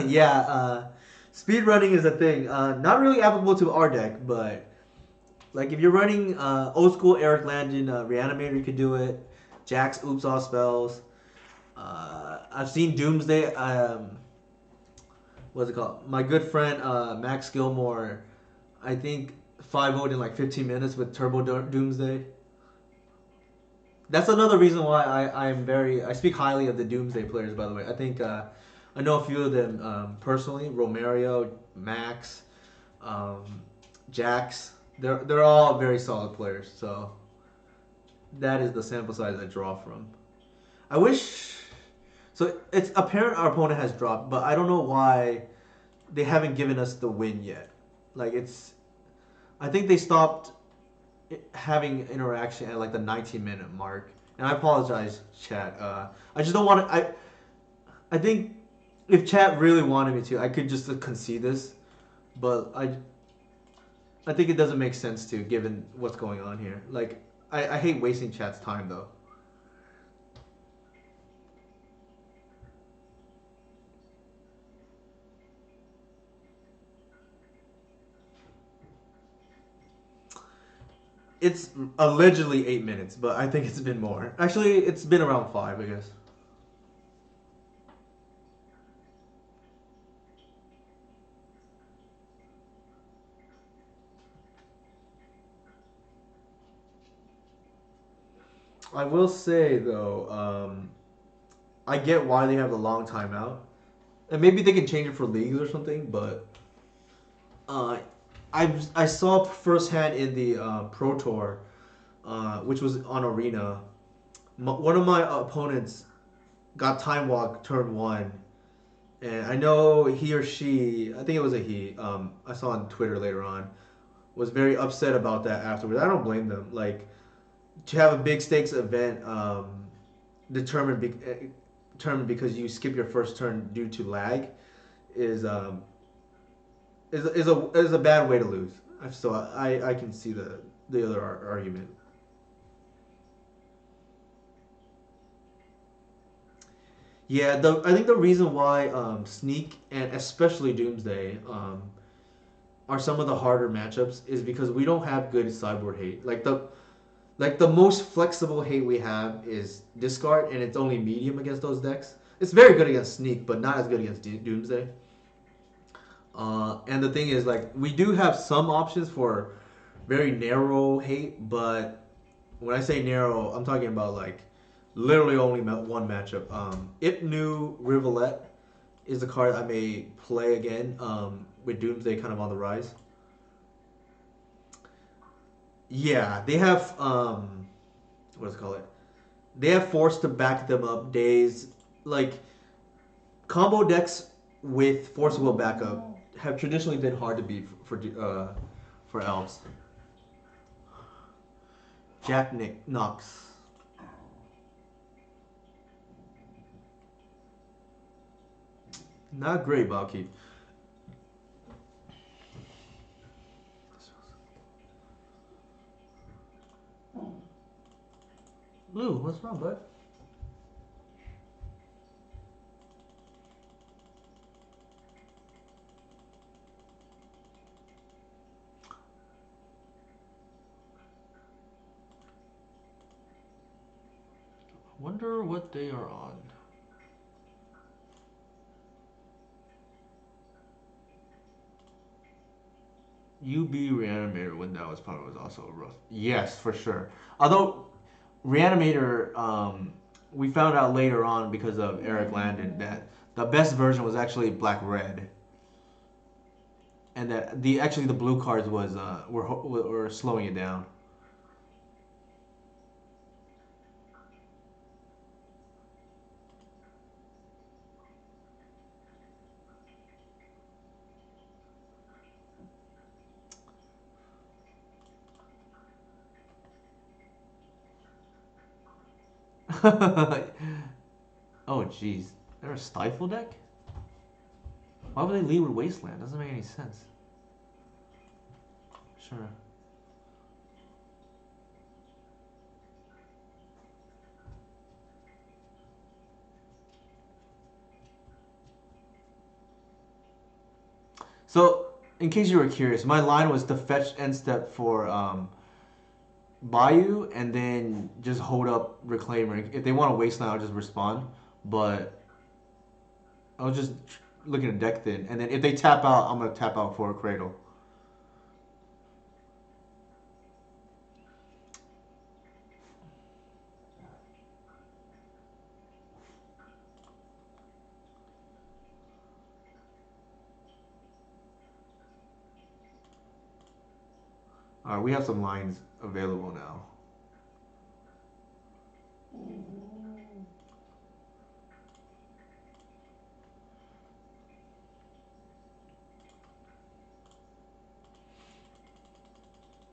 Yeah, speed running is a thing. Not really applicable to our deck, but like if you're running old school Eric Landon Reanimator, you could do it. Jax Oops All Spells. I've seen Doomsday. What's it called? My good friend Max Gilmore, I think 5-0'd in like 15 minutes with Turbo Doomsday. That's another reason why I speak highly of the Doomsday players. By the way, I think I know a few of them personally. Romario, Max, um, Jax. They're all very solid players. So that is the sample size I draw from. I wish. So it's apparent our opponent has dropped, but I don't know why they haven't given us the win yet. Like it's, I think they stopped having interaction at like the 19-minute mark. And I apologize, chat. I just don't want to. I think if chat really wanted me to, I could just concede this, but I think it doesn't make sense to given what's going on here. Like I hate wasting chat's time though. It's allegedly 8 minutes, but I think it's been more. Actually, it's been around 5, I guess. I will say though, I get why they have the long timeout, and maybe they can change it for leagues or something. But uh, I saw firsthand in the Pro Tour, which was on Arena. One of my opponents got time walk turn one, and I know he or she, I think it was a he. I saw on Twitter later on, was very upset about that afterwards. I don't blame them. Like to have a big stakes event determined turn because you skip your first turn due to lag is is a bad way to lose. So I can see the other argument. Yeah, I think the reason why Sneak and especially Doomsday are some of the harder matchups is because we don't have good sideboard hate. Like the most flexible hate we have is discard, and it's only medium against those decks. It's very good against Sneak, but not as good against Doomsday. And the thing is, like, we do have some options for very narrow hate, but when I say narrow, I'm talking about like literally only one matchup. Ipnu Rivulet is a card I may play again with Doomsday kind of on the rise. Yeah, they have what is it called? They have Force to back them up. Days like combo decks with Force Will backup have traditionally been hard to beat for elves. Jack Nick Knox. Not great, Balky. Lou, what's wrong, bud? Wonder what they are on. UB Reanimator when that was probably was also rough. Yes, for sure. Although Reanimator, we found out later on because of Eric Landon that the best version was actually Black Red, and that the blue cards was were slowing it down. Oh jeez, they're a Stifle deck. Why would they lead with Wasteland? Doesn't make any sense. Sure. So, in case you were curious, my line was to fetch end step for Bayou and then just hold up Reclaimer. If they want to wasteland, I'll just respond. But I was just looking at deck thin, and then if they tap out, I'm gonna tap out for a Cradle. All right, we have some lines available now.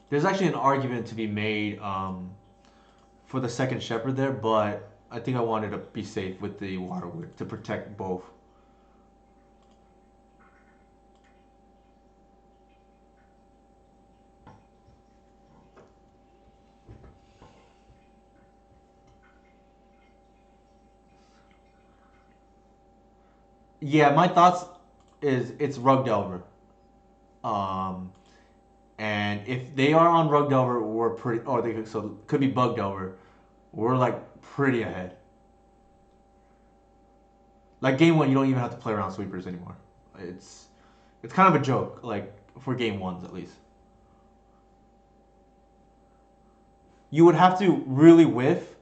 There's actually an argument to be made for the second Shepherd there, but I think I wanted to be safe with the Waterwood to protect both. Yeah, my thoughts is it's Rug Delver. Um, and if they are on Rug Delver, we're pretty. Oh, they could be Bug Delver. We're like pretty ahead. Like game one, you don't even have to play around sweepers anymore. It's it's kind of a joke, like for game ones at least. You would have to really whiff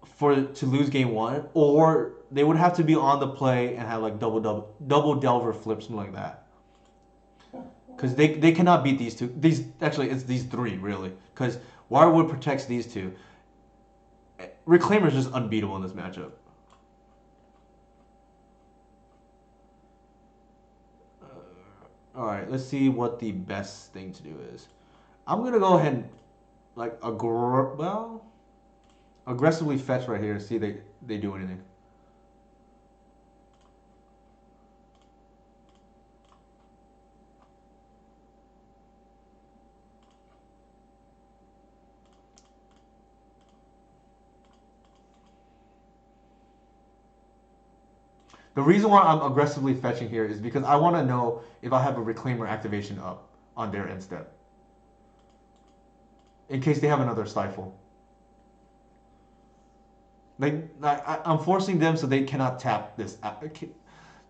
for to lose game one, or they would have to be on the play and have like double Delver flips, something like that. Because they cannot beat these two. These actually it's these three really. Because Wirewood protects these two. Reclaimer is just unbeatable in this matchup. All right, let's see what the best thing to do is. I'm gonna go ahead and aggressively fetch right here. See they do anything. The reason why I'm aggressively fetching here is because I want to know if I have a Reclaimer activation up on their end step. In case they have another Stifle. Like, I'm forcing them so they cannot tap this.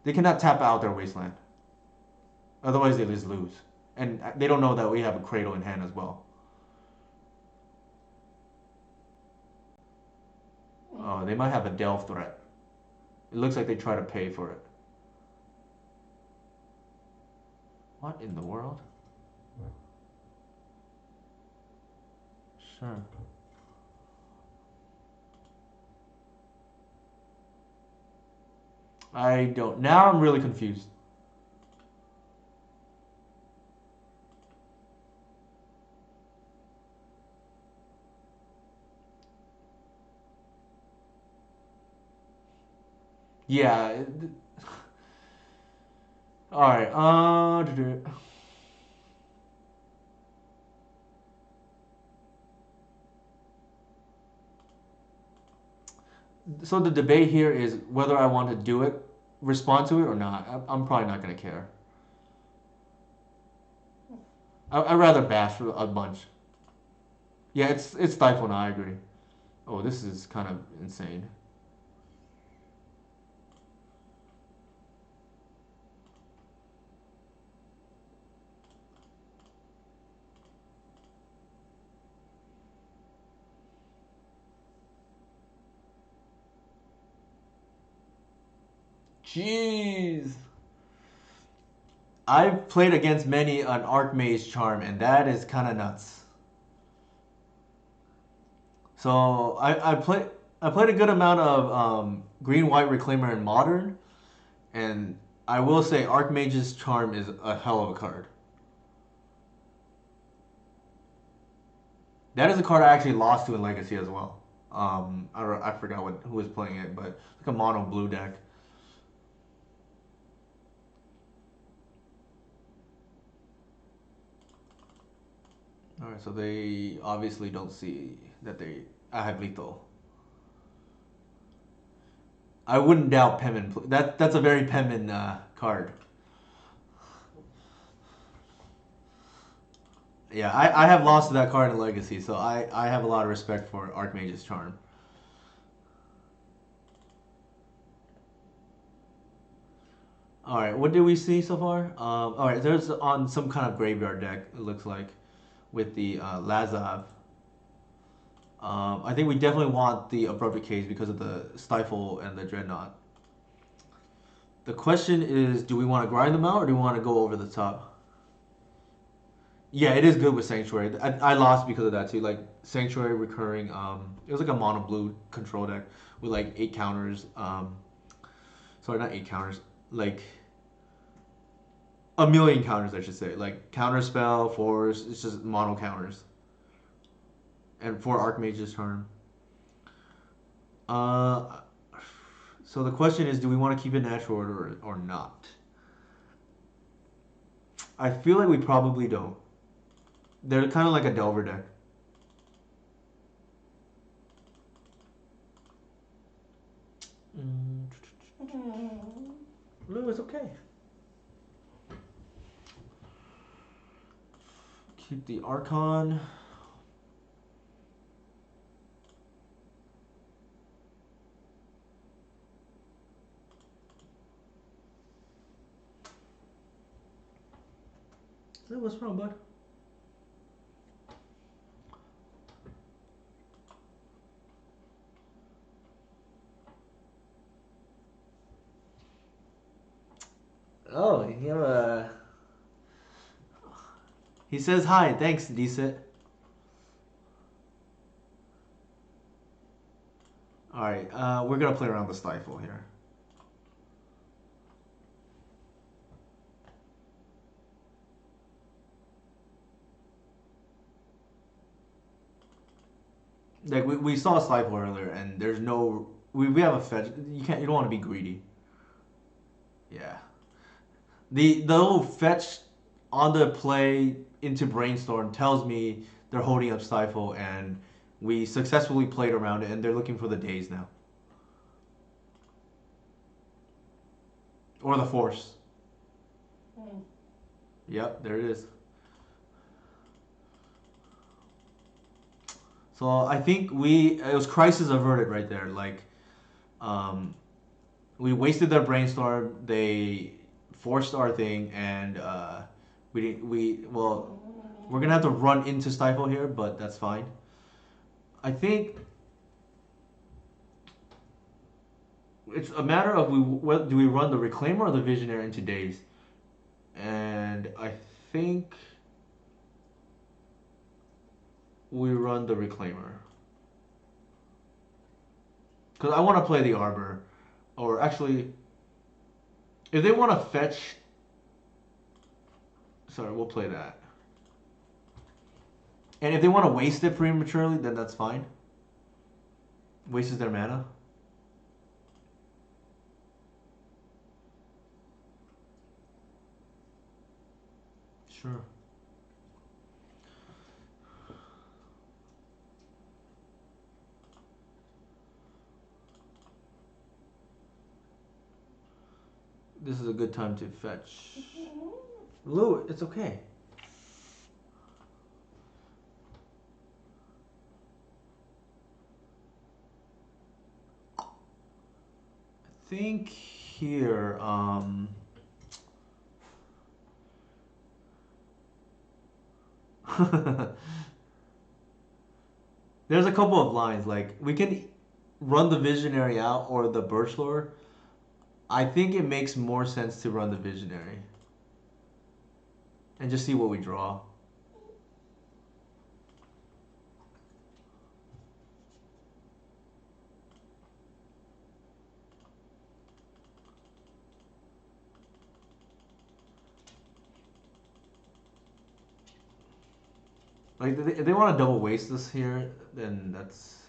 They cannot tap out their Wasteland. Otherwise, they just lose. And they don't know that we have a Cradle in hand as well. Oh, they might have a Delve threat. It looks like they try to pay for it. What in the world? Sure. I don't. Now I'm really confused. Yeah. All right. So the debate here is whether I want to do it, respond to it or not. I'm probably not gonna care. I'd rather bash a bunch. Yeah, it's Stifle now. I agree. Oh, this is kind of insane. Jeez. I've played against many an Archmage Charm, and that is kind of nuts. So I played a good amount of Green White Reclaimer in Modern, and I will say Archmage's Charm is a hell of a card. That is a card I actually lost to in Legacy as well. I forgot who was playing it, but it's like a mono blue deck. All right, so they obviously don't see that I have lethal. I wouldn't doubt Penman. That's a very Penman card. Yeah, I have lost to that card in Legacy, so I have a lot of respect for Archmage's Charm. All right, what did we see so far? All right, there's on some kind of graveyard deck. It looks like with the Lazav. I think we definitely want the Abrupt Case because of the Stifle and the Dreadnought. The question is, do we want to grind them out or do we want to go over the top? Yeah, it is good with Sanctuary. I lost because of that too. Like Sanctuary recurring. It was like a mono blue control deck with like 8 counters. Sorry, not 8 counters. Like a million counters, I should say. Like counter spell, force. It's just mono counters. And 4 Archmage's Charm. Uh, so the question is, do we want to keep it natural order or not? I feel like we probably don't. They're kind of like a Delver deck. No, it's okay. Keep the Archon. Hey, what's wrong, bud? Oh, you have a. He says hi. Thanks, Decent. All right, we're gonna play around the Stifle here. Like we saw Stifle earlier, and there's no we have a fetch. You don't want to be greedy. Yeah. The little fetch on the play into Brainstorm tells me they're holding up Stifle, and we successfully played around it, and they're looking for the days now. Or the Force. Hmm. Yep, there it is. So I think it was crisis averted right there. Like, um, we wasted their brainstorm. They forced our thing, and we didn't. Well, we're gonna have to run into Stifle here, but that's fine. I think it's a matter of what do we run the Reclaimer or the Visionary into Daze, and I think we run the Reclaimer because I want to play the Arbor, or actually, if they want to fetch, sorry, we'll play that. And if they want to waste it prematurely, then that's fine. Wastes their mana. Sure. This is a good time to fetch. Lou, it's okay. I think here, there's a couple of lines. Like, we can run the Visionary out or the Birchlore. I think it makes more sense to run the Visionary. And just see what we draw. Like, if they want to double waste this here, then that's...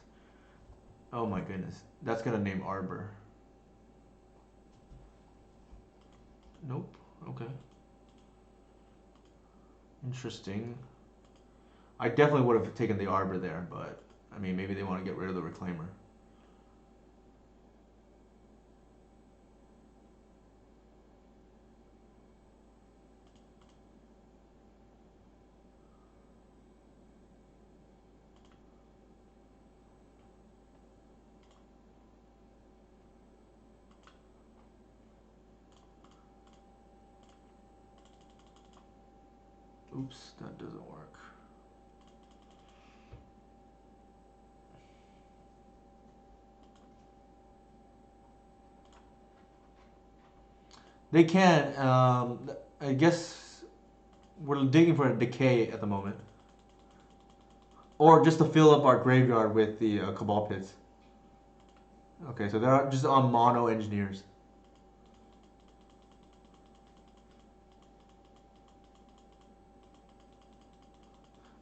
Oh my goodness. That's gonna name Arbor. Nope. Okay. Interesting. I definitely would have taken the Arbor there, but I mean, maybe they want to get rid of the Reclaimer. Oops, that doesn't work. They can. I guess we're digging for a decay at the moment, or just to fill up our graveyard with the Cabal Pits. Okay, so they're just on mono engineers.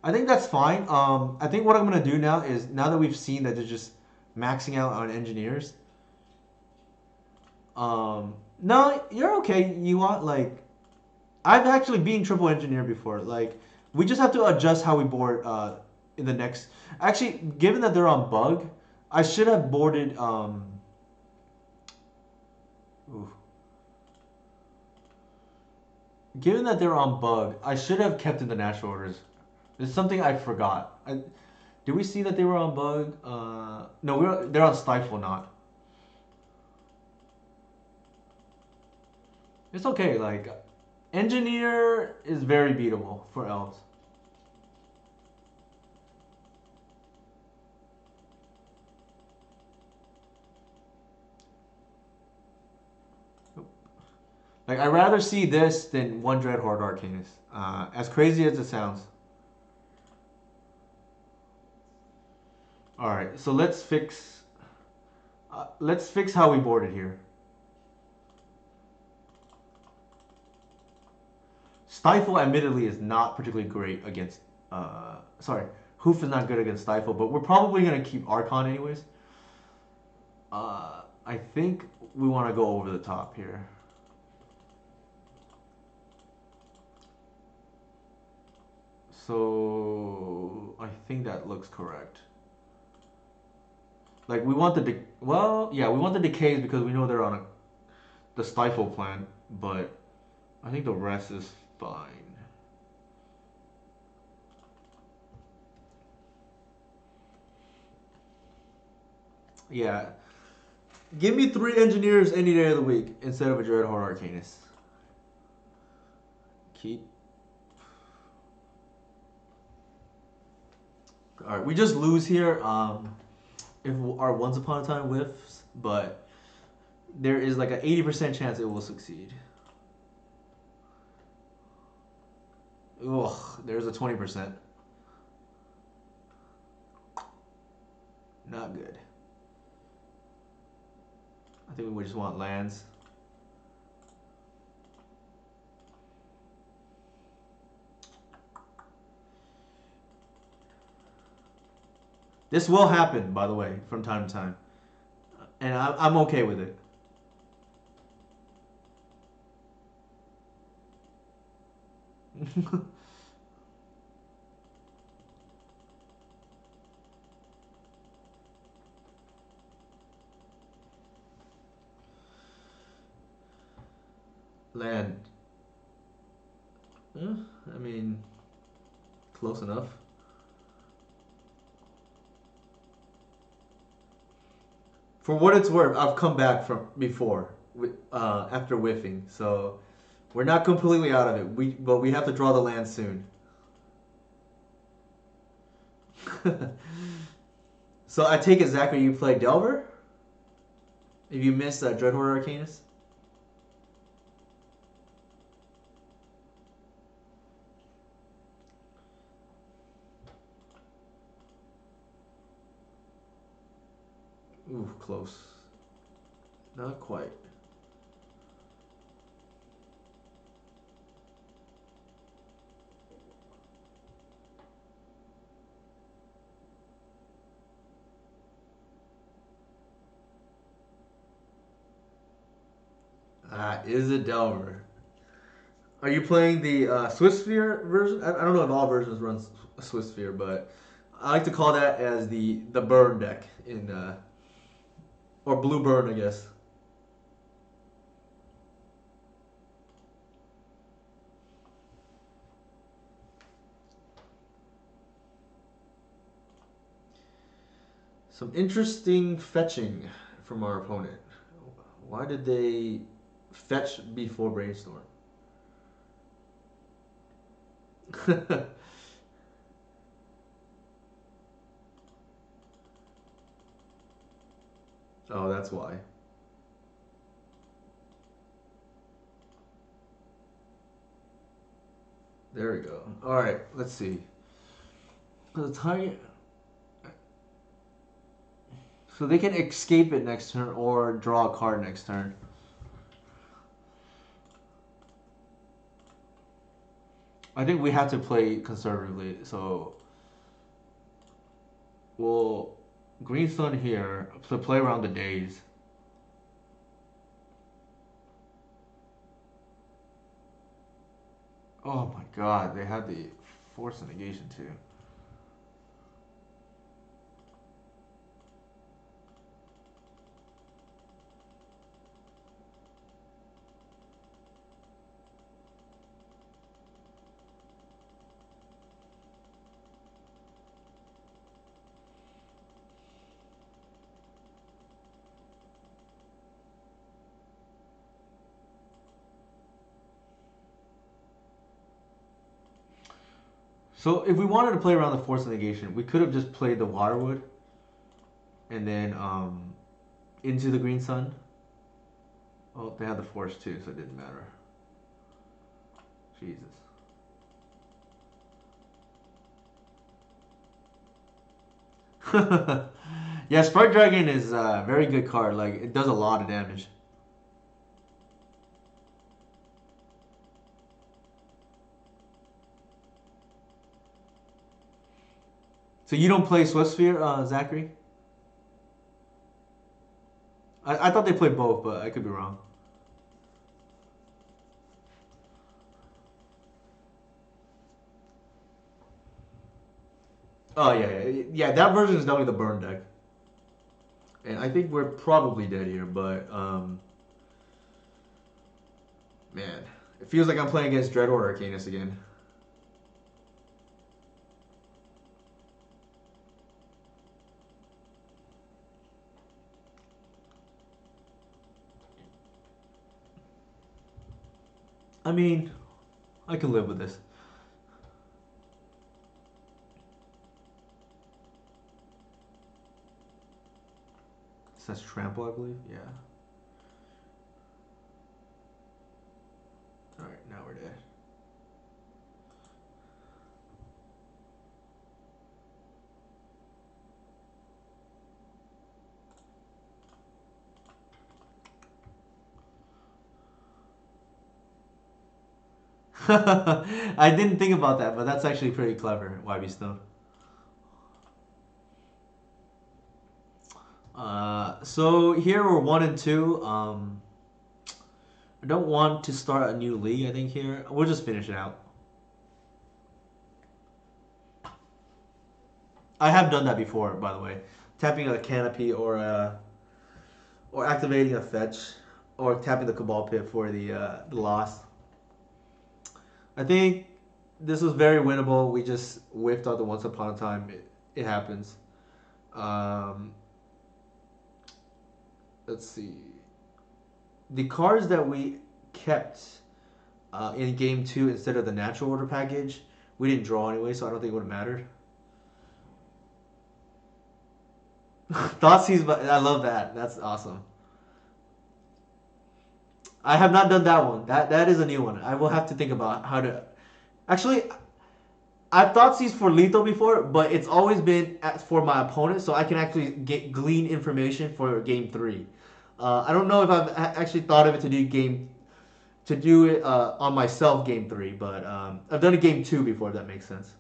I think that's fine. I think what I'm gonna do now is now that we've seen that they're just maxing out on engineers. No, you're okay. You want like I've actually been triple engineer before. Like we just have to adjust how we board in the next. Actually, given that they're on bug, I should have boarded ooh. Given that they're on bug, I should have kept in the natural orders. It's something I forgot. Did we see that they were on bug? No, they're on stifle not. It's okay. Like engineer is very beatable for elves. Like I'd rather see this than one Dreadhorde Arcanist. As crazy as it sounds. All right, so let's fix how we board it here. Stifle, admittedly, is not particularly great against. Sorry, Hoof is not good against Stifle, but we're probably gonna keep Archon anyways. I think we want to go over the top here. So I think that looks correct. Like we want the well, yeah, we want the decays because we know they're on a the stifle plant, but I think the rest is fine. Yeah. Give me 3 engineers any day of the week instead of a Dreadhorde Arcanist. Keep. Alright, we just lose here if our Once Upon a Time whiffs, but there is like an 80% chance it will succeed. Ugh, there's a 20%. Not good. I think we just want lands. This will happen, by the way, from time to time. And I'm okay with it. Land. I mean, close enough. For what it's worth, I've come back from before after whiffing, so we're not completely out of it. But we have to draw the land soon. So I take it, Zachary, you play Delver? If you missed Dreadhorde Arcanist? Ooh, close. Not quite. Is it Delver? Are you playing the Swift Sphere version? I don't know if all versions run Swift Sphere, but I like to call that as the burn deck in or blue burn, I guess. Some interesting fetching from our opponent. Why did they fetch before Brainstorm? Oh, that's why. There we go. All right, let's see. The target. So they can escape it next turn or draw a card next turn. I think we have to play conservatively, so we'll Green Sun here to play around the days. Oh my god, they had the Force Negation too. So if we wanted to play around the Force Negation, we could have just played the Waterwood and then into the Green Sun. Oh, they had the Force too, so it didn't matter. Jesus. Yeah, Spark Dragon is a very good card. Like, it does a lot of damage. So you don't play Swift Sphere, Zachary? I thought they played both, but I could be wrong. Oh yeah. That version is definitely the burn deck, and I think we're probably dead here. But Man, it feels like I'm playing against Dreadhorde Arcanus again. I mean, I can live with this. It says trample, I believe. Yeah. Alright, now we're dead. I didn't think about that, but that's actually pretty clever, YB Stone. So here we're 1-2. I don't want to start a new league. I think here we'll just finish it out. I have done that before, by the way. Tapping a canopy or activating a fetch or tapping the Cabal Pit for the loss. I think this was very winnable. We just whiffed out the Once Upon a Time. It happens. Um, let's see. The cards that we kept in game 2 instead of the natural order package, we didn't draw anyway, so I don't think it would have mattered. Thoughtseize, but I love that. That's awesome. I have not done that one. That is a new one. I will have to think about how to. Actually, I've Thoughtseize for lethal before, but it's always been for my opponent, so I can actually glean information for game 3. I don't know if I've actually thought of it to do it on myself game 3, but I've done a game 2 before. If that makes sense.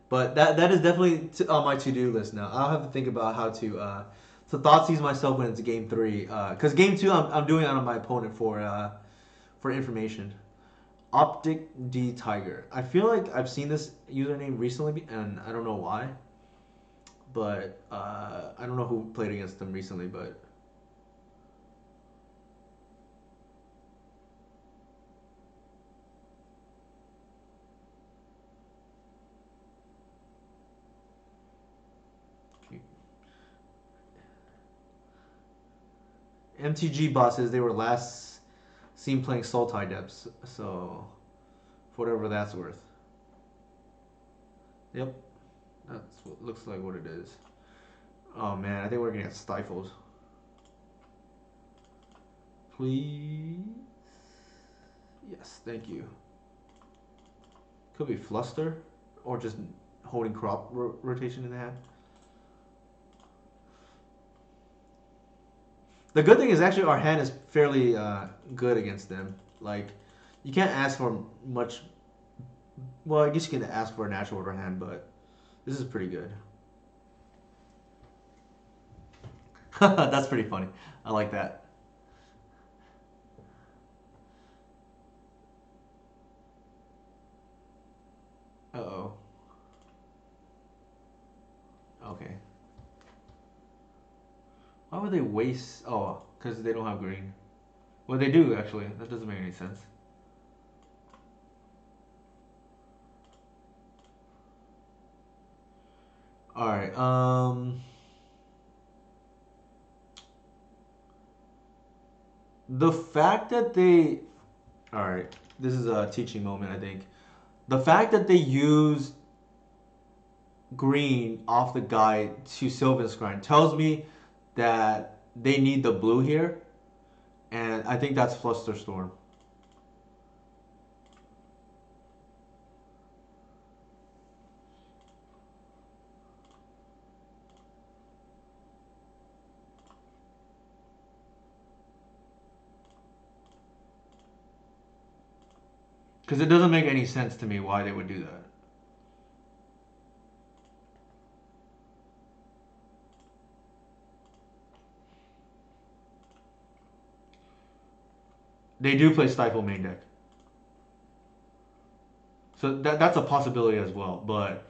But that is definitely on my to-do list now. I'll have to think about how to Thoughtseize myself when it's game 3. Because game 2 I'm doing it on my opponent for information. Optic D Tiger. I feel like I've seen this username recently, and I don't know why. But I don't know who played against them recently, but. MTG bosses, they were last seen playing Sultai Depths, so for whatever that's worth. Yep, that's what looks like what it is. Oh man, I think we're gonna get stifled. Please. Yes, thank you. Could be Fluster, or just holding crop rotation in the hand. The good thing is actually our hand is fairly good against them. Like, you can't ask for much. Well, I guess you can ask for a natural order hand, but this is pretty good. That's pretty funny. I like that. Uh-oh. Okay. Why would they waste? Oh, because they don't have green. Well, they do actually. That doesn't make any sense. All right. The fact that they. All right. This is a teaching moment, I think. The fact that they use green off the guide to Sylvan's Grind tells me that they need the blue here, and I think that's Flusterstorm. Because it doesn't make any sense to me why they would do that. They do play Stifle main deck. So that's a possibility as well. But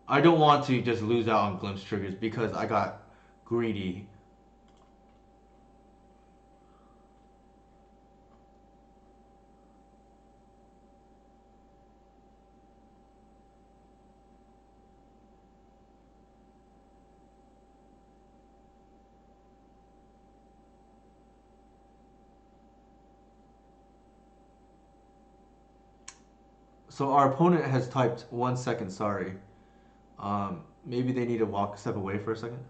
I don't want to just lose out on Glimpse triggers because I got greedy. So our opponent has typed 1 second, sorry. Maybe they need to step away for a second.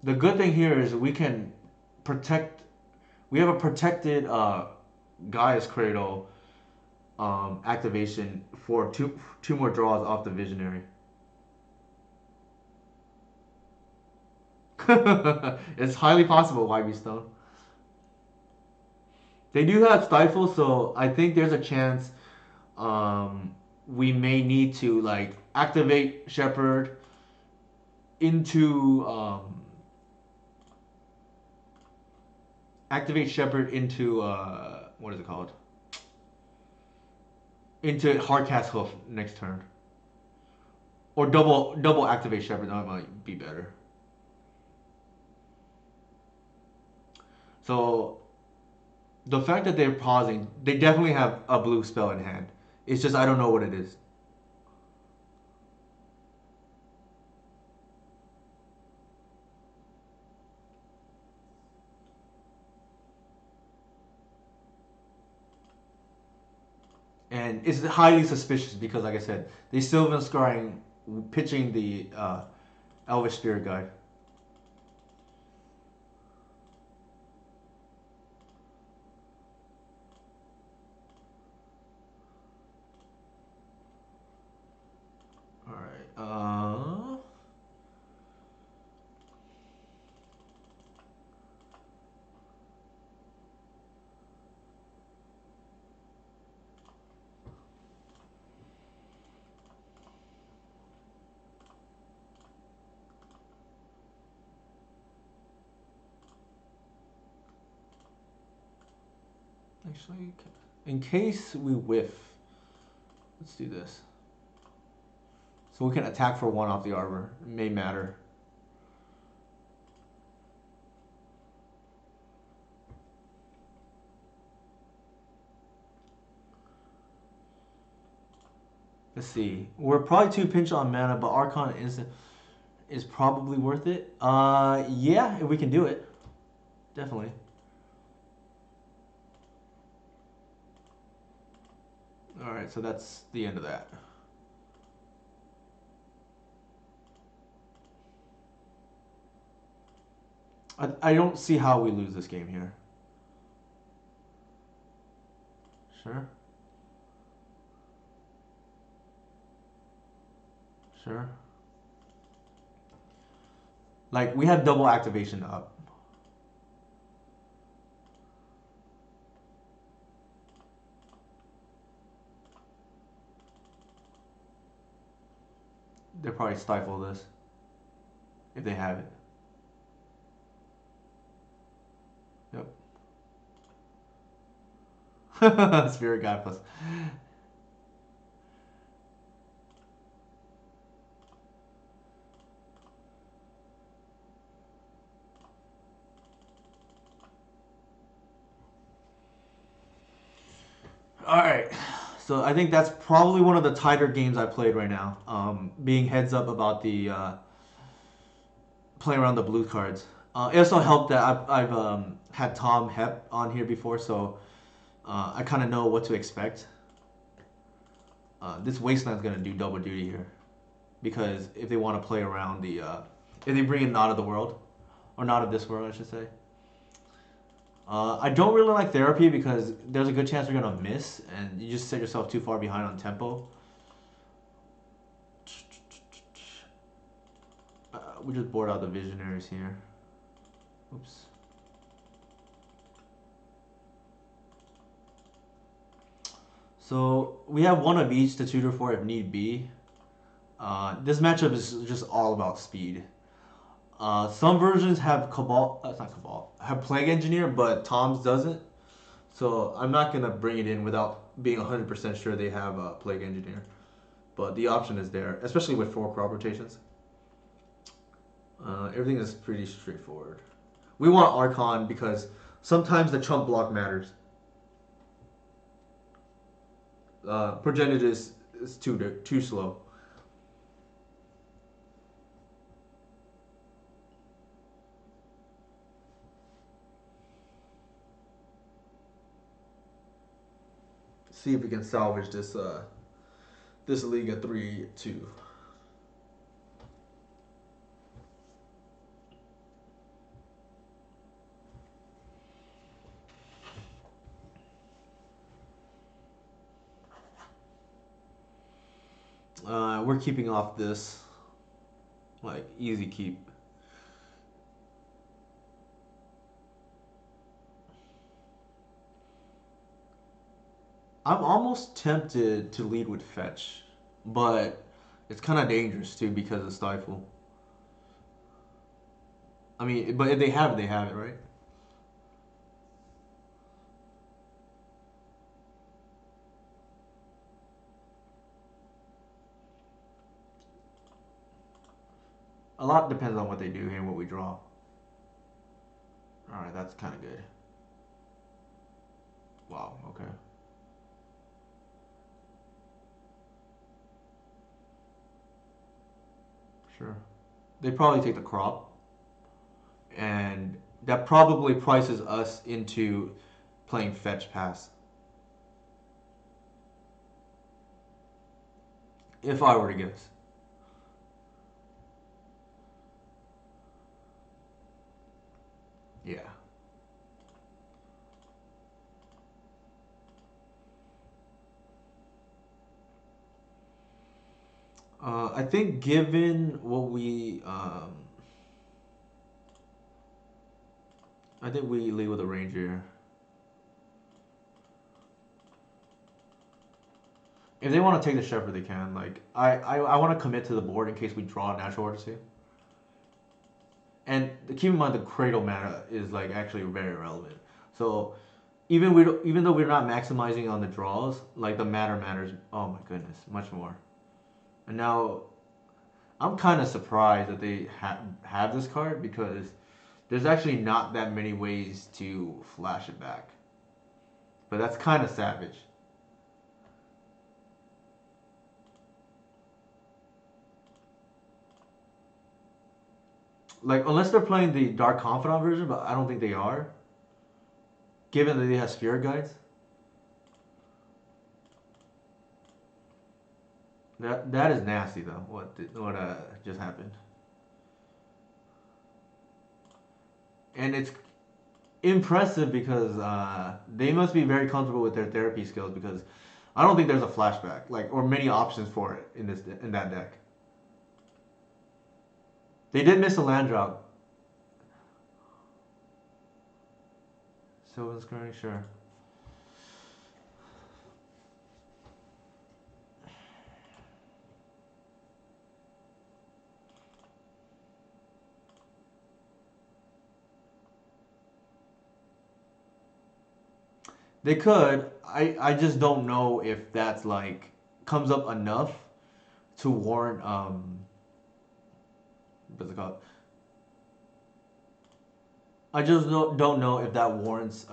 The good thing here is we can protect. We have a protected Gaia's Cradle activation for two more draws off the Visionary. It's highly possible, YB Stone. They do have Stifle, so I think there's a chance we may need to like activate Shepherd into what is it called? Into Hardcast Hoof next turn. Or double activate Shepherd, that might be better. So the fact that they're pausing, they definitely have a blue spell in hand. It's just I don't know what it is. And it's highly suspicious because, like I said, they still been scoring, pitching the Elvish Spirit Guide. All right. Actually, in case we whiff, let's do this. So we can attack for 1 off the arbor. It may matter. Let's see. We're probably too pinch on mana, but Archon Instant is probably worth it. Yeah, if we can do it. Definitely. Alright, so that's the end of that. I don't see how we lose this game here. Sure. Sure. Like, we have double activation up. They'll probably stifle this. If they have it. Yep. Spirit Guide plus. Alright. So I think that's probably one of the tighter games I played right now. Being heads up about the playing around the blue cards. It also helped that I've had Tom Hep on here before, so I kind of know what to expect. This Wasteland's going to do double duty here. Because if they want to play around the... if they bring in Not of the World. Or Not of This World, I should say. I don't really like Therapy because there's a good chance you're going to miss. And you just set yourself too far behind on tempo. We just board out the Visionaries here. Oops. So we have one of each to tutor for if need be. This matchup is just all about speed. Some versions have Cabal, not Cabal, have Plague Engineer, but Tom's doesn't. So I'm not gonna bring it in without being 100% sure they have Plague Engineer. but the option is there, especially with 4 crop rotations. Everything is pretty straightforward. We want Archon because sometimes the chump block matters. Progenitus is too slow. See if we can salvage this league at 3-2. We're keeping off this, like, easy keep. I'm almost tempted to lead with fetch, but it's kind of dangerous too because of stifle. I mean, but if they have it, they have it, right? A lot depends on what they do here and what we draw. Alright, that's kind of good. Wow, okay. Sure. They probably take the crop, and that probably prices us into playing fetch pass. If I were to guess. Yeah. I think given what I think we lead with a ranger. If they want to take the shepherd, they can. Like I want to commit to the board in case we draw a natural artistry. And keep in mind the cradle mana is like actually very relevant. So even though we're not maximizing on the draws, like the matter matters. Oh my goodness, much more. And now I'm kind of surprised that they have this card because there's actually not that many ways to flash it back. But that's kind of savage. Like unless they're playing the Dark Confidant version, but I don't think they are. Given that they have Spirit Guides. That is nasty though. What just happened? And it's impressive because they must be very comfortable with their therapy skills because I don't think there's a flashback like or many options for it in that deck. They did miss a land drop. Sylvan Scrying, sure. They could. I just don't know if that's like comes up enough to warrant what's it called? I just don't know if that warrants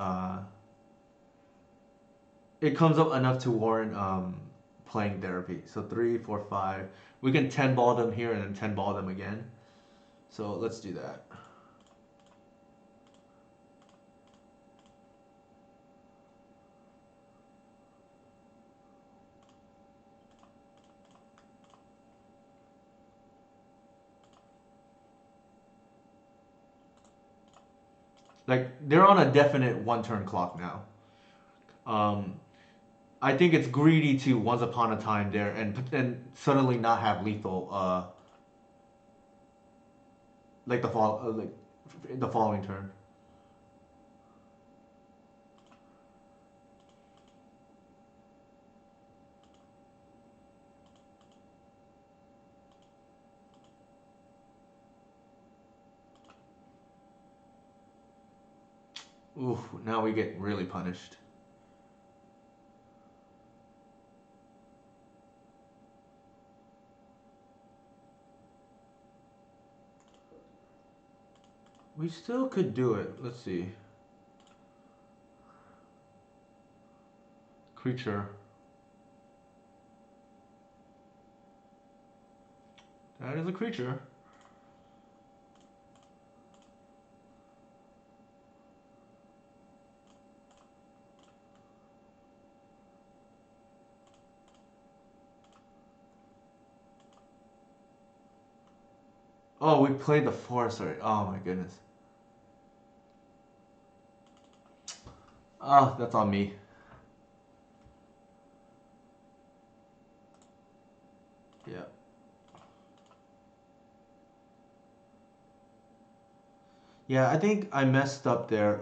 it comes up enough to warrant playing therapy. So 3, 4, 5. We can 10 ball them here and then 10 ball them again. So let's do that. Like they're on a definite 1 turn clock now. Um, I think it's greedy to once upon a time there and suddenly not have lethal. Like the following turn. Oof, now we get really punished. We still could do it. Let's see. Creature. That is a creature. Oh, we played the forest already. Oh my goodness. Oh, that's on me. Yeah. Yeah, I think I messed up there.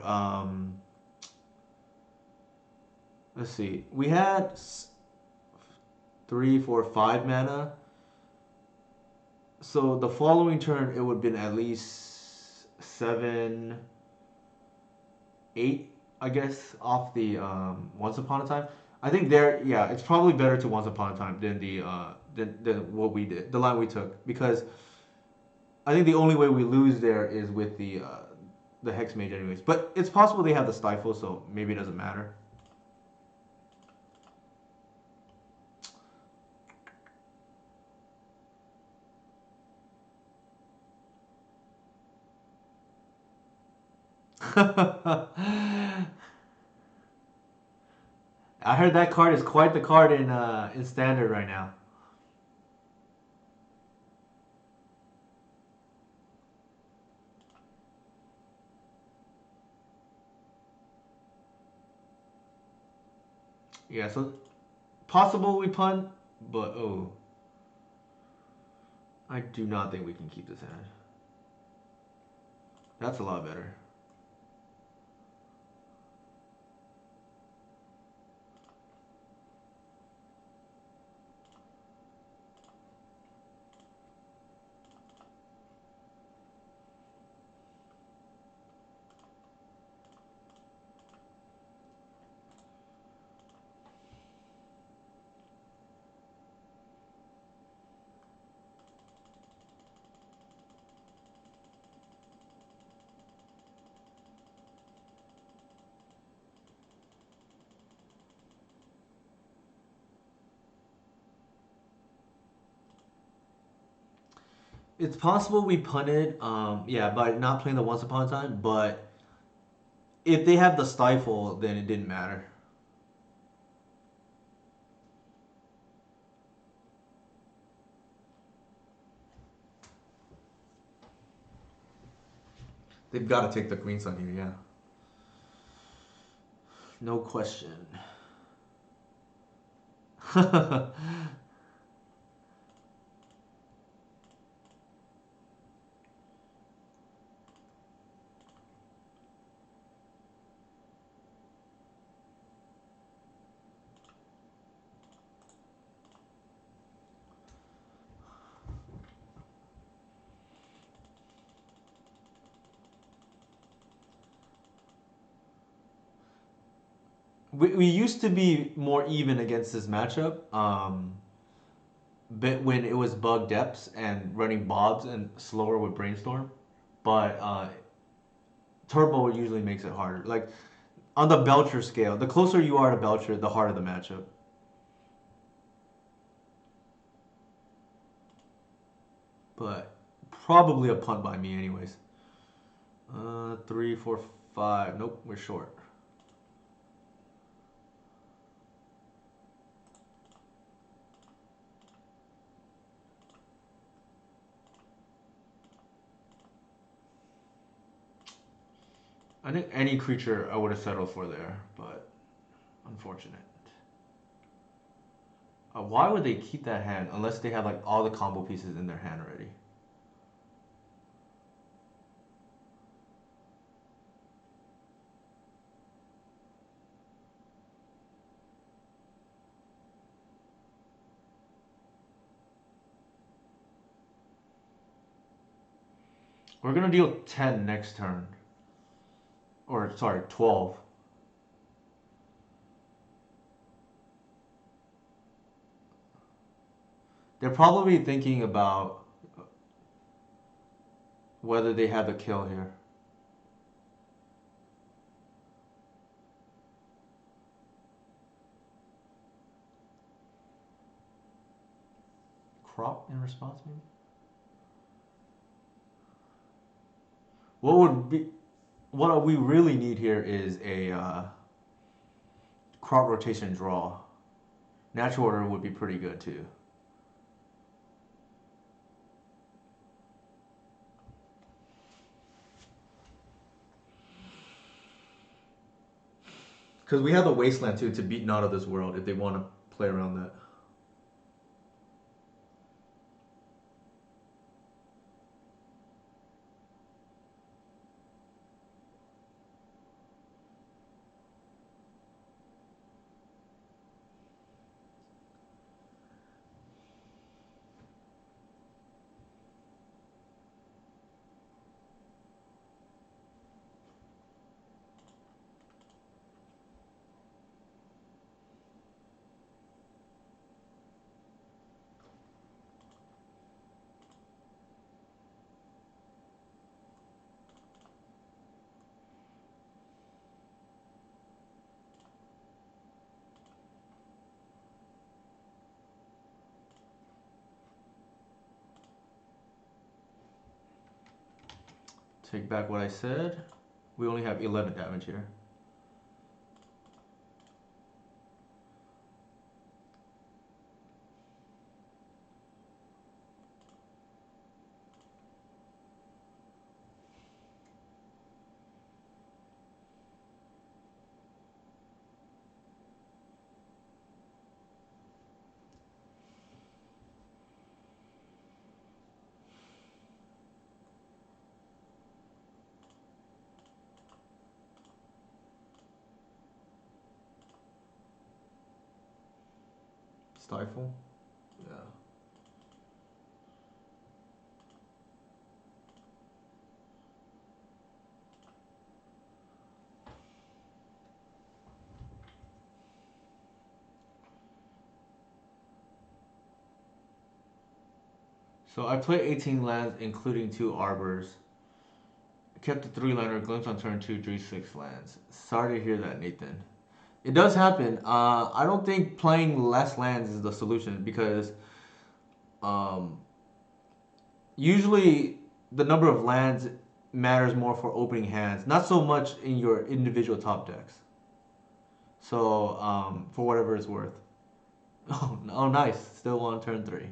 Let's see. We had 3, 4, 5 mana. So the following turn, it would have been at least 7, 8, I guess, off the Once Upon a Time. I think there, yeah, it's probably better to Once Upon a Time than than what we did, the line we took, because I think the only way we lose there is with the Hex Mage, anyways. But it's possible they have the Stifle, so maybe it doesn't matter. I heard that card is quite the card in Standard right now. Yeah, so possible we punt, but oh, I do not think we can keep this hand. That's a lot better. It's possible we punted, yeah, by not playing the Once Upon a Time, but if they have the Stifle, then it didn't matter. They've got to take the Green Sun here, yeah. No question. We used to be more even against this matchup, but when it was Bug Depths and running Bobs and slower with Brainstorm, but Turbo usually makes it harder. Like on the Belcher scale, the closer you are to Belcher, the harder the matchup. But probably a punt by me, anyways. 3, 4, 5. Nope, we're short. I think any creature I would have settled for there, but unfortunate. Why would they keep that hand unless they have like all the combo pieces in their hand already? We're gonna deal 10 next turn. Or sorry, 12. They're probably thinking about whether they have the kill here. crop in response, maybe? What we really need here is a crop rotation draw. Natural order would be pretty good too. Because we have the wasteland too to beat Not of This World if they want to play around that. Take back what I said. We only have 11 damage here. Stifle? Yeah. So I play 18 lands, including 2 arbors. Kept the 3-lander, glimpse on turn 2, drew 6 lands. Sorry to hear that, Nathan. It does happen. I don't think playing less lands is the solution because um, usually the number of lands matters more for opening hands, not so much in your individual top decks. So for whatever it's worth. Oh, nice. Still on turn 3.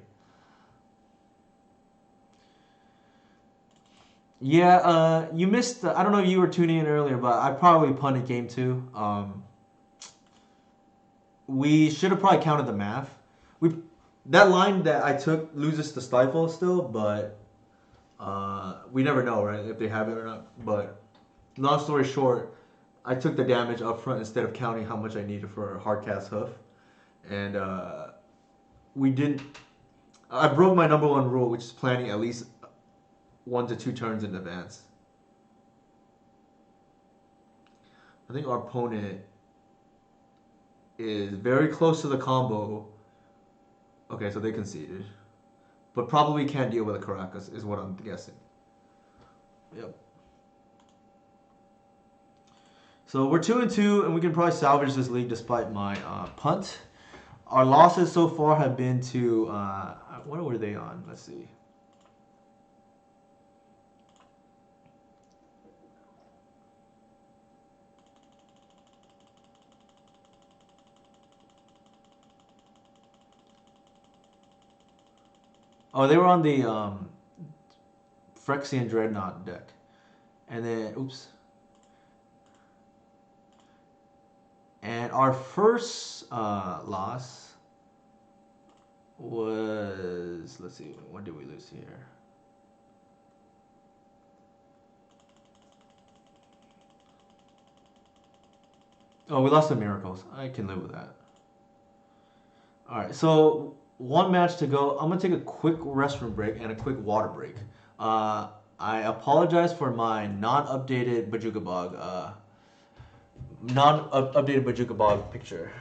Yeah, you missed. I don't know if you were tuning in earlier, but I probably punted game 2. We should have probably counted the math. We That line that I took loses to Stifle still, but we never know, right? If they have it or not. But long story short, I took the damage up front instead of counting how much I needed for Hardcast Hoof, and we didn't. I broke my number 1 rule, which is planning at least 1 to 2 turns in advance. I think our opponent is very close to the combo. Okay, so they conceded. But probably can't deal with a Caracas, is what I'm guessing. Yep. So we're 2-2, and we can probably salvage this league despite my punt. Our losses so far have been to what were they on? Let's see. Oh, they were on the Phyrexian Dreadnought deck, and then oops. And our first loss was, let's see, when did we lose here? Oh, we lost to Miracles. I can live with that. All right, so 1 match to go. I'm gonna take a quick restroom break and a quick water break. I apologize for my non-updated Bajuka Bog, non-updated Bajuka Bog picture.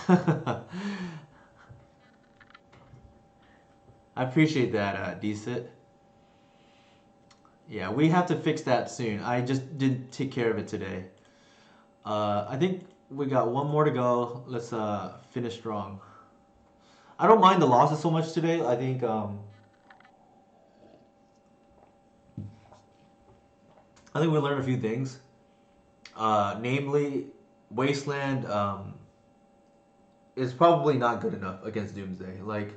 I appreciate that, Decent. Yeah, we have to fix that soon. I just didn't take care of it today. I think we got one more to go. Let's finish strong. I don't mind the losses so much today. I think we learned a few things. Namely, Wasteland is probably not good enough against Doomsday. Like,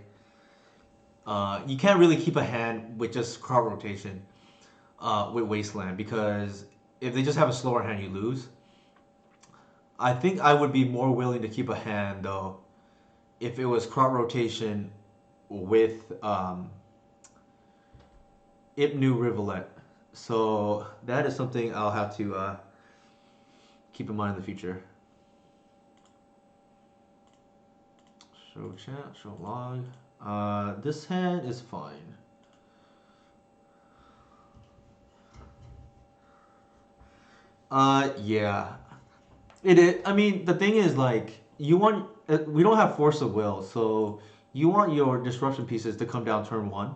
you can't really keep a hand with just crop rotation with Wasteland because if they just have a slower hand, you lose. I think I would be more willing to keep a hand though if it was crop rotation with Ipnu Rivulet. So that is something I'll have to keep in mind in the future. Show chat, show log. This hand is fine. Yeah. It is. I mean, the thing is, like, you want. We don't have force of will, so you want your disruption pieces to come down turn one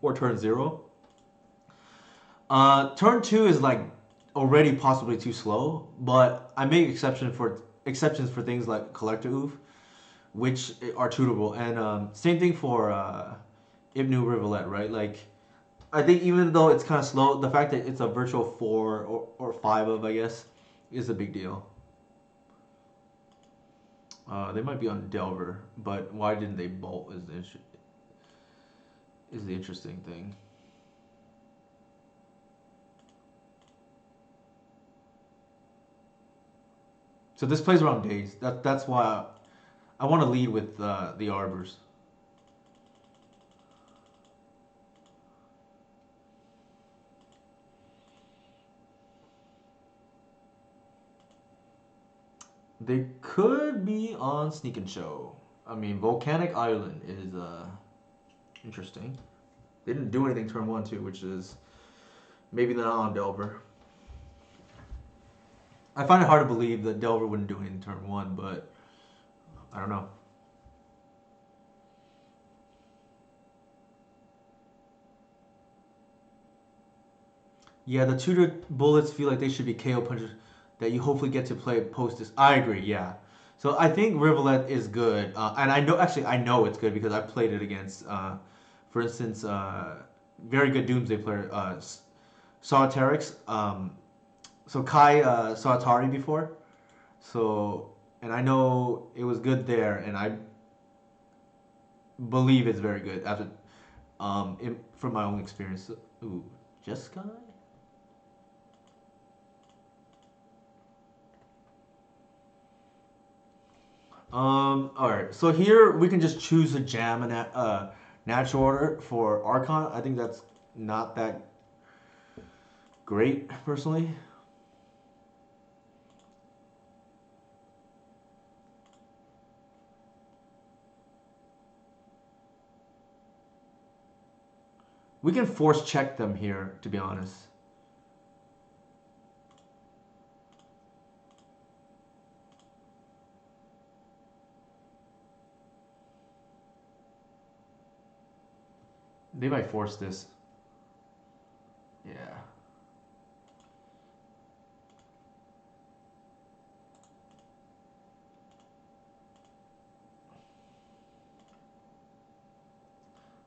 or turn zero. Turn two is like already possibly too slow, but I make exceptions for things like Collector Oof, which are tutable, and same thing for Ibnu Rivulet, right? Like, I think even though it's kind of slow, the fact that it's a virtual four or five of, I guess, is a big deal. They might be on Delver, but why didn't they bolt is the interesting thing. So this plays around days. That's why I want to lead with the Arbors. They could be on Sneak and Show. I mean, Volcanic Island is interesting. They didn't do anything turn one too, which is maybe not on Delver. I find it hard to believe that Delver wouldn't do anything turn one, but I don't know. Yeah, the tutor bullets feel like they should be KO punches that you hopefully get to play post this. I agree, yeah. So I think Rivulet is good, and I know it's good because I played it against, for instance, very good Doomsday player, Solitaryx. So Kai saw Atari before, so and I know it was good there, and I believe it's very good after from my own experience. Ooh, just Kai. All right. So here we can just choose a jam and natural order for Archon. I think that's not that great personally. We can force check them here, to be honest. They might force this. Yeah.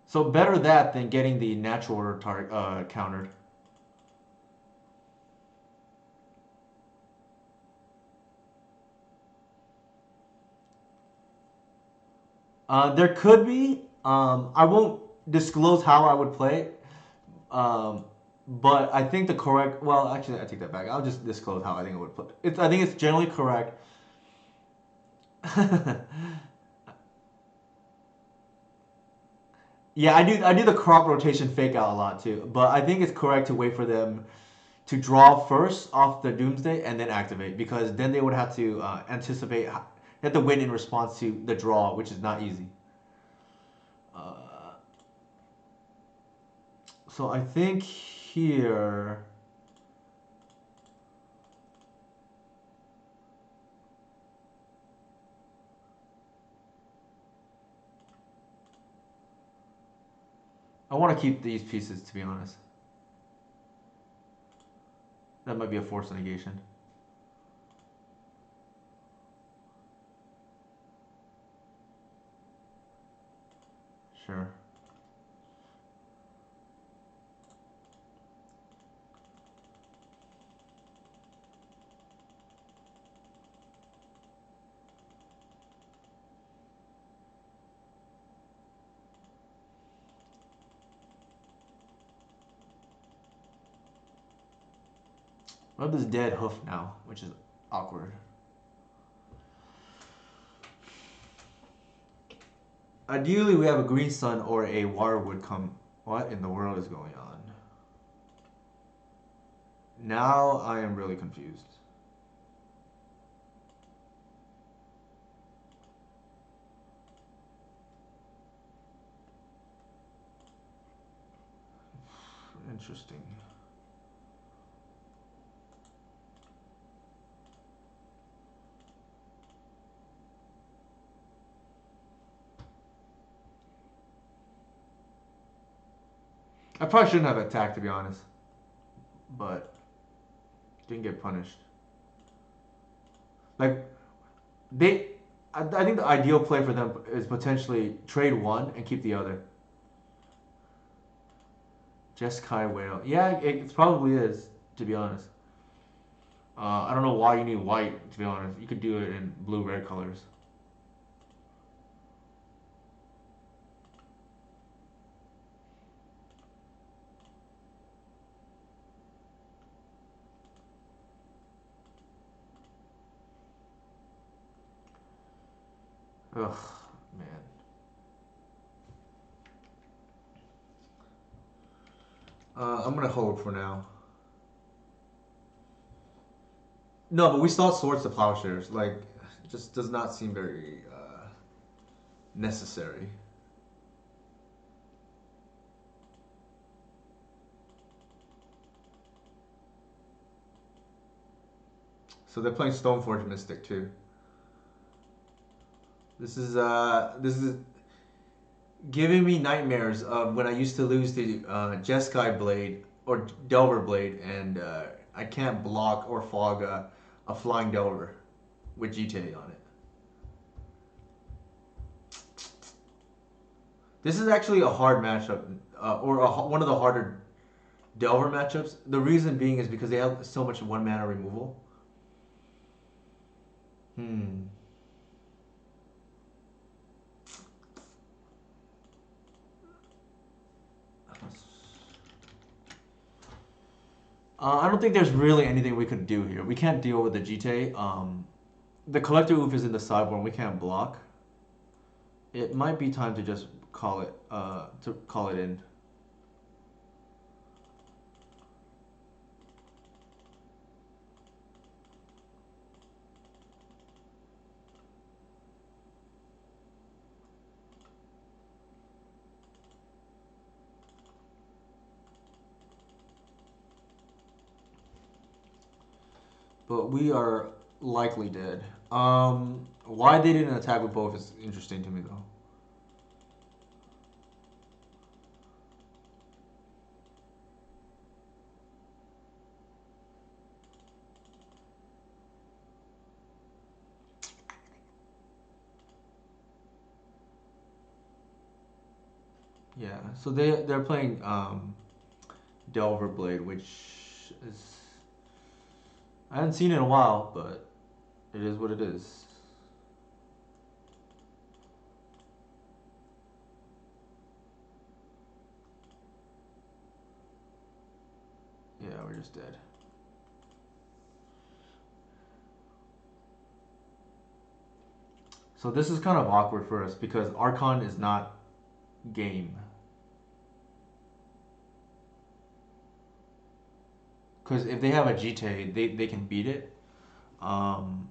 So better that than getting the natural order countered. There could be. I won't disclose how I would play it. But I think the correct. Well, actually, I take that back. I'll just disclose how I think I would play. I think it's generally correct. Yeah, I do the crop rotation fake out a lot too, but I think it's correct to wait for them to draw first off the Doomsday and then activate because then they would have to anticipate, they have to win in response to the draw, which is not easy. Uh, so I think here. I want to keep these pieces, to be honest. That might be a force negation. Sure. I have this dead hoof now, which is awkward. Ideally, we have a green sun or a wirewood come. What in the world is going on? Now I am really confused. Interesting. I probably shouldn't have attacked, to be honest, but didn't get punished. Like they, I think the ideal play for them is potentially trade one and keep the other. Jeskai Whale. Yeah, it probably is, to be honest. I don't know why you need white, to be honest. You could do it in blue red colors. Ugh, man. I'm gonna hold for now. No, but we still have swords to plowshares. Like, it just does not seem very necessary. So they're playing Stoneforge Mystic too. This is giving me nightmares of when I used to lose the Jeskai blade or Delver blade, and I can't block or fog a flying Delver with GTA on it. This is actually a hard matchup, one of the harder Delver matchups. The reason being is because they have so much one mana removal. Hmm. I don't think there's really anything we could do here. We can't deal with the GTA. The Collector Oof is in the sideboard. We can't block. It might be time to just call it in. But we are likely dead. Why they didn't attack with both is interesting to me though. Yeah, so they're playing Delver Blade, which is I haven't seen it in a while, but it is what it is. Yeah, we're just dead. So this is kind of awkward for us because Archon is not game. Because if they have a GTA, they can beat it. Um,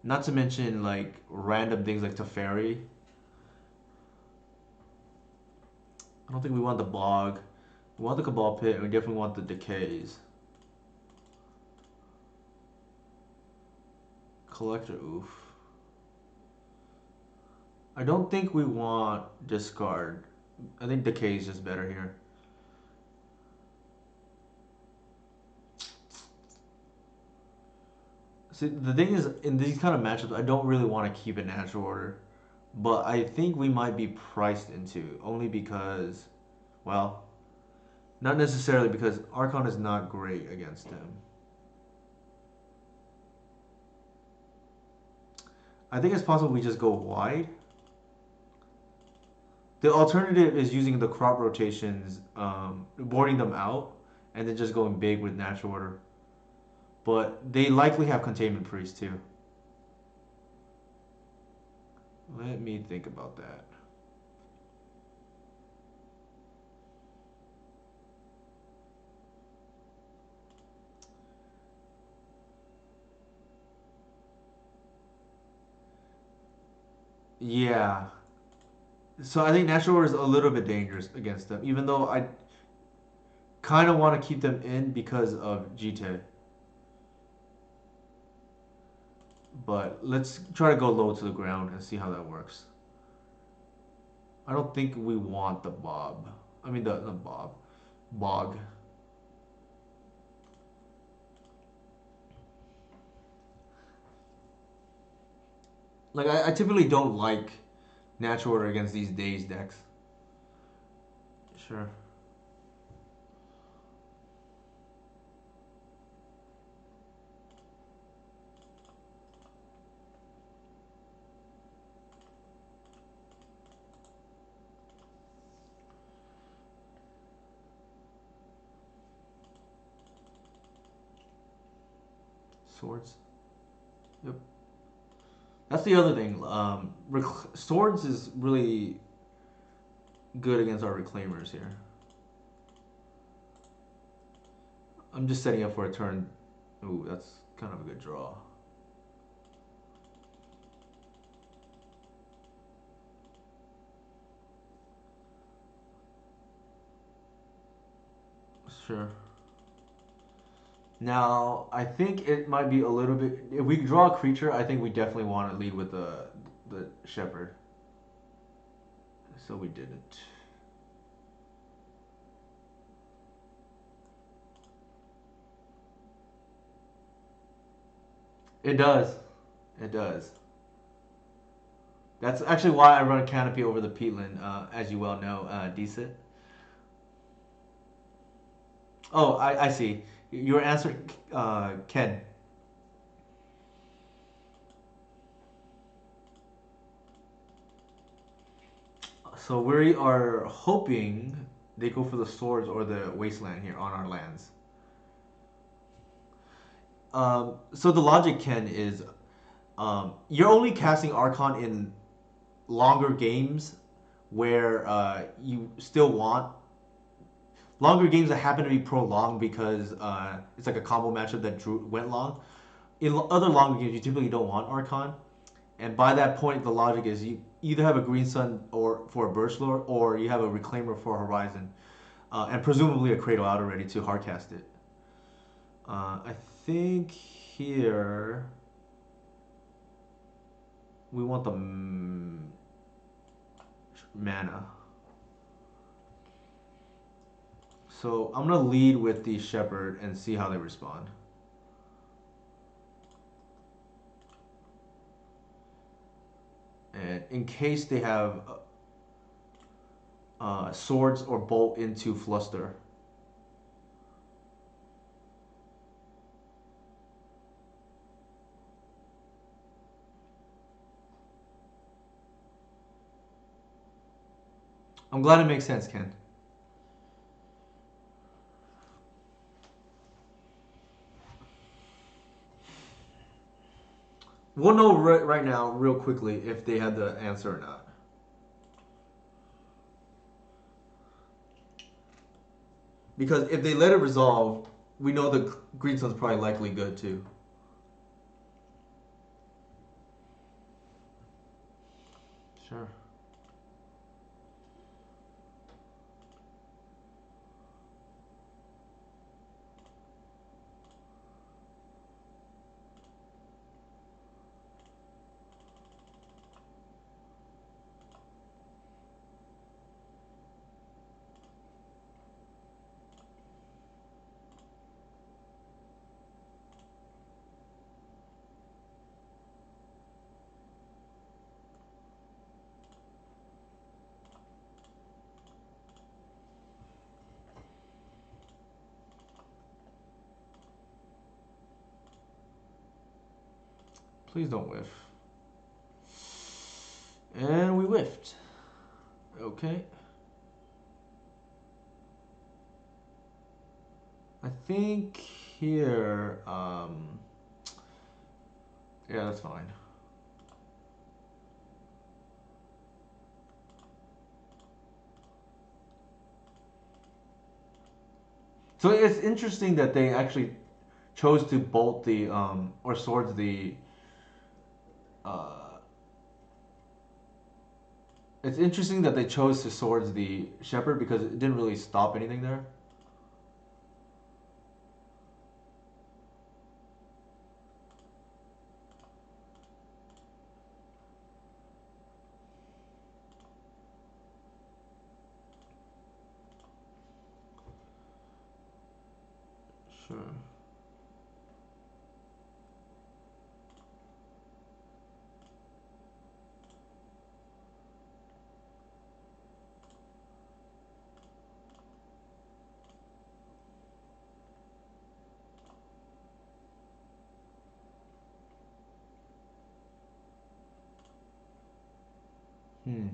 Not to mention like random things like Teferi. I don't think we want the Bog. We want the Cabal Pit, and we definitely want the Decays. Collector Oof. I don't think we want discard. I think decay is just better here. See, the thing is, in these kind of matchups, I don't really want to keep a natural order, but I think we might be priced into only because, well, not necessarily because Archon is not great against him. I think it's possible we just go wide. The alternative is using the crop rotations, boarding them out, and then just going big with natural order. But they likely have containment priest too. Let me think about that. Yeah. So I think natural order is a little bit dangerous against them, even though I kind of want to keep them in because of GT. But let's try to go low to the ground and see how that works. I don't think we want the bob. I mean the bob. Bog. Like I typically don't like natural order against these days decks. Sure. Swords. Yep. That's the other thing. Swords is really good against our reclaimers here. I'm just setting up for a turn. Ooh, that's kind of a good draw. Sure. Now, I think it might be a little bit. If we draw a creature, I think we definitely want to lead with the shepherd. So we didn't. It does. It does. That's actually why I run Canopy over the Peatland, as you well know, Decent. Oh, I see. Your answer, Ken. So we are hoping they go for the swords or the wasteland here on our lands. So the logic, Ken, is you're only casting Archon in longer games where you still want longer games that happen to be prolonged because it's like a combo matchup that went long. In other longer games, you typically don't want Archon, and by that point, the logic is you either have a Green Sun or for a Burst Lord, or you have a Reclaimer for Horizon, and presumably a Cradle out already to hardcast it. I think here we want the mana. So I'm gonna lead with the Shepherd and see how they respond. And in case they have swords or bolt into Fluster. I'm glad it makes sense, Ken. We'll know right now, real quickly, if they had the answer or not. Because if they let it resolve, we know the Green Sun's probably likely good too. Sure. Please don't whiff. And we whiffed. Okay. I think here, yeah, that's fine. So it's interesting that they actually chose to bolt the, or swords the, uh, it's interesting that they chose to swords the shepherd because it didn't really stop anything there. Sure. Hmm.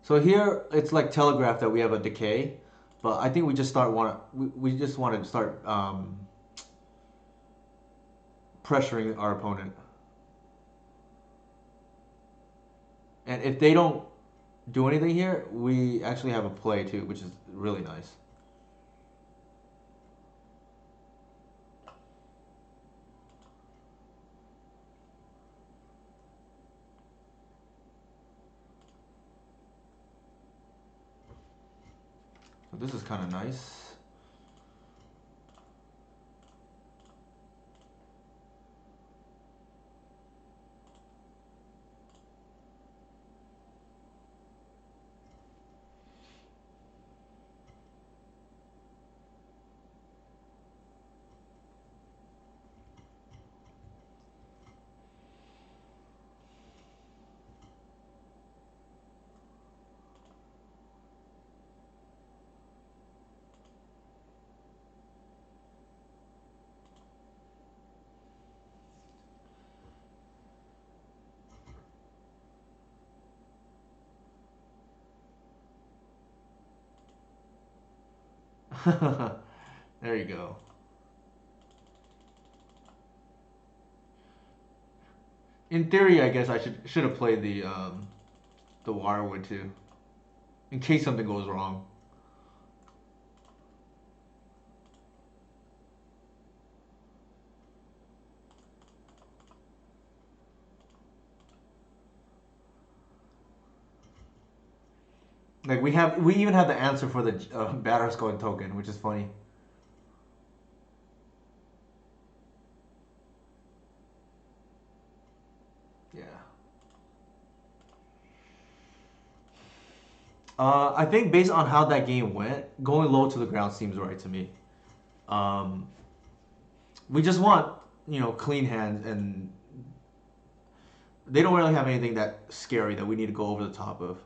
So here it's like telegraphed that we have a decay, but I think we just we just want to start pressuring our opponent. And if they don't do anything here, we actually have a play too, which is really nice. So this is kind of nice. There you go. In theory, I guess I should have played the Wirewood too, in case something goes wrong. Like we even have the answer for the Batterskull token, which is funny. Yeah. I think based on how that game went, going low to the ground seems right to me. Um, we just want clean hands, and they don't really have anything that scary that we need to go over the top of.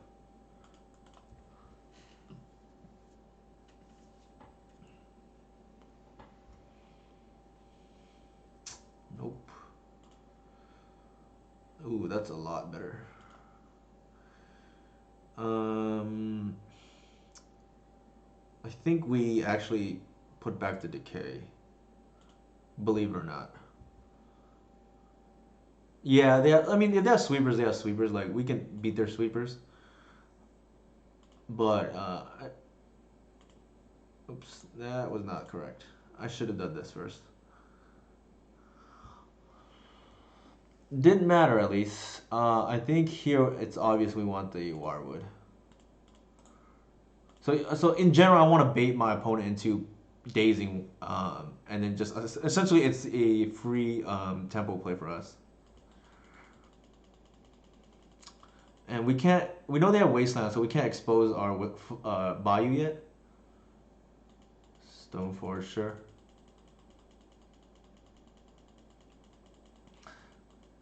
Nope. Ooh, that's a lot better. Um, I think we actually put back the decay. Believe it or not. Yeah, they. I mean, if they have sweepers, they have sweepers. Like we can beat their sweepers. But oops, that was not correct. I should have done this first. Didn't matter at least. I think here it's obvious we want the Wirewood. So in general, I want to bait my opponent into dazing, and then just essentially it's a free tempo play for us. And we can't. We know they have Wasteland, so we can't expose our Bayou yet. Stoneforge, sure.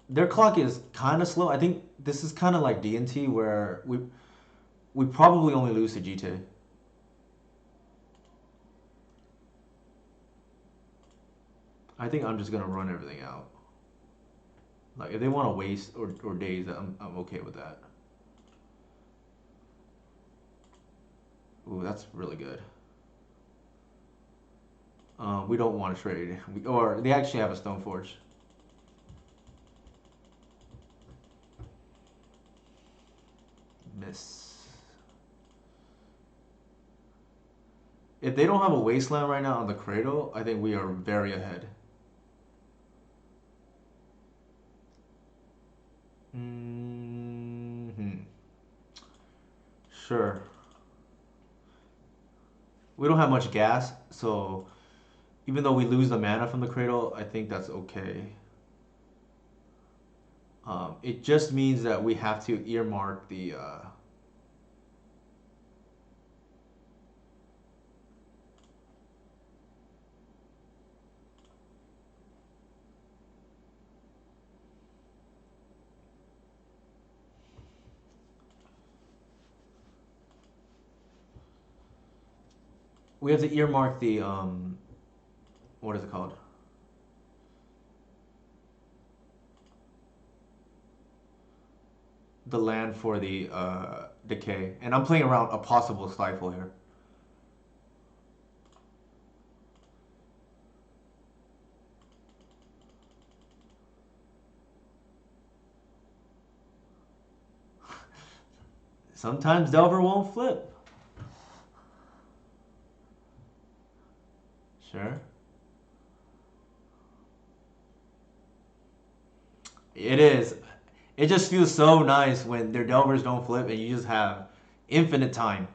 Their clock is kind of slow. I think this is kind of like D&T where we probably only lose to GT. I think I'm just gonna run everything out. Like if they want to waste or days, I'm okay with that. Ooh, that's really good. We don't want to trade, or they actually have a Stoneforge. Miss. If they don't have a Wasteland right now on the Cradle, I think we are very ahead. Sure. We don't have much gas, so even though we lose the mana from the Cradle, I think that's okay. It just means that we have to earmark the. We have to earmark the. What is it called? The land for the decay, and I'm playing around a possible stifle here. Sometimes Delver won't flip. Sure. It is. It just feels so nice when their Delvers don't flip and you just have infinite time.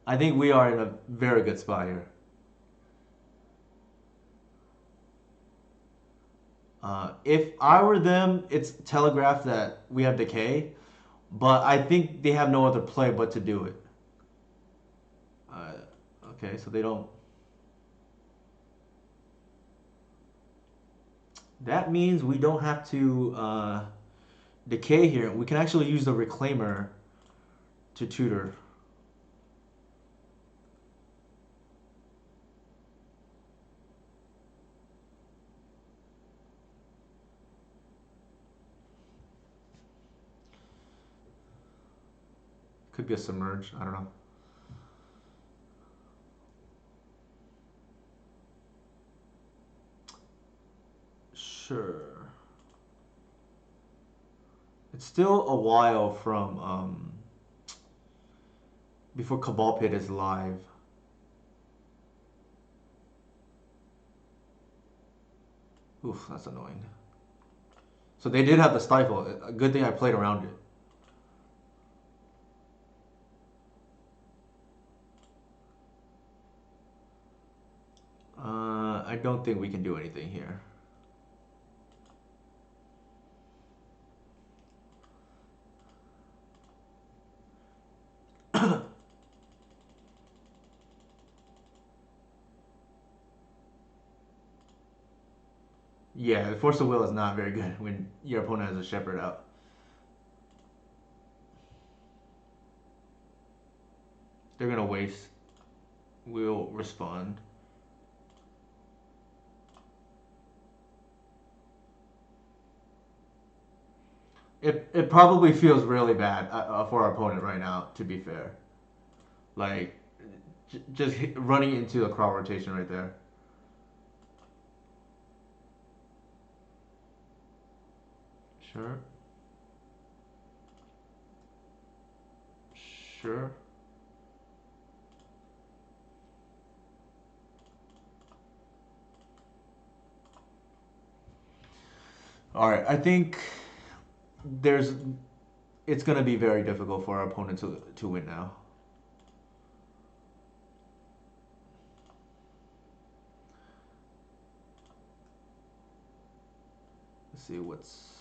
I think we are in a very good spot here. If I were them, it's telegraphed that we have decay, but I think they have no other play but to do it. Uh, okay, so they don't. That means we don't have to decay here. We can actually use the Reclaimer to tutor. Could be a Submerge. I don't know. Sure. It's still a while from before Cabal Pit is live. Oof, that's annoying. So they did have the stifle. A good thing I played around it. I don't think we can do anything here. Yeah, the Force of Will is not very good when your opponent has a Shepherd out. They're gonna waste. We'll respond. It probably feels really bad for our opponent right now, to be fair. Like, just running into a crowd rotation right there. Sure. Sure. All right, I think there's it's gonna be very difficult for our opponent to win now. Let's see what's.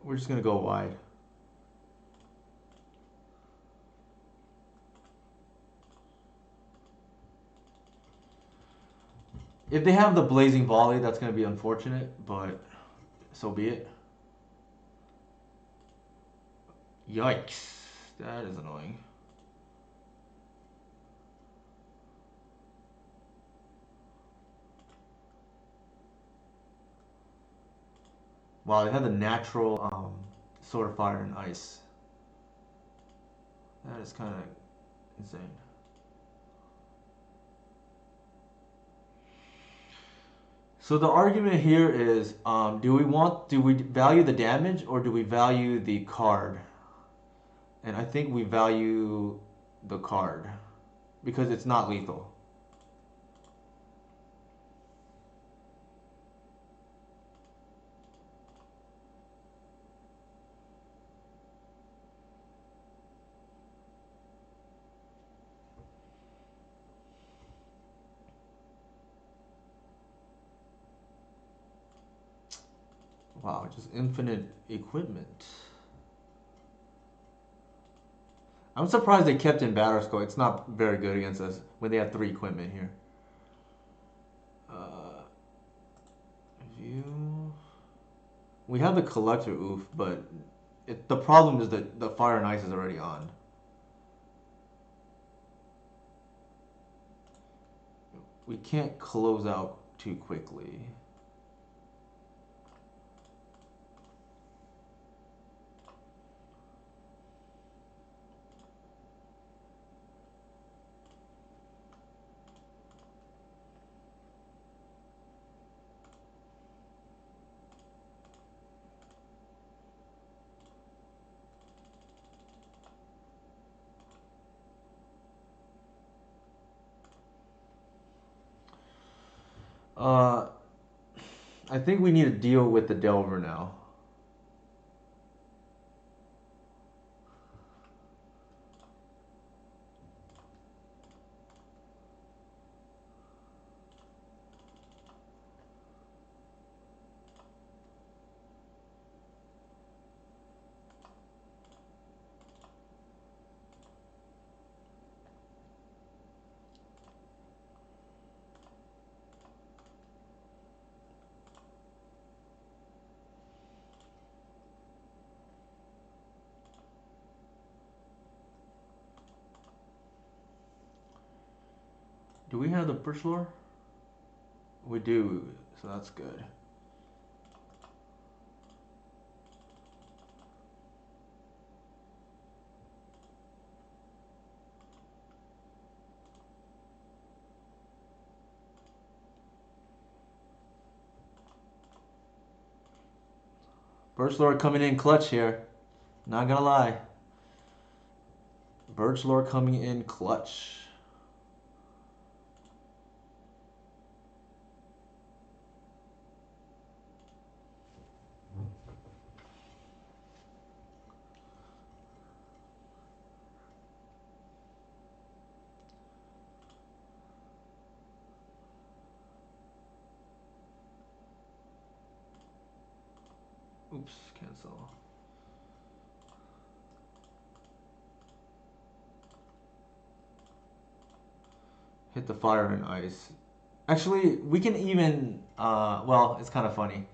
We're just gonna go wide. If they have the blazing volley, that's gonna be unfortunate, but so be it. Yikes, that is annoying. Wow, they have the natural sword of fire and ice. That is kind of insane. So the argument here is, do we value the damage or do we value the card? And I think we value the card because it's not lethal. Wow, just infinite equipment. I'm surprised they kept in Batterskull. It's not very good against us when they have 3 equipment here. View. We have the collector oof, but the problem is that the fire and ice is already on. We can't close out too quickly. Uh, I think we need to deal with the Delver now. Do we have the Birch Lore? We do, so that's good. Birch Lore coming in clutch here. Not gonna lie. Birch Lore coming in clutch. Oops, cancel. Hit the fire and ice. Actually, we can even, well, it's kind of funny.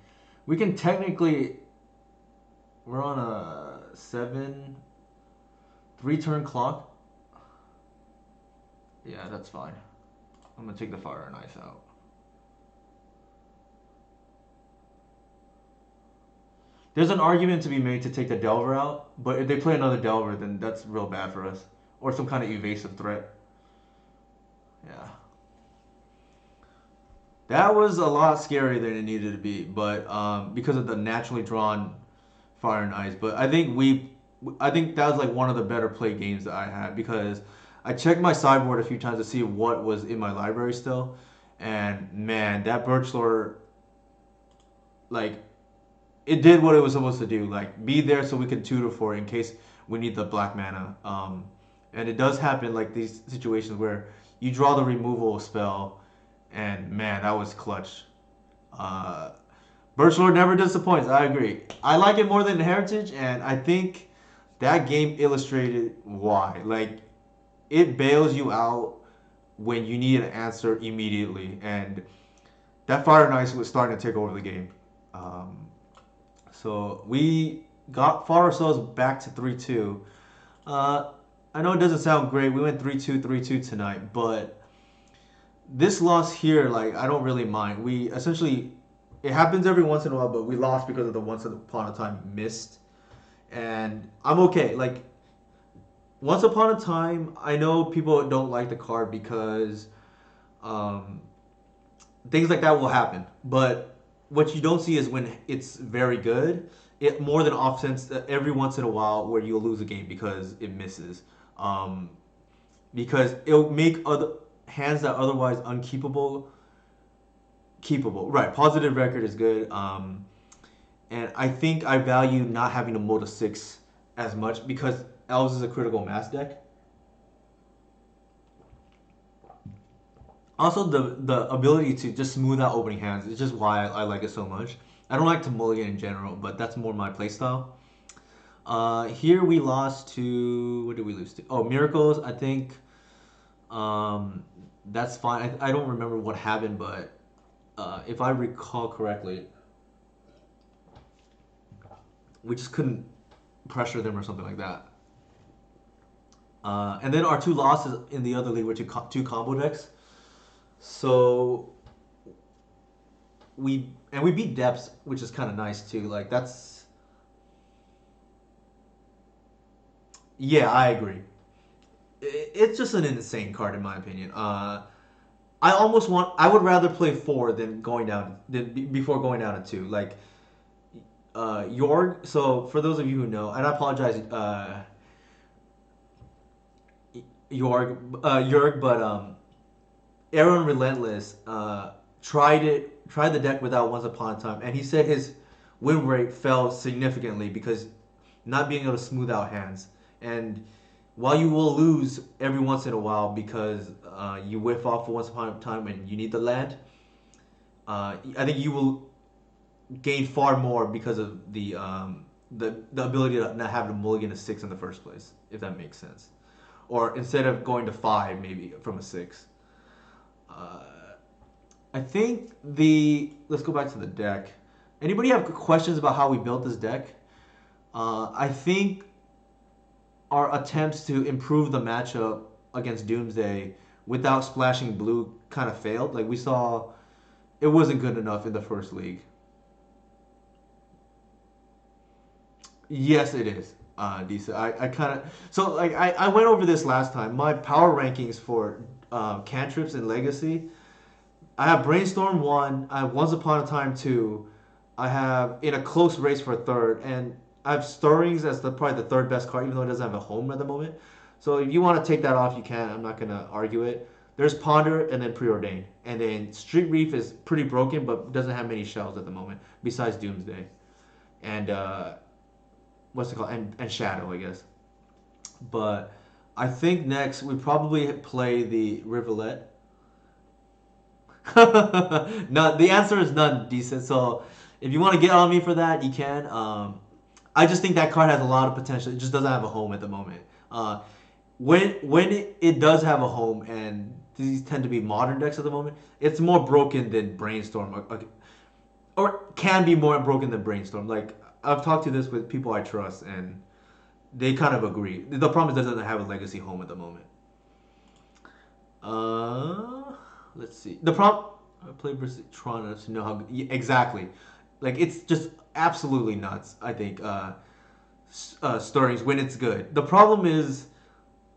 We can technically, we're on a 3 turn clock. Yeah, that's fine. I'm gonna take the fire and ice out. there's an argument to be made to take the Delver out, but if they play another Delver, then that's real bad for us. Or some kind of evasive threat. Yeah. That was a lot scarier than it needed to be, but because of the naturally drawn Fire and Ice. But I think that was like one of the better play games that I had because I checked my sideboard a few times to see what was in my library still, and man, that Birch Lord, like, it did what it was supposed to do, like be there so we can tutor for it in case we need the black mana. And it does happen like these situations where you draw the removal spell, and man, that was clutch. Uh, Birch Lord never disappoints. I agree. I like it more than Heritage, and I think that game illustrated why. Like, it bails you out when you need an answer immediately, and that Fire and Ice was starting to take over the game. Um, so we fought ourselves back to 3-2. Uh, I know it doesn't sound great. We went 3-2, 3-2 tonight, but this loss here, like, I don't really mind. We essentially, it happens every once in a while, but we lost because of the once upon a time missed, and I'm okay. Like, once upon a time, I know people don't like the card because um, things like that will happen. But what you don't see is when it's very good, it more than offsets every once in a while where you'll lose a game because it misses. Um, because it'll make other hands that otherwise unkeepable keepable. Right, positive record is good. And I think I value not having to mold a six as much because Elves is a critical mass deck. Also, the ability to just smooth out opening hands is just why I like it so much. I don't like to mulligan in general, but that's more my playstyle. Here we lost to what did we lose to? Oh, Miracles. I think that's fine. I don't remember what happened, but if I recall correctly, we just couldn't pressure them or something like that. And then our two losses in the other league were two combo decks. So we beat Depths, which is kind of nice too. Like that's yeah, I agree. It's just an insane card in my opinion. I would rather play four than going down before going down to two. Like Yorg. So for those of you who know, and I apologize, Yorg, but Aaron Relentless tried the deck without Once Upon a Time, and he said his win rate fell significantly because not being able to smooth out hands. And while you will lose every once in a while because you whiff off for Once Upon a Time and you need the land, I think you will gain far more because of the ability to not have to mulligan a six in the first place, if that makes sense. Or instead of going to five, maybe from a six. Uh, I think let's go back to the deck. Anybody have questions about how we built this deck? I think our attempts to improve the matchup against Doomsday without splashing blue kind of failed. Like we saw, it wasn't good enough in the first league. Yes, it is. Decent. I kind of so like I went over this last time. My power rankings for cantrips and legacy. I have Brainstorm 1, I have Once Upon a Time 2, I have in a close race for third, and I have Stirrings as probably the third best card, even though it doesn't have a home at the moment. So if you want to take that off, you can. I'm not going to argue it. There's Ponder and then Preordained. And then Street Reef is pretty broken, but doesn't have many shells at the moment, besides Doomsday. And, what's it called? And Shadow, I guess. But I think next we probably play the Rivulet. No, the answer is none, decent. So if you want to get on me for that, you can. I just think that card has a lot of potential. It just doesn't have a home at the moment. When it does have a home, and these tend to be modern decks at the moment, it's more broken than Brainstorm, or can be more broken than Brainstorm. Like I've talked to this with people I trust, and they kind of agree. The problem is it doesn't have a legacy home at the moment. Let's see. The problem I played versus Toronto to know how exactly. Like it's just absolutely nuts. I think stirrings when it's good. The problem is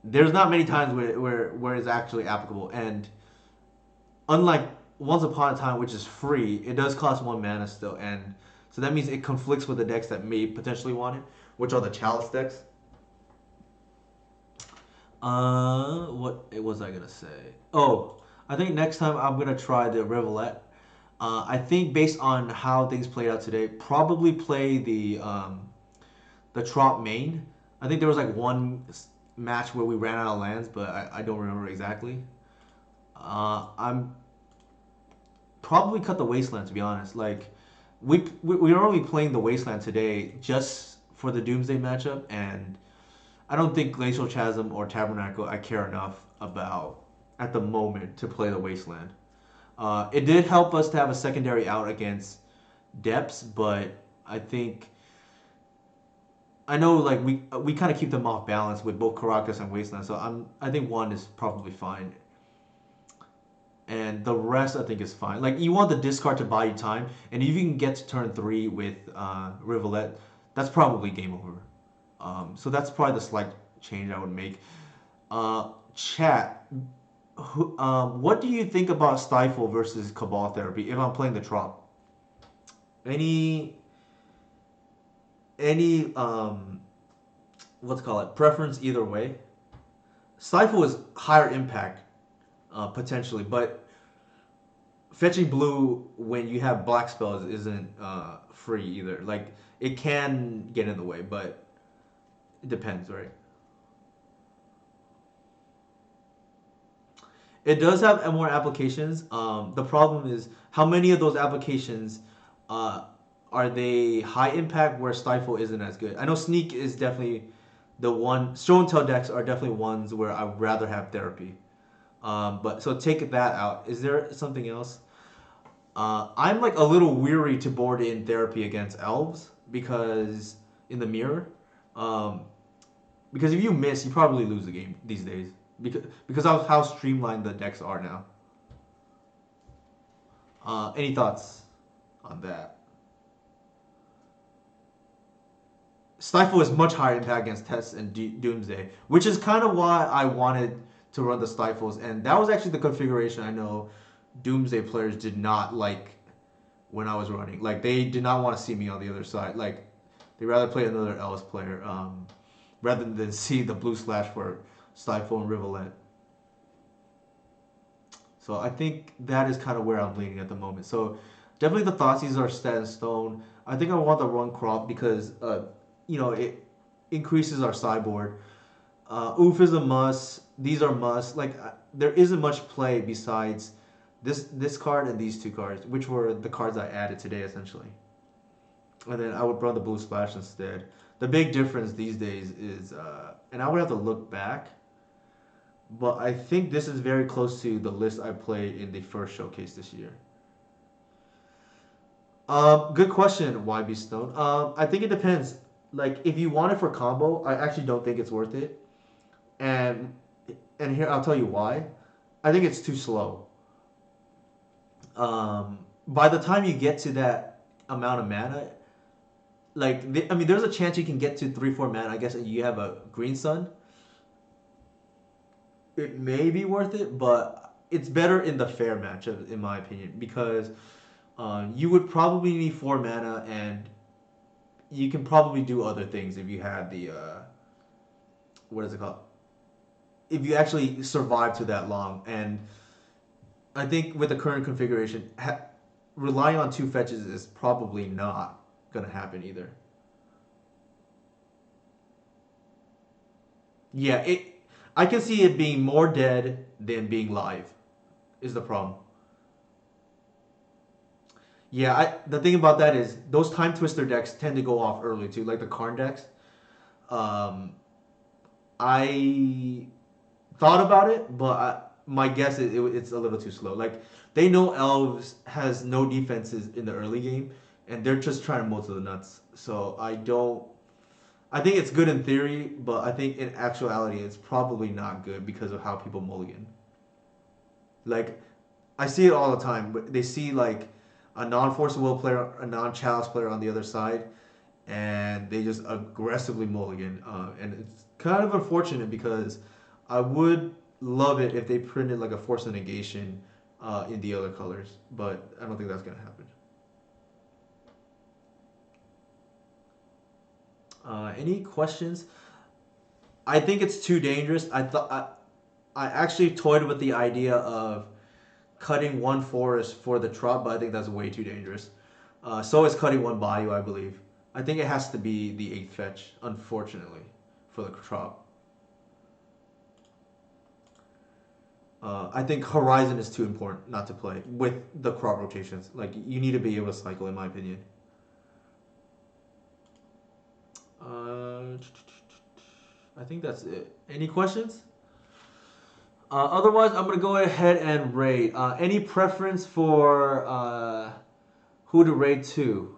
there's not many times where it's actually applicable, and unlike Once Upon a Time, which is free, it does cost 1 mana still, and so that means it conflicts with the decks that may potentially want it, which are the Chalice decks. What was I gonna say? Oh, I think next time I'm gonna try the Revelette. I think based on how things played out today, probably play the Trop main. I think there was like one match where we ran out of lands, but I don't remember exactly. I'm probably cut the Wasteland to be honest. Like we are only playing the Wasteland today just for the Doomsday matchup, and I don't think Glacial Chasm or Tabernacle I care enough about at the moment to play the Wasteland. It did help us to have a secondary out against Depths, but I think I know like we kind of keep them off balance with both Caracas and Wasteland, so I think one is probably fine, and the rest I think is fine. Like you want the discard to buy you time, and if you can get to turn 3 with Rivulet, that's probably game over. So that's probably the slight change I would make. Chat, what do you think about Stifle versus Cabal Therapy if I'm playing the Trop? Any any what's it called preference either way? Stifle is higher impact potentially, but fetching blue when you have black spells isn't free either. Like it can get in the way, but it depends, right? It does have more applications. The problem is how many of those applications uh, are they high impact where Stifle isn't as good. I know Sneak is definitely the one. Show and Tell decks are definitely ones where I'd rather have Therapy. But so take that out. Is there something else? I'm like a little weary to board in Therapy against Elves because in the mirror. Um, because if you miss, you probably lose the game these days. Because of how streamlined the decks are now. Any thoughts on that? Stifle is much higher impact against Test and Doomsday, which is kind of why I wanted to run the Stifles, and that was actually the configuration I know Doomsday players did not like when I was running. Like they did not want to see me on the other side. Like they rather play another Ellis player rather than see the blue slash for Stifle and Rivulet. So I think that is kind of where I'm leaning at the moment. So definitely the Thoughtseize are set in stone. I think I want the run crop because it increases our sideboard. Oof is a must. These are must. Like there isn't much play besides this card and these two cards, which were the cards I added today essentially. And then I would run the blue splash instead. The big difference these days is, and I would have to look back, but I think this is very close to the list I played in the first showcase this year. Good question, YB Stone. I think it depends. Like, if you want it for combo, I actually don't think it's worth it. And here I'll tell you why. I think it's too slow. By the time you get to that amount of mana, I mean, there's a chance you can get to 3-4 mana. I guess and you have a Green Sun. It may be worth it, but it's better in the fair matchup, in my opinion, because you would probably need 4 mana, and you can probably do other things if you had the what is it called? If you actually survive to that long, and I think with the current configuration, relying on 2 fetches is probably not gonna happen either. Yeah, I can see it being more dead than being live. Is the problem? Yeah, the thing about that is those Time Twister decks tend to go off early too, like the Karn decks. Um, I thought about it, but my guess is it's a little too slow. Like they know Elves has no defenses in the early game, and they're just trying to mow to the nuts. So I don't. I think it's good in theory, but I think in actuality it's probably not good because of how people mulligan. Like I see it all the time. But they see like a non-Force of Will player, a non-Chalice player on the other side, and they just aggressively mulligan. And it's kind of unfortunate because I would love it if they printed like a Force of Negation in the other colors, but I don't think that's gonna happen. Any questions? I think it's too dangerous. I actually toyed with the idea of cutting one forest for the Trop, but I think that's way too dangerous. So is cutting one Bayou, I believe. I think it has to be the 8th fetch, unfortunately, for the Trop. I think Horizon is too important not to play with the crop rotations. Like, you need to be able to cycle, in my opinion. I think that's it. Any questions? Otherwise, I'm gonna go ahead and rate. Any preference for who to raid to?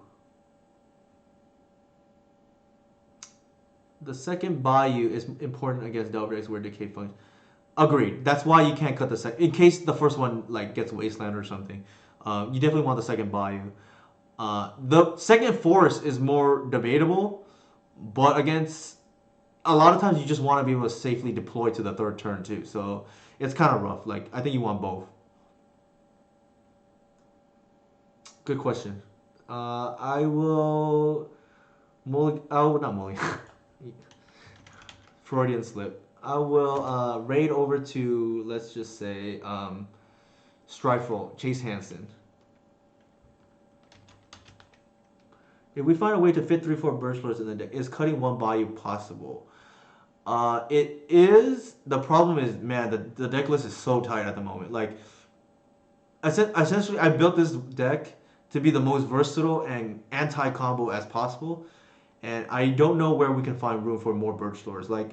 The second Bayou is important against Delvex where Decay functions. Agreed. That's why you can't cut the second. In case the first one like gets Wasteland or something, you definitely want the second Bayou. The second Forest is more debatable, but against a lot of times you just want to be able to safely deploy to the third turn too. So it's kind of rough. Like I think you want both. Good question. I will. Oh, not Mully. Freudian slip. I will raid over to, let's just say, Strifle, Chase Hansen. If we find a way to fit 3-4 Burst Lords in the deck, is cutting one Bayou possible? It is. The problem is, man, the deck list is so tight at the moment. Like, essentially, I built this deck to be the most versatile and anti-combo as possible. And I don't know where we can find room for more Birch Lords. Like,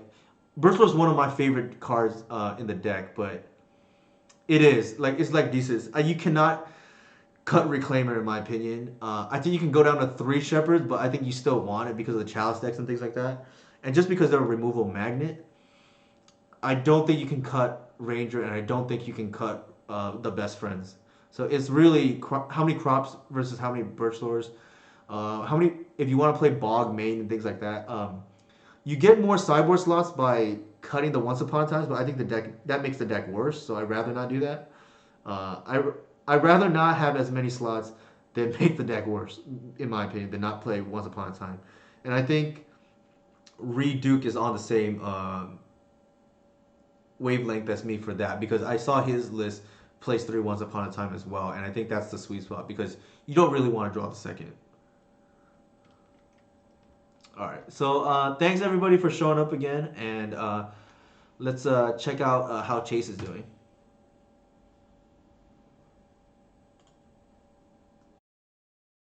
Birch Lord is one of my favorite cards in the deck, but it is like it's like Desus. You cannot cut Reclaimer in my opinion. I think you can go down to 3 Shepherds, but I think you still want it because of the Chalice decks and things like that. And just because they're a removal magnet, I don't think you can cut Ranger, and I don't think you can cut the Best Friends. So it's really how many crops versus how many Birch Lords. How many if you want to play Bog main and things like that. You get more sideboard slots by cutting the Once Upon a Times, but I think the deck that makes the deck worse. So I'd rather not do that. I'd rather not have as many slots that make the deck worse, in my opinion, than not play Once Upon a Time. And I think Reed Duke is on the same wavelength as me for that because I saw his list place 3 Once Upon a Time as well, and I think that's the sweet spot because you don't really want to draw the second. All right. So thanks everybody for showing up again, and let's check out how Chase is doing.